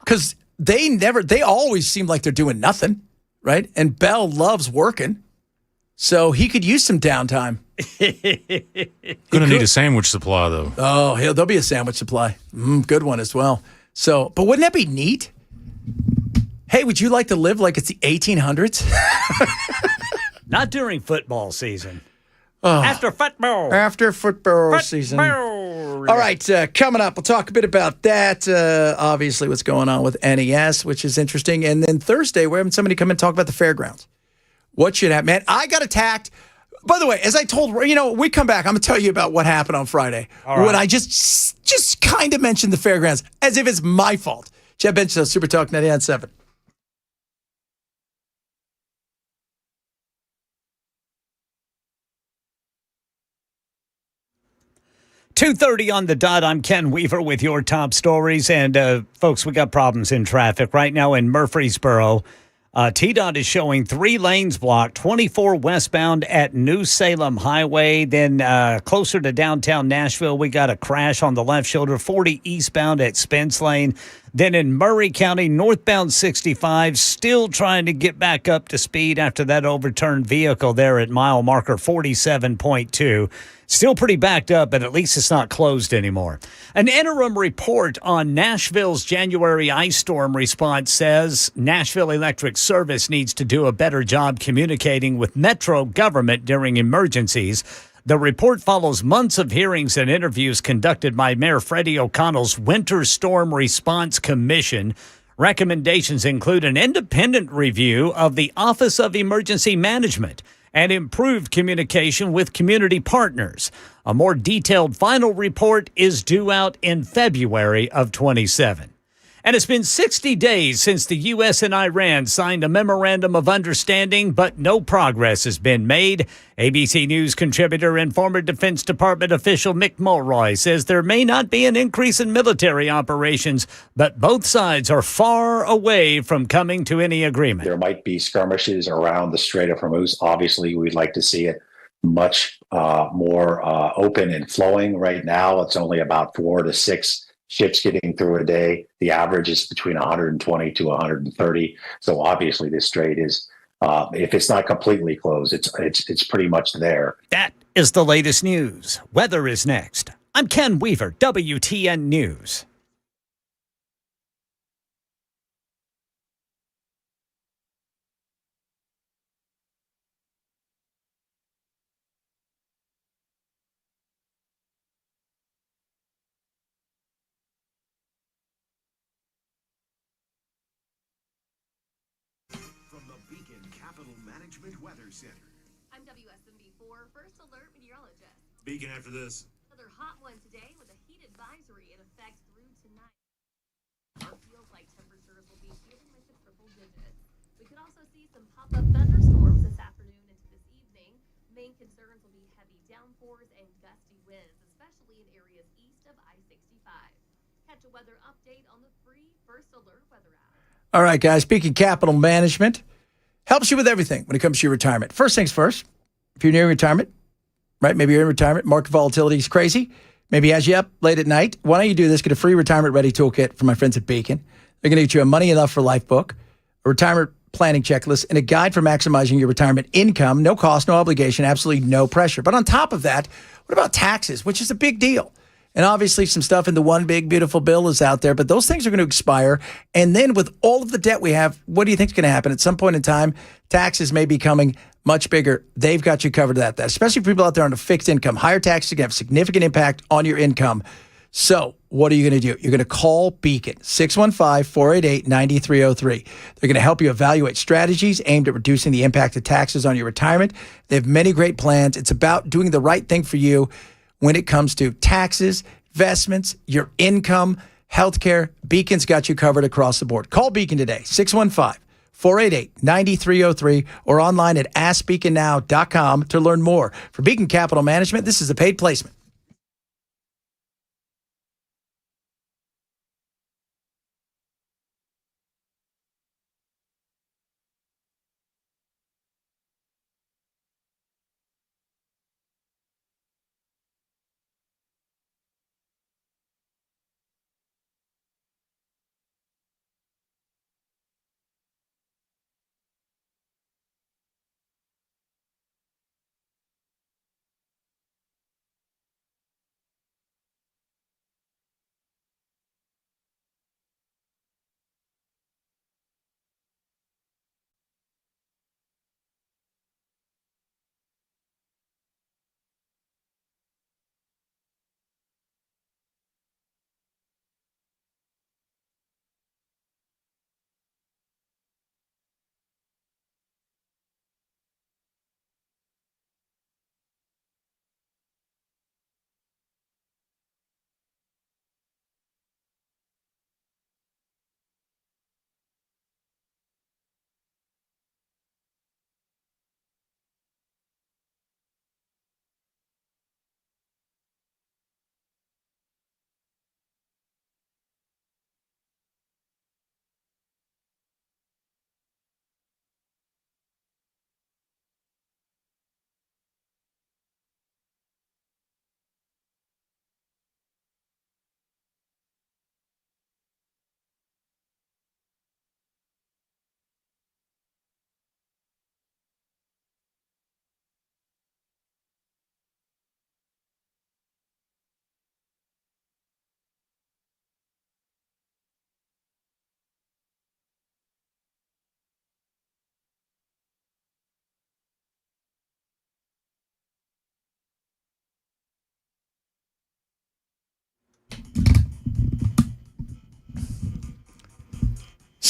Because they always seem like they're doing nothing, right? And Bell loves working. So he could use some downtime. Gonna need a sandwich supply, though. Oh, there'll be a sandwich supply. Good one as well. So, but wouldn't that be neat? Hey, would you like to live like it's the 1800s? Not during football season. Oh. After football. After football season. All right, coming up, we'll talk a bit about that. Obviously, what's going on with NES, which is interesting. And then Thursday, we're having somebody come and talk about the fairgrounds. What should happen? Man, I got attacked. By the way, as I told, we come back, I'm going to tell you about what happened on Friday. When I just kind of mentioned the fairgrounds as if it's my fault. Jeff Benson, Super Talk 99.7. 2:30 on the dot. I'm Ken Weaver with your top stories. And, folks, we got problems in traffic right now in Murfreesboro. TDOT is showing 3 lanes blocked, 24 westbound at New Salem Highway. Then closer to downtown Nashville, we got a crash on the left shoulder, 40 eastbound at Spence Lane. Then in Murray County, northbound 65, still trying to get back up to speed after that overturned vehicle there at mile marker 47.2. Still pretty backed up, but at least it's not closed anymore. An interim report on Nashville's January ice storm response says Nashville Electric Service needs to do a better job communicating with Metro government during emergencies. The report follows months of hearings and interviews conducted by Mayor Freddie O'Connell's Winter Storm Response Commission. Recommendations include an independent review of the Office of Emergency Management and improved communication with community partners. A more detailed final report is due out in February of 27. And it's been 60 days since the U.S. and Iran signed a memorandum of understanding, but no progress has been made. ABC News contributor and former Defense Department official Mick Mulroy says there may not be an increase in military operations, but both sides are far away from coming to any agreement. There might be skirmishes around the Strait of Hormuz. Obviously, we'd like to see it much more open and flowing. Right now, it's only about 4 to 6 ships getting through a day. The average is between 120 to 130. So obviously this strait is, if it's not completely closed, it's pretty much there. That is the latest news. Weather is next. I'm Ken Weaver, WTN News. From the Beacon Capital Management Weather Center. I'm WSMB4 First Alert Meteorologist. Beacon after this. Another hot one today with a heat advisory in effect through tonight. Our feels like temperatures will be feeling like the triple digits. We could also see some pop-up thunderstorms this afternoon into this evening. Main concerns will be heavy downpours and gusty winds, especially in areas east of I-65. Catch a weather update on the free First Alert weather app. All right, guys, Beacon Capital Management helps you with everything when it comes to your retirement. First things first, if you're nearing retirement, right? Maybe you're in retirement, market volatility is crazy. Maybe has you up late at night. Why don't you do this? Get a free retirement ready toolkit from my friends at Beacon. They're going to get you a Money Enough for Life book, a retirement planning checklist, and a guide for maximizing your retirement income. No cost, no obligation, absolutely no pressure. But on top of that, what about taxes, which is a big deal? And obviously some stuff in the One Big Beautiful Bill is out there, but those things are going to expire. And then with all of the debt we have, what do you think is going to happen? At some point in time, taxes may be coming much bigger. They've got you covered at that, especially for people out there on a fixed income. Higher taxes are going to have significant impact on your income. So what are you going to do? You're going to call Beacon, 615-488-9303. They're going to help you evaluate strategies aimed at reducing the impact of taxes on your retirement. They have many great plans. It's about doing the right thing for you when it comes to taxes, investments, your income, healthcare. Beacon's got you covered across the board. Call Beacon today, 615-488-9303, or online at askbeaconnow.com to learn more. For Beacon Capital Management, this is a paid placement.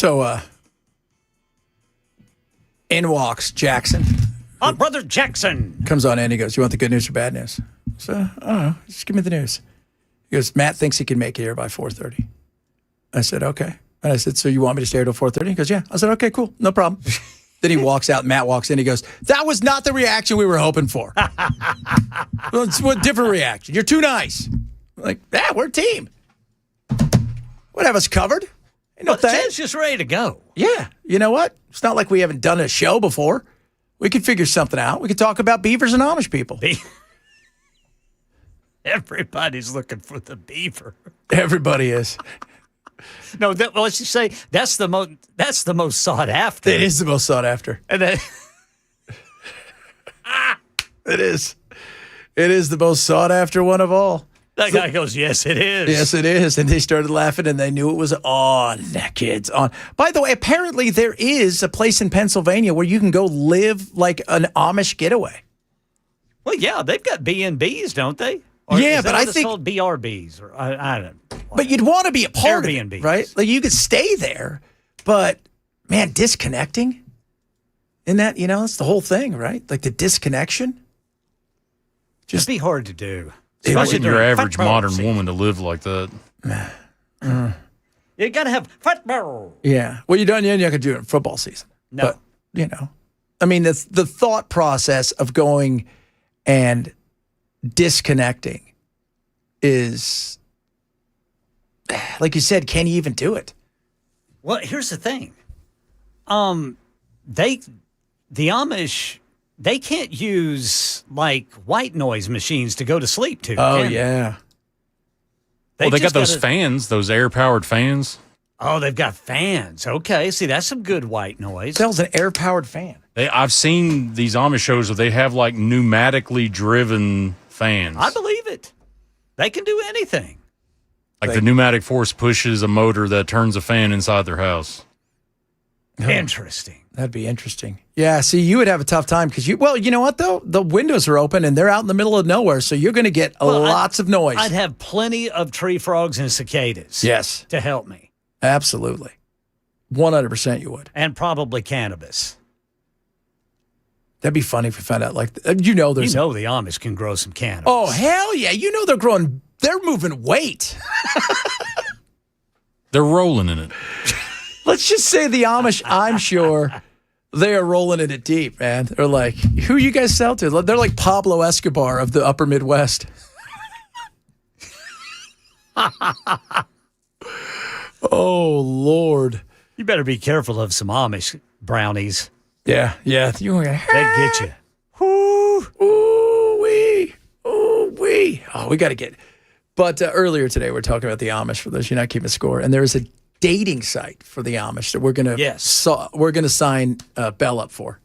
So, in walks Jackson. Our brother Jackson. Comes on in. He goes, "You want the good news or bad news?" So, I don't know. Just give me the news. He goes, "Matt thinks he can make it here by 4:30. I said, "Okay." And I said, "So you want me to stay here till 4:30? He goes, "Yeah." I said, "Okay, cool. No problem." Then he walks out. Matt walks in. He goes, "That was not the reaction we were hoping for." Well, it's a different reaction. You're too nice. I'm like, yeah, we're a team. Would have us covered. Ain't no thing. Jen's just ready to go. Yeah. You know what? It's not like we haven't done a show before. We could figure something out. We could talk about beavers and Amish people. Everybody's looking for the beaver. Everybody is. No, let's just say that's the most sought after. It is the most sought after. And then it is. It is the most sought after one of all. That guy goes, "Yes, it is." Yes, it is. And they started laughing and they knew it was on. That kid's on. By the way, apparently there is a place in Pennsylvania where you can go live like an Amish getaway. Well, yeah, they've got B&Bs, don't they? Or Yeah, is that but what I it's think- called BRBs, or I don't know. But you'd want to be a part of Airbnbs. it, right? Like you could stay there, but man, disconnecting in that, that's the whole thing, right? Like the disconnection. It'd be hard to do. It's not Especially your during average football modern season. woman to live like that. You got to have football. Yeah. Well, you're done. You're not going to do it in football season. No. But, I mean, that's the thought process of going and disconnecting is, like you said, can you even do it? Well, here's the thing. The Amish, they can't use like white noise machines to go to sleep to. Oh, can they? yeah. They got just those gotta- fans, those air-powered fans. Oh, they've got fans. Okay, see, that's some good white noise. That was an air-powered fan. I've seen these Amish shows where they have like pneumatically driven fans. I believe it. They can do anything. Like the pneumatic force pushes a motor that turns a fan inside their house. Interesting. That'd be interesting. Yeah, see, you would have a tough time because you know what, though? The windows are open and they're out in the middle of nowhere, so you're going to get lots of noise. I'd have plenty of tree frogs and cicadas. Yes. To help me. Absolutely. 100% you would. And probably cannabis. That'd be funny if we found out, there's... the Amish can grow some cannabis. Oh, hell yeah. They're moving weight. They're rolling in it. Let's just say the Amish, I'm sure, they are rolling in it deep, man. They're like, who you guys sell to? They're like Pablo Escobar of the upper Midwest. Oh, Lord. You better be careful of some Amish brownies. Yeah. They'd get you. Ooh-wee. Ooh-wee. Oh, we got to get... But earlier today, we were talking about the Amish, for those of you not keeping score, and there is a dating site for the Amish that we're going to we're going to sign Bell up for.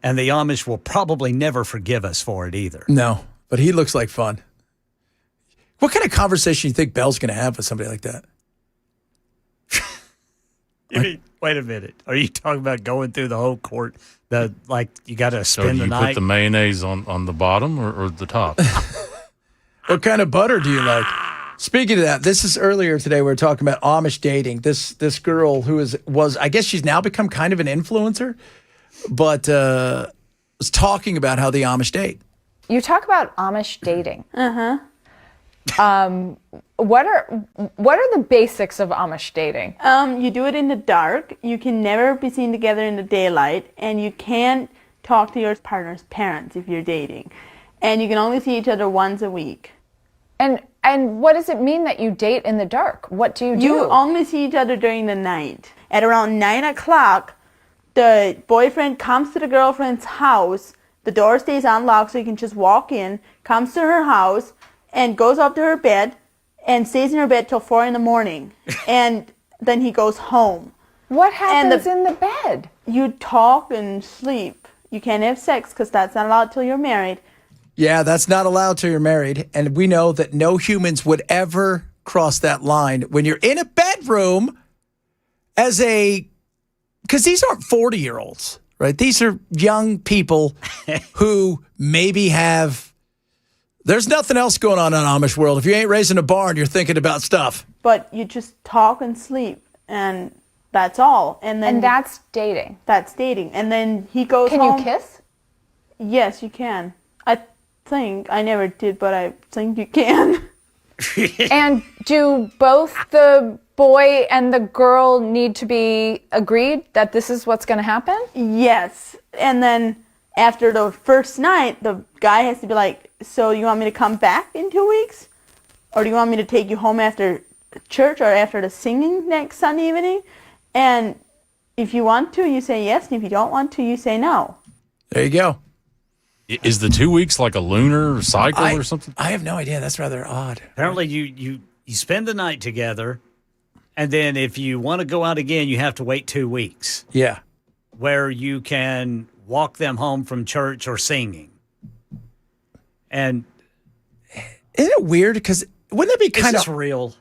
And the Amish will probably never forgive us for it either. No, but he looks like fun. What kind of conversation do you think Bell's going to have with somebody like that? Wait a minute. Are you talking about going through the whole court? You got to So spend do the you night? put the mayonnaise on the bottom or the top? What kind of butter do you like? Speaking of that, this is earlier today. We were talking about Amish dating. This girl who was I guess she's now become kind of an influencer, but was talking about how the Amish date. You talk about Amish dating. What are the basics of Amish dating? You do it in the dark. You can never be seen together in the daylight, and you can't talk to your partner's parents if you're dating. And you can only see each other once a week. And what does it mean that you date in the dark? What do you do? You only see each other during the night. At around 9 o'clock, the boyfriend comes to the girlfriend's house. The door stays unlocked so you can just walk in, comes to her house, and goes up to her bed and stays in her bed till 4 in the morning. And then he goes home. What happens in the bed? You talk and sleep. You can't have sex because that's not allowed till you're married. Yeah, that's not allowed till you're married. And we know that no humans would ever cross that line when you're in a bedroom because these aren't 40-year-olds, right? These are young people who maybe there's nothing else going on in Amish world. If you ain't raising a barn, you're thinking about stuff. But you just talk and sleep. and that's all. And then that's dating. That's dating. And then he goes Can home. you kiss? Yes, you can. I think I never did, but I think you can. And do both the boy and the girl need to be agreed that this is what's going to happen? Yes. And then after the first night, the guy has to be like, so you want me to come back in 2 weeks? Or do you want me to take you home after church or after the singing next Sunday evening? And if you want to, you say yes. And if you don't want to, you say no. There you go. Is the 2 weeks like a lunar cycle or something? I have no idea. That's rather odd. Apparently, you spend the night together, and then if you want to go out again, you have to wait 2 weeks. Yeah. Where you can walk them home from church or singing. And isn't it weird? Because wouldn't that be kind of real?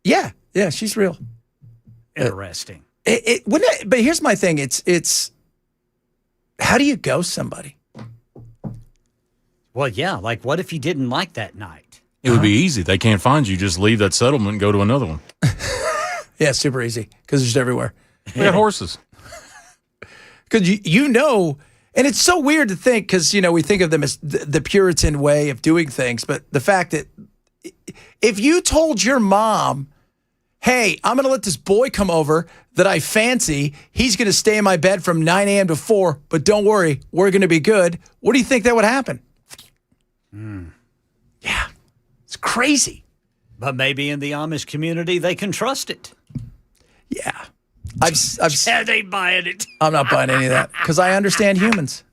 Yeah, she's real. Interesting. It wouldn't. But here's my thing. It's how do you ghost somebody? Well, yeah. Like, what if you didn't like that night? It would be easy. They can't find you. Just leave that settlement and go to another one. Yeah, super easy because they're just everywhere. We got horses. Because you know, and it's so weird to think because, we think of them as the Puritan way of doing things. But the fact that if you told your mom, hey, I'm going to let this boy come over that I fancy. He's going to stay in my bed from 9 a.m. to 4, but don't worry, we're going to be good. What do you think that would happen? Yeah, it's crazy. But maybe in the Amish community, they can trust it. Yeah. Yeah, they buying it. I'm not buying any of that because I understand humans.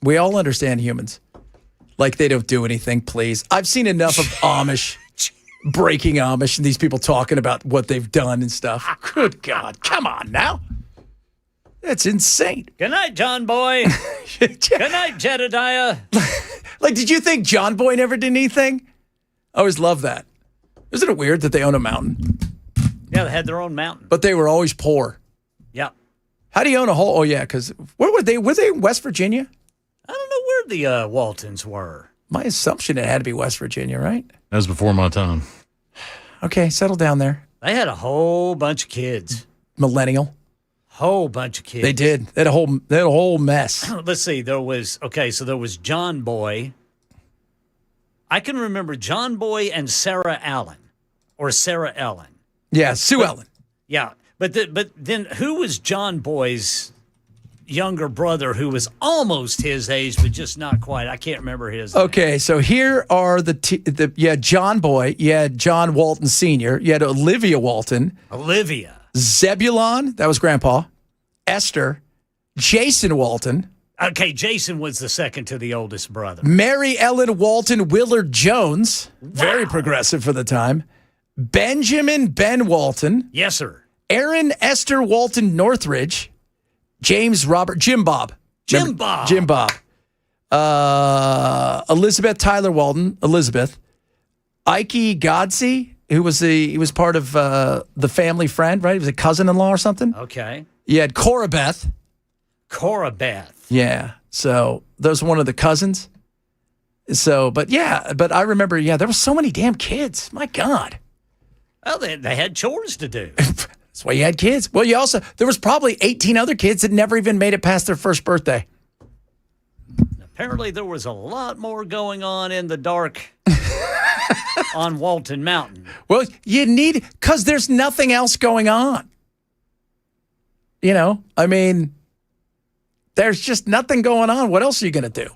We all understand humans. Like they don't do anything, please. I've seen enough of Amish, breaking Amish, and these people talking about what they've done and stuff. Good God. Come on now. That's insane. Good night, John Boy. Good night, Jedediah. Like, did you think John Boy never did anything? I always love that. Isn't it weird that they own a mountain? Yeah, they had their own mountain. But they were always poor. Yeah. How do you own a whole? Oh, yeah, because where were they? Were they in West Virginia? I don't know where the Waltons were. My assumption it had to be West Virginia, right? That was before my time. Okay, settle down there. They had a whole bunch of kids. Millennial. Whole bunch of kids. They did. They had a whole mess. Let's see. There was John Boy. I can remember John Boy and Sarah Allen, or Sarah Ellen. Yeah, Sue Ellen. Yeah, but then who was John Boy's younger brother who was almost his age but just not quite? I can't remember his name. Okay, so here are you had John Boy, you had John Walton Sr., you had Olivia Walton. Olivia. Zebulon, that was Grandpa. Esther. Jason Walton. Okay, Jason was the second to the oldest brother. Mary Ellen Walton Willard Jones. Wow. Very progressive for the time. Benjamin Ben Walton. Yes, sir. Aaron Esther Walton Northridge. James Robert Jim Bob. Elizabeth Tyler Walton. Elizabeth. Ike Godsey, who was he was part of the family friend, right? He was a cousin-in-law or something. Okay. You had Cora Beth. Yeah. So those were one of the cousins. So, but I remember, there were so many damn kids. My God. Well, they had chores to do. That's why you had kids. Well, there was probably 18 other kids that never even made it past their first birthday. Apparently there was a lot more going on in the dark on Walton Mountain. Well, because there's nothing else going on. I mean, there's just nothing going on. What else are you going to do?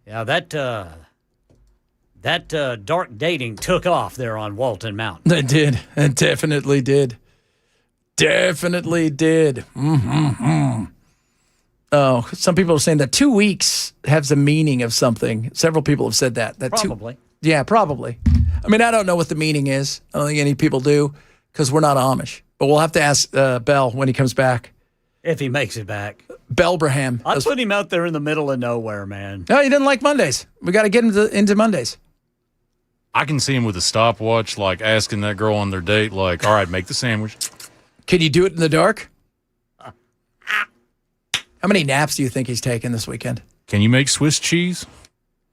Yeah, that dark dating took off there on Walton Mountain. It did. It definitely did. Definitely did. Mm-hmm. Oh, some people are saying that 2 weeks has a meaning of something. Several people have said that. Probably. Yeah, probably. I mean, I don't know what the meaning is. I don't think any people do because we're not Amish. But we'll have to ask Bell when he comes back. If he makes it back. Belbraham. I'd put him out there in the middle of nowhere, man. No, he didn't like Mondays. We got to get him into Mondays. I can see him with a stopwatch, like asking that girl on their date, like, all right, make the sandwich. Can you do it in the dark? How many naps do you think he's taking this weekend? Can you make Swiss cheese?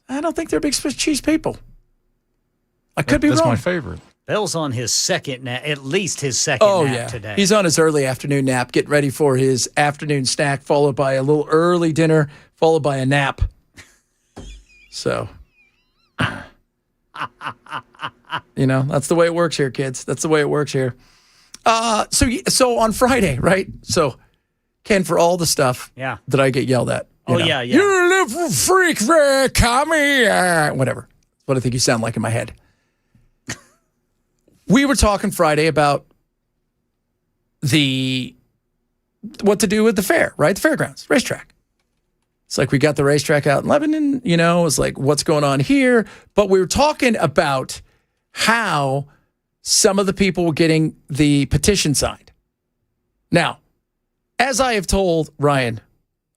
I don't think they're big Swiss cheese people. I could be wrong. That's my favorite. Bill's on his second nap, at least his second nap today. He's on his early afternoon nap, getting ready for his afternoon snack, followed by a little early dinner, followed by a nap. So, that's the way it works here, kids. That's the way it works here. So on Friday, right? So, Ken, for all the stuff that I get yelled at. Yeah. You little freak, commie. Whatever. That's what I think you sound like in my head. We were talking Friday about what to do with the fair, right? The fairgrounds, racetrack. It's like we got the racetrack out in Lebanon, it's like what's going on here. But we were talking about how some of the people were getting the petition signed. Now, as I have told Ryan,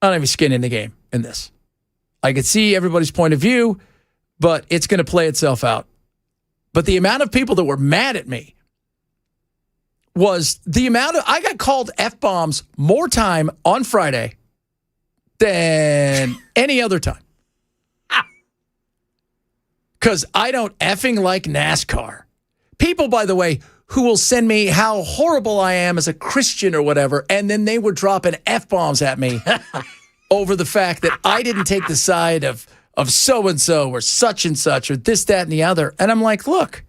I don't have any skin in the game in this. I could see everybody's point of view, but it's going to play itself out. But the amount of people that were mad at me was the amount of, I got called F-bombs more time on Friday than any other time. Because I don't effing like NASCAR. People, by the way, who will send me how horrible I am as a Christian or whatever, and then they were dropping F-bombs at me over the fact that I didn't take the side of so-and-so or such and such or this, that, and the other. And I'm like, look,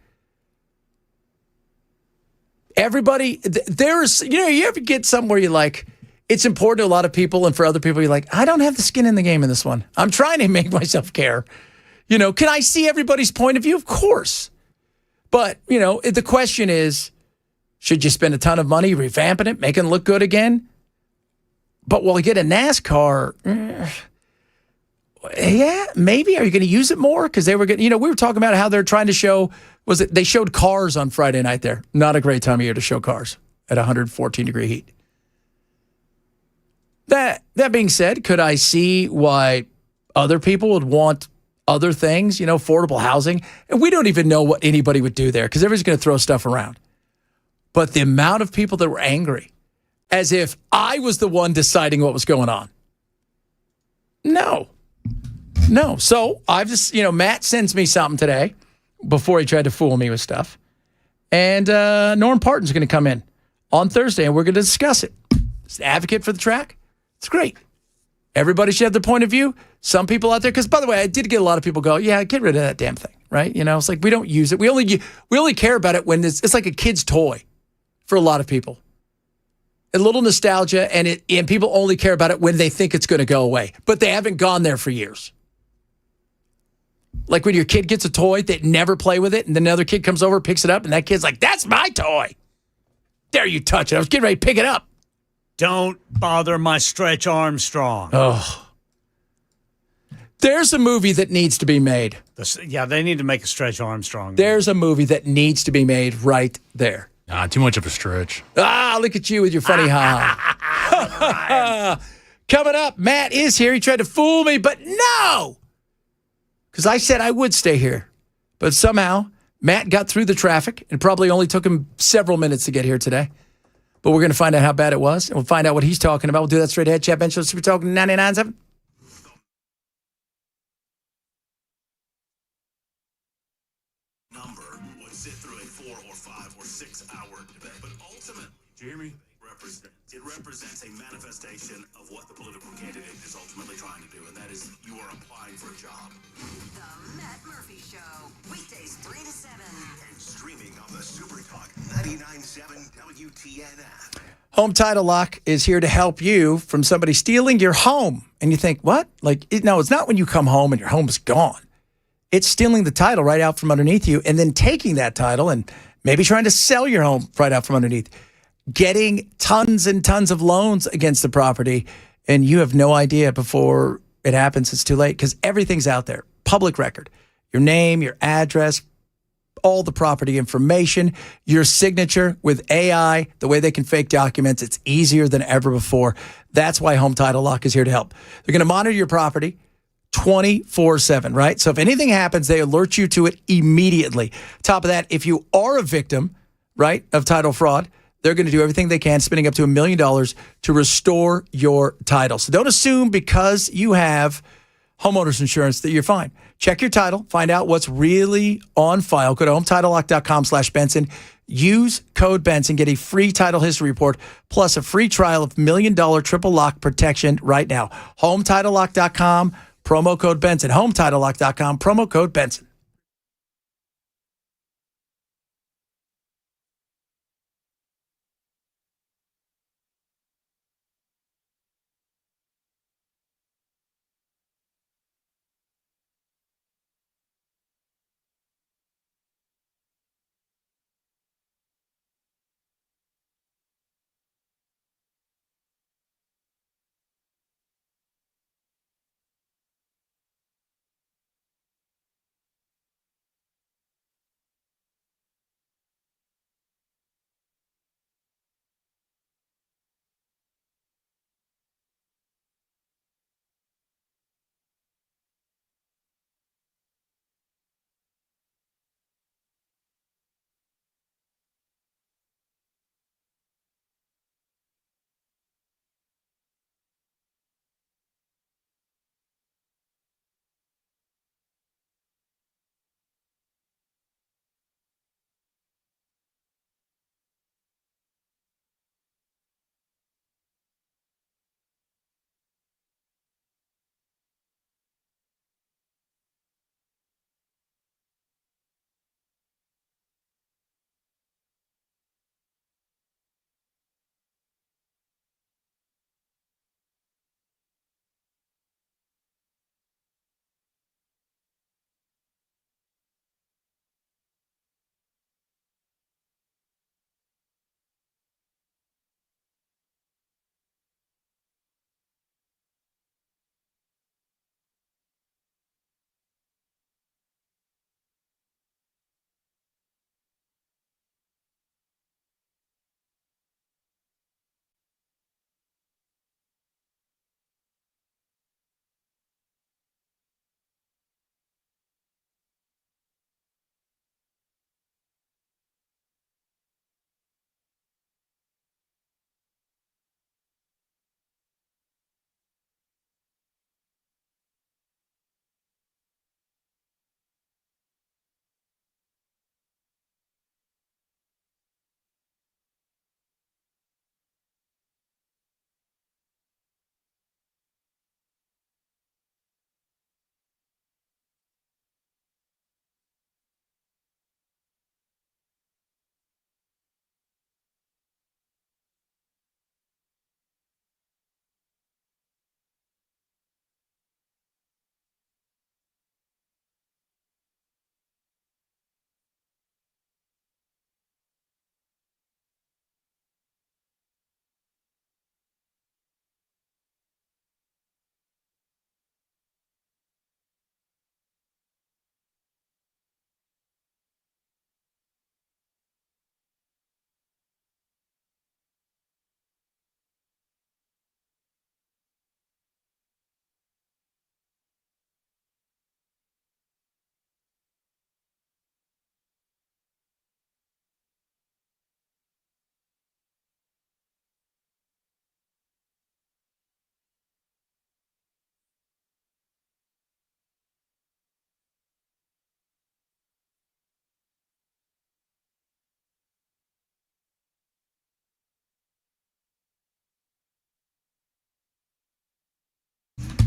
everybody, there's, you ever get somewhere you like, it's important to a lot of people, and for other people, you're like, I don't have the skin in the game in this one. I'm trying to make myself care. Can I see everybody's point of view? Of course. But, the question is, should you spend a ton of money revamping it, making it look good again? But will you get a NASCAR? Yeah, maybe. Are you going to use it more? Because they were getting, we were talking about how they're trying to show, they showed cars on Friday night there. Not a great time of year to show cars at 114-degree heat. That being said, could I see why other people would want other things, affordable housing? And we don't even know what anybody would do there because everybody's going to throw stuff around. But the amount of people that were angry, as if I was the one deciding what was going on. No. So I've just, Matt sends me something today before he tried to fool me with stuff. And Norm Parton's going to come in on Thursday and we're going to discuss it. He's an advocate for the track. It's great. Everybody should have their point of view. Some people out there, because by the way, I did get a lot of people go, yeah, get rid of that damn thing, right? It's like we don't use it. We only care about it when it's like a kid's toy for a lot of people. A little nostalgia, and people only care about it when they think it's going to go away. But they haven't gone there for years. Like when your kid gets a toy, they never play with it, and then another kid comes over, picks it up, and that kid's like, that's my toy. Dare you touch it. I was getting ready to pick it up. Don't bother my Stretch Armstrong. Oh. There's a movie that needs to be made. They need to make a Stretch Armstrong movie. There's a movie that needs to be made right there. Too much of a stretch. Look at you with your funny ha. Coming up, Matt is here. He tried to fool me, but no! Because I said I would stay here. But somehow, Matt got through the traffic. It probably only took him several minutes to get here today. But we're going to find out how bad it was, and we'll find out what he's talking about. We'll do that straight ahead. Chat Benson, Super Talk 99.7. Would sit through a 4 or 5 or 6 hour debate, but ultimately, Jeremy, it represents a manifestation of what the political candidate is ultimately trying to do, and that is you are applying for a job. The Matt Murphy Show, weekdays 3 to 7, and streaming on the Super Talk 99.7 WTN app. Home Title Lock is here to help you from somebody stealing your home. And you think, what? No, it's not when you come home and your home is gone. It's stealing the title right out from underneath you and then taking that title and maybe trying to sell your home right out from underneath. Getting tons and tons of loans against the property, and you have no idea before it happens. It's too late because everything's out there. Public record. Your name, your address, all the property information, your signature with AI, the way they can fake documents, it's easier than ever before. That's why Home Title Lock is here to help. They're going to monitor your property 24/7, right? So if anything happens, they alert you to it immediately. Top of that, if you are a victim, right, of title fraud, they're going to do everything they can, spending up to $1 million to restore your title. So don't assume because you have homeowners insurance that you're fine. Check your title. Find out what's really on file. Go to HometitleLock.com/Benson. Use code Benson. Get a free title history report plus a free trial of $1 Million Triple Lock protection right now. HometitleLock.com, promo code Benson. HometitleLock.com, promo code Benson.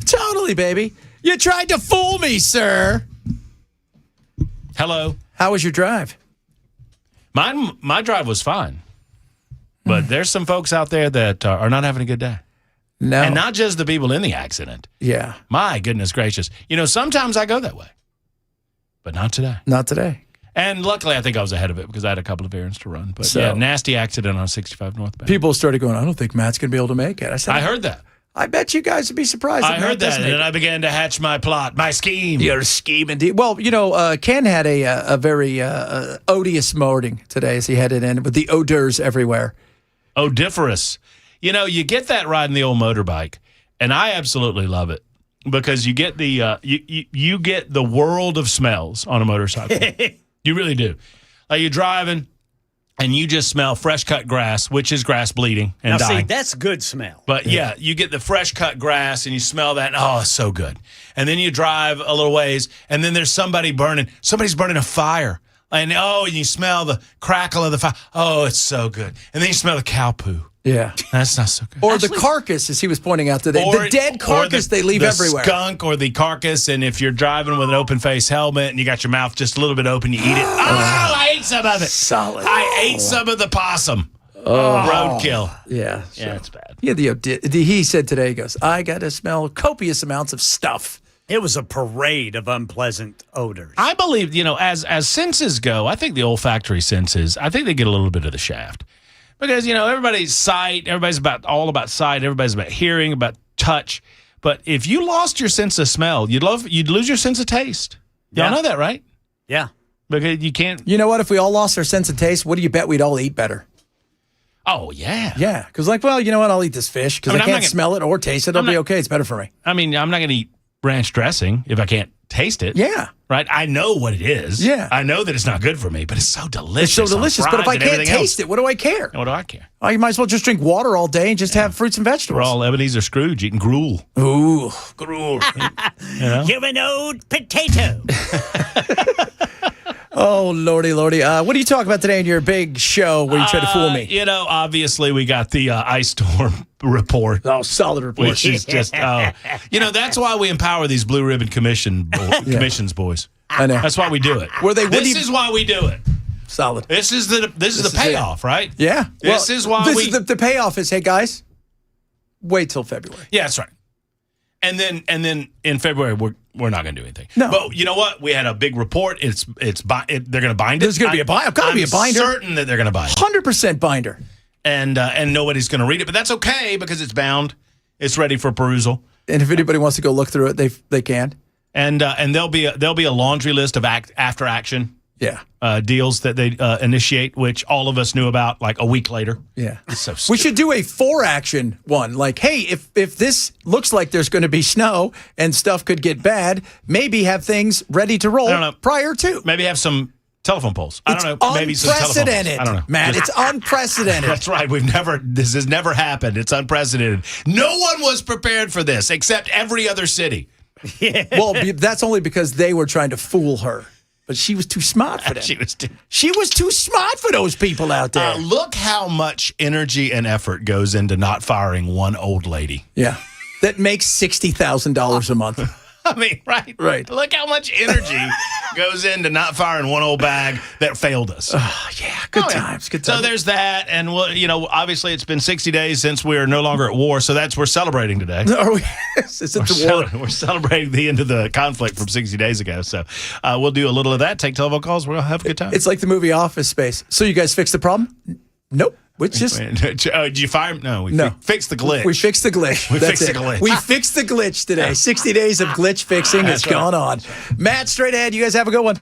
Totally, baby. You tried to fool me, sir. Hello. How was your drive? My drive was fine. But there's some folks out there that are not having a good day. No. And not just the people in the accident. Yeah. My goodness gracious. You know, sometimes I go that way. But not today. Not today. And luckily, I think I was ahead of it because I had a couple of errands to run. But So- yeah, nasty accident on 65 northbound. People started going, I don't think Matt's going to be able to make it. I said, I heard that. I bet you guys would be surprised. I Matt heard that, doesn't make and it. I began to hatch my plot, my scheme. Your scheme indeed. Well, you know, Ken had a very odious morning today as he headed in with the odors everywhere. Odiferous. You know, you get that riding the old motorbike, and I absolutely love it because you get the you get the world of smells on a motorcycle. You really do. Like you're driving, and you just smell fresh cut grass, which is grass bleeding and now, dying. see, that's good smell. But yeah, you get the fresh cut grass and you smell that. Oh, it's so good. And then you drive a little ways and then there's somebody's burning a fire. And you smell the crackle of the fire. Oh, it's so good. And then you smell the cow poo. Yeah. That's not so good. Or the carcass, as he was pointing out today. The dead carcass they leave everywhere. The skunk or the carcass. And if you're driving with an open face helmet and you got your mouth just a little bit open, you eat it. Oh, I ate some of it. Solid. I ate some of the possum. Roadkill. Yeah. Yeah, it's bad. Yeah, he said today, he goes, I got to smell copious amounts of stuff. It was a parade of unpleasant odors. I believe, as senses go, I think the olfactory senses, I think they get a little bit of the shaft. Because, everybody's sight, everybody's all about sight, everybody's about hearing, about touch. But if you lost your sense of smell, you'd lose your sense of taste. Y'all know that, right? Yeah. Because you can't. You know what? If we all lost our sense of taste, what do you bet we'd all eat better? Oh, yeah. Yeah. Because, you know what? I'll eat this fish because I can't smell it or taste it. It'll be okay. It's better for me. I mean, I'm not going to eat ranch dressing if I can't taste it. Yeah. Right? I know what it is. Yeah. I know that it's not good for me, but it's so delicious. It's so delicious. But if I can't taste it, what do I care? What do I care? Oh, you might as well just drink water all day and just have fruits and vegetables. We're all Ebenezer Scrooge eating gruel. Ooh. Gruel. Human old potato. Oh, lordy. What do you talk about today in your big show where you try to fool me? Obviously we got the ice storm report. Oh, solid report. Which is just, that's why we empower these blue ribbon commissions, boys. I know. That's why we do it. This is why we do it. Solid. This is the payoff, right? Yeah. This is why the payoff is, hey, guys, wait till February. Yeah, that's right. And then in February we're not going to do anything. No. But you know what? We had a big report. They're going to bind it. There's going to be a binder. Got to be a binder. I'm certain that they're going to bind it. 100% binder. And nobody's going to read it, but that's okay because it's bound. It's ready for perusal. And if anybody wants to go look through it, they can. And there'll be a laundry list of after action. Yeah. Deals that they initiate, which all of us knew about like a week later. Yeah. It's so stupid. We should do a 4-action one. Like, hey, if this looks like there's going to be snow and stuff could get bad, maybe have things ready to roll prior to. Maybe have some telephone poles. I don't know. Maybe some telephone poles. I don't know. Matt, it's unprecedented. That's right. This has never happened. It's unprecedented. No one was prepared for this except every other city. Yeah. Well, that's only because they were trying to fool her. But she was too smart for them. She was too smart for those people out there. Look how much energy and effort goes into not firing one old lady. Yeah. That makes $60,000 a month. I mean, right? Right. Look how much energy goes into not firing one old bag that failed us. Yeah, good times. Good times. So there's that, and obviously it's been 60 days since we're no longer at war, so we're celebrating today. Are we? Is it the war? We're celebrating the end of the conflict from 60 days ago. So we'll do a little of that, take telephone calls, we're going to have a good time. It's like the movie Office Space. So you guys fixed the problem? Nope. Did you fire him? No, we fixed the glitch. We fixed the glitch. We fixed the glitch. We fixed the glitch today. 60 days of glitch fixing has gone on. Matt, straight ahead. You guys have a good one.